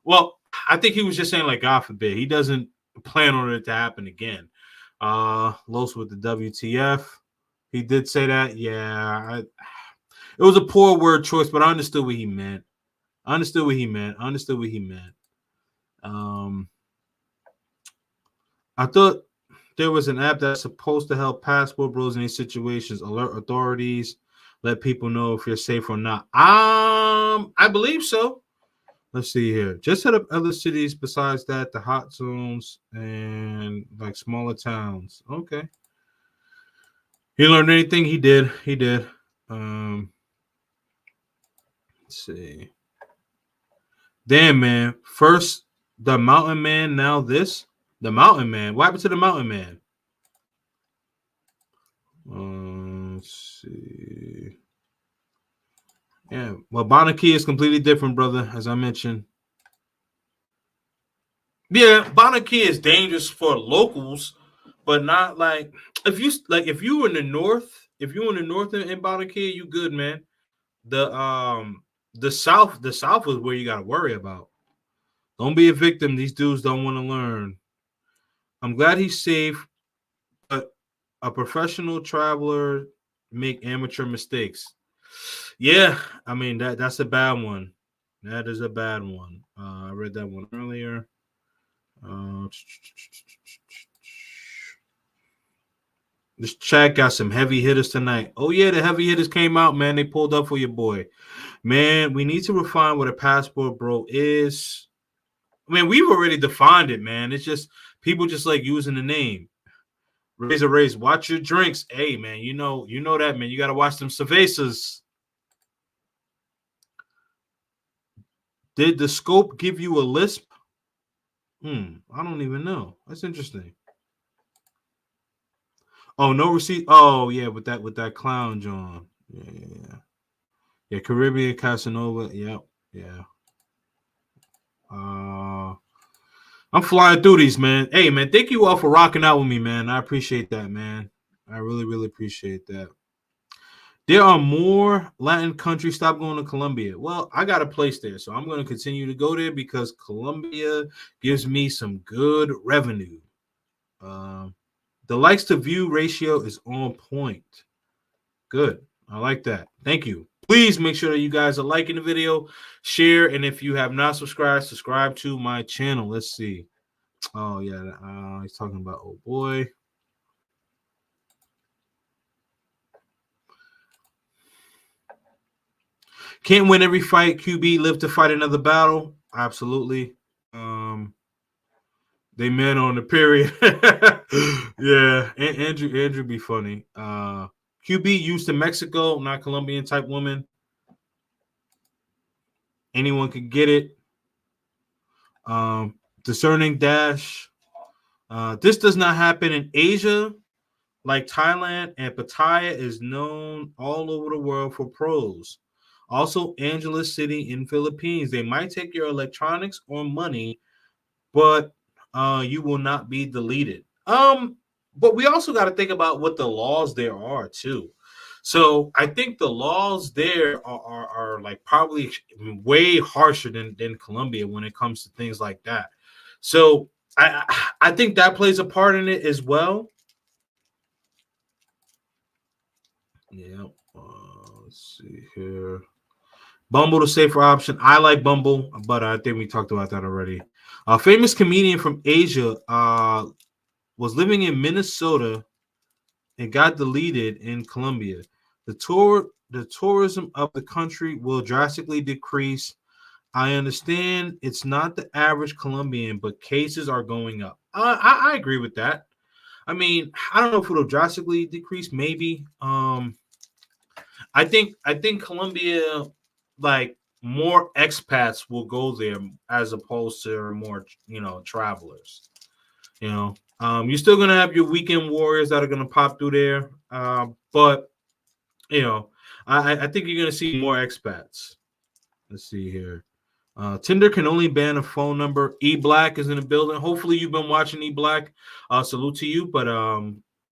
Well, I think he was just saying like God forbid. He doesn't plan on it to happen again. Los with the WTF. He did say that. Yeah. It was a poor word choice, but I understood what he meant. I thought there was an app that's supposed to help passport bros in these situations, alert authorities, let people know if you're safe or not. I believe so. Let's see here. Just hit up other cities besides that, the hot zones and like smaller towns. Okay. He learned anything? He did. Let's see. Damn, man. First the mountain man, now this. The mountain man. What happened to the mountain man? Let's see. Yeah, well, Bonaki is completely different, brother, as I mentioned. Yeah, Bonaki is dangerous for locals, but not like if you were in the north, in Bonaki, you good, man. The south is where you gotta worry about. Don't be a victim. These dudes don't want to learn. I'm glad he's safe, but a professional traveler make amateur mistakes. Yeah, I mean that's a bad one. That is a bad one. I read that one earlier. This chat got some heavy hitters tonight. Oh yeah, the heavy hitters came out, man. They pulled up for your boy. Man, we need to refine what a passport bro is. I mean, we've already defined it, man. It's just people just like using the name. Razor Race, watch your drinks. Hey, man, you know that, man. You got to watch them cervezas. Did the scope give you a lisp? I don't even know. That's interesting. Oh, no receipt. Oh, yeah, with that clown John. Yeah. Caribbean Casanova. Yep. Yeah. I'm flying through these, man. Hey, man, thank you all for rocking out with me, man. I appreciate that, man. I really, really appreciate that. There are more Latin countries. Stop going to Colombia. Well, I got a place there, so I'm going to continue to go there because Colombia gives me some good revenue. The likes to view ratio is on point. Good. I like that. Thank you. Please make sure that you guys are liking the video, share, and if you have not subscribed, subscribe to my channel. Let's see. Oh, yeah. He's talking about, oh, boy. Can't win every fight. QB live to fight another battle. Absolutely. They met on the period. Yeah. Andrew be funny. QB used to Mexico, not Colombian type woman. Anyone could get it. Discerning dash. This does not happen in Asia. Like Thailand, and Pattaya is known all over the world for pros. Also, Angeles City in Philippines. They might take your electronics or money, but you will not be deleted. But we also got to think about what the laws there are too. So I think the laws there are like probably way harsher than Colombia when it comes to things like that. So I think that plays a part in it as well. Yeah. Let's see here. Bumble, the safer option. I like Bumble, but I think we talked about that already. A famous comedian from Asia was living in Minnesota and got deleted in Colombia. The tourism of the country will drastically decrease. I understand it's not the average Colombian, but cases are going up. I agree with that. I mean, I don't know if it'll drastically decrease. Maybe. I think Colombia, like more expats will go there as opposed to more travelers. You're still gonna have your weekend warriors that are gonna pop through there, but you know, I think you're gonna see more expats. Let's see here. Tinder can only ban a phone number. E Black is in the building. Hopefully, you've been watching E Black. Salute to you. But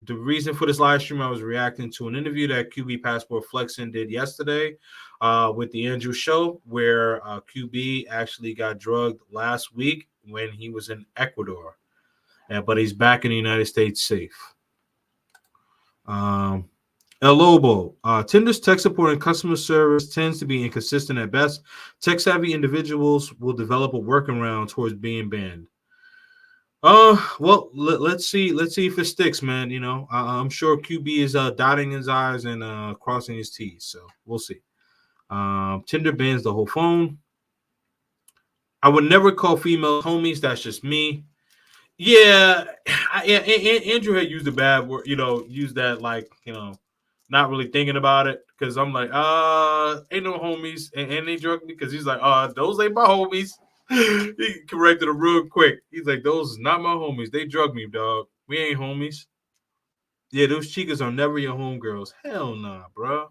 the reason for this live stream, I was reacting to an interview that QB Passport Flexin did yesterday with the Andrew Show, where QB actually got drugged last week when he was in Ecuador. But he's back in the United States safe. El Lobo, Tinder's tech support and customer service tends to be inconsistent at best. Tech-savvy individuals will develop a workaround towards being banned. Well, let's see if it sticks, man. I'm sure QB is dotting his I's and crossing his T's, so we'll see. Tinder bans the whole phone. I would never call female homies. That's just me. Yeah, Andrew had used a bad word, used that not really thinking about it, because I'm like, ain't no homies, and they drugged me, because he's like, those ain't my homies. He corrected it real quick. He's like, those is not my homies. They drugged me, dog. We ain't homies. Yeah, those chicas are never your homegirls. Hell nah, bro.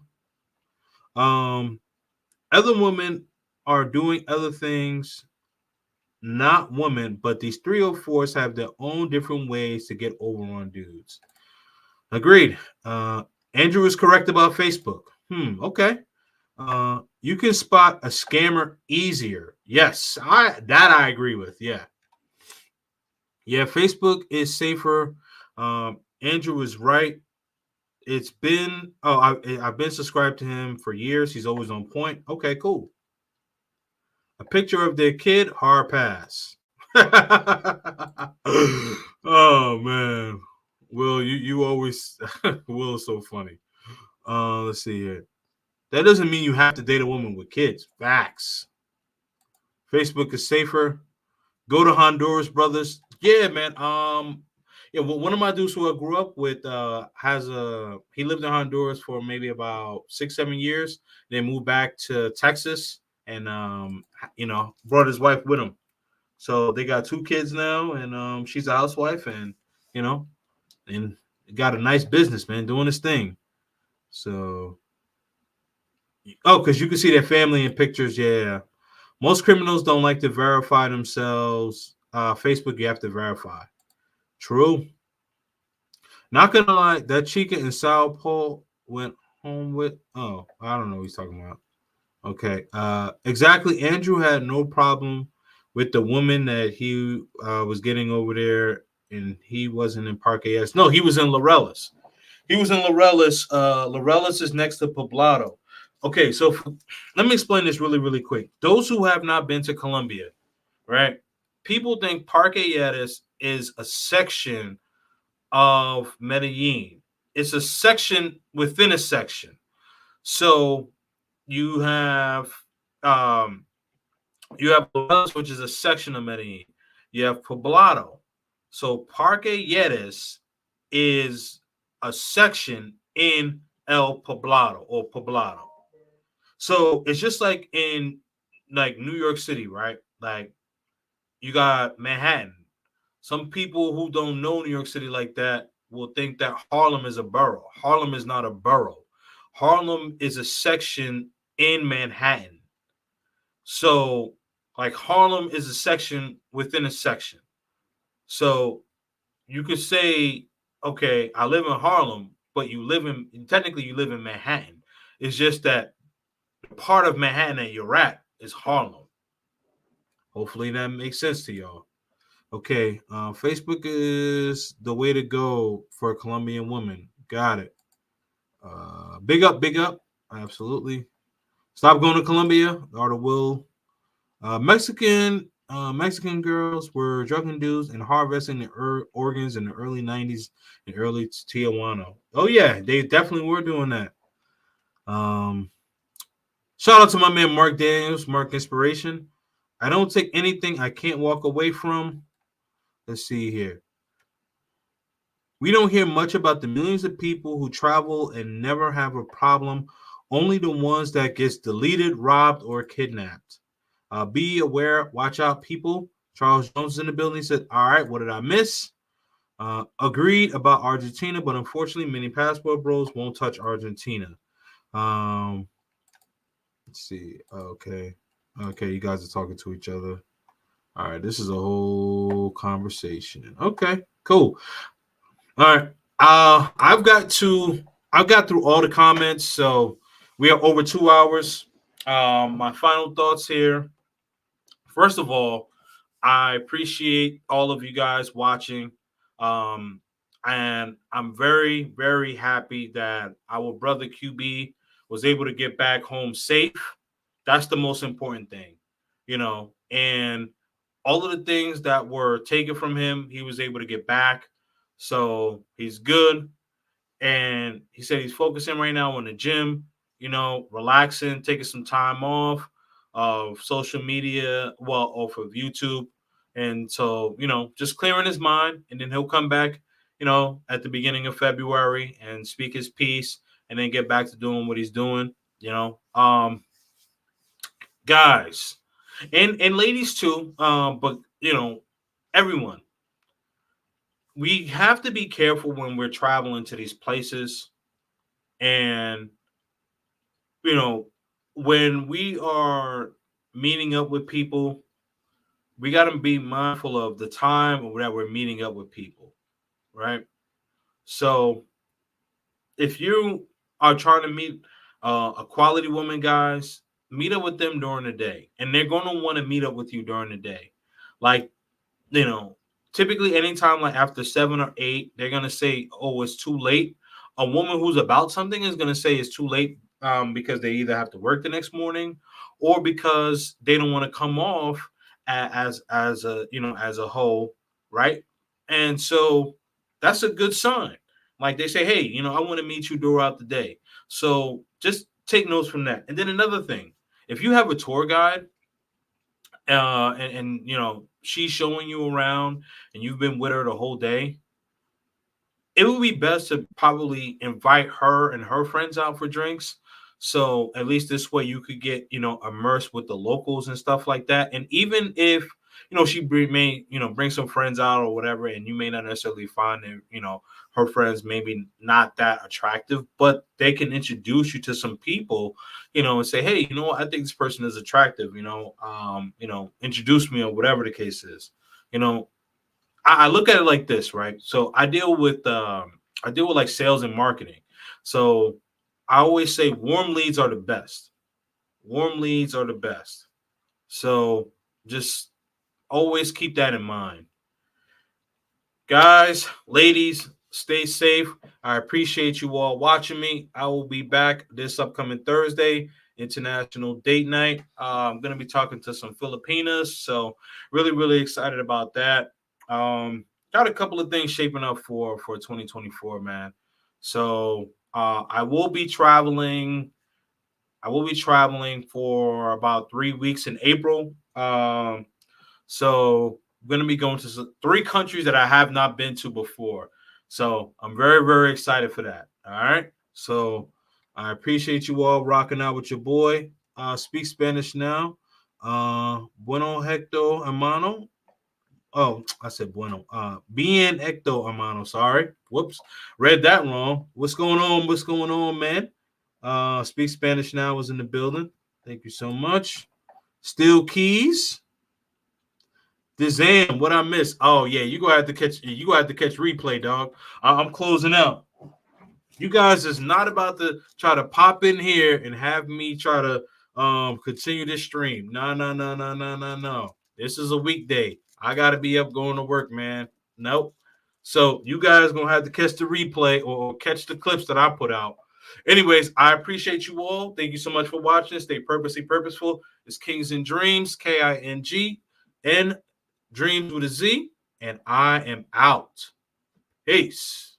Other women are doing other things, not women, but these 304s have their own different ways to get over on dudes. Agreed. Andrew is correct about Facebook. Okay. You can spot a scammer easier. Yes, I agree with. Yeah. Facebook is safer. Andrew is right. It's been I've been subscribed to him for years. He's always on point. Okay, cool. A picture of their kid, hard pass. Oh man. Will, you always Will is so funny. Let's see here. That doesn't mean you have to date a woman with kids. Facts. Facebook is safer. Go to Honduras, brothers. Yeah, man. One of my dudes who I grew up with he lived in Honduras for maybe about 6-7 years. Then moved back to Texas and brought his wife with him. So they got 2 kids now, and she's a housewife, and and got a nice business, man, doing his thing. So, because you can see their family in pictures. Yeah, most criminals don't like to verify themselves. Facebook, you have to verify. True. Not gonna lie, that chica in Sao Paulo went home with. Oh, I don't know what he's talking about. Okay. Exactly. Andrew had no problem with the woman that he was getting over there, and he wasn't in Parque S. No, he was in Larelas. He was in Larelas. Larelas is next to Poblado. Okay, so let me explain this really, really quick. Those who have not been to Colombia, right? People think Parque Yetis is a section of Medellin. It's a section within a section. So you have Larelas, which is a section of Medellin. You have Poblado. So Parque Yetis is a section in El Poblado or Poblado. So it's just like in New York City, right? Like you got Manhattan. Some people who don't know New York City like that will think that Harlem is a borough. Harlem is not a borough. Harlem is a section in Manhattan. So Harlem is a section within a section. So you could say, okay, I live in Harlem, but technically you live in Manhattan. It's just that the part of Manhattan that you're at is Harlem. Hopefully that makes sense to y'all. Okay, Facebook is the way to go for a Colombian woman. Got it. Big up, absolutely. Stop going to Colombia. Order will. Mexican girls were drugging dudes and harvesting the organs in the early 90s and early Tijuana. Oh yeah, they definitely were doing that. Shout out to my man Mark Daniels, Mark Inspiration. I don't take anything I can't walk away from. Let's see here. We don't hear much about the millions of people who travel and never have a problem. Only the ones that gets deleted, robbed, or kidnapped. Be aware, watch out, people. Charles Jones is in the building. He said, all right, what did I miss? Agreed about Argentina, but unfortunately, many passport bros won't touch Argentina. Let's see. Okay, you guys are talking to each other. All right, this is a whole conversation. Okay, cool. All right. I've got through all the comments, so we are over 2 hours. My final thoughts here. First of all, I appreciate all of you guys watching. And I'm very, very happy that our brother QB was able to get back home safe. That's the most important thing, and all of the things that were taken from him, he was able to get back. So he's good. And he said he's focusing right now on the gym, relaxing, taking some time off of social media, off of YouTube. And so, just clearing his mind. And then he'll come back, at the beginning of February and speak his piece and then get back to doing what he's doing, guys and ladies too. But, everyone. We have to be careful when we're traveling to these places. And, when we are meeting up with people, we got to be mindful of the time that we're meeting up with people, right? So if you are trying to meet a quality woman, guys, meet up with them during the day. And they're going to want to meet up with you during the day. Like, typically anytime like after 7 or 8, they're going to say, oh, it's too late. A woman who's about something is going to say it's too late because they either have to work the next morning or because they don't want to come off as a whole, right? And so that's a good sign. Like they say, hey, I want to meet you throughout the day. So just take notes from that. And then another thing, if you have a tour guide, and she's showing you around and you've been with her the whole day, it would be best to probably invite her and her friends out for drinks. So at least this way you could get, immersed with the locals and stuff like that. And even if, she may, bring some friends out or whatever, and you may not necessarily find that, her friends maybe not that attractive, but they can introduce you to some people, and say, hey, I think this person is attractive, introduce me or whatever the case is. I look at it like this, right? So I deal with like sales and marketing. So I always say warm leads are the best. Warm leads are the best. So just always keep that in mind. Guys, ladies, stay safe. I appreciate you all watching me. I will be back this upcoming Thursday, International Date Night. I'm going to be talking to some Filipinas. So really, really excited about that. Got a couple of things shaping up for 2024, man. So I will be traveling for about 3 weeks in April. So I'm going to be going to 3 countries that I have not been to before. So I'm very, very excited for that. All right. So I appreciate you all rocking out with your boy. Speak Spanish now. Bueno, Hector, hermano. Oh, I said bueno. Bien, Hector, hermano. Sorry. Whoops. Read that wrong. What's going on? What's going on, man? Speak Spanish now was in the building. Thank you so much. Steel Keys. Dizam, what I missed? Oh yeah, you gonna have to catch replay, dog. I'm closing out. You guys is not about to try to pop in here and have me try to continue this stream. No. This is a weekday. I gotta be up going to work, man. Nope. So you guys gonna have to catch the replay or catch the clips that I put out. Anyways, I appreciate you all. Thank you so much for watching. Stay purposely purposeful. It's KingzNDreamz, KingN Dreams with a Z, and I am out. Peace.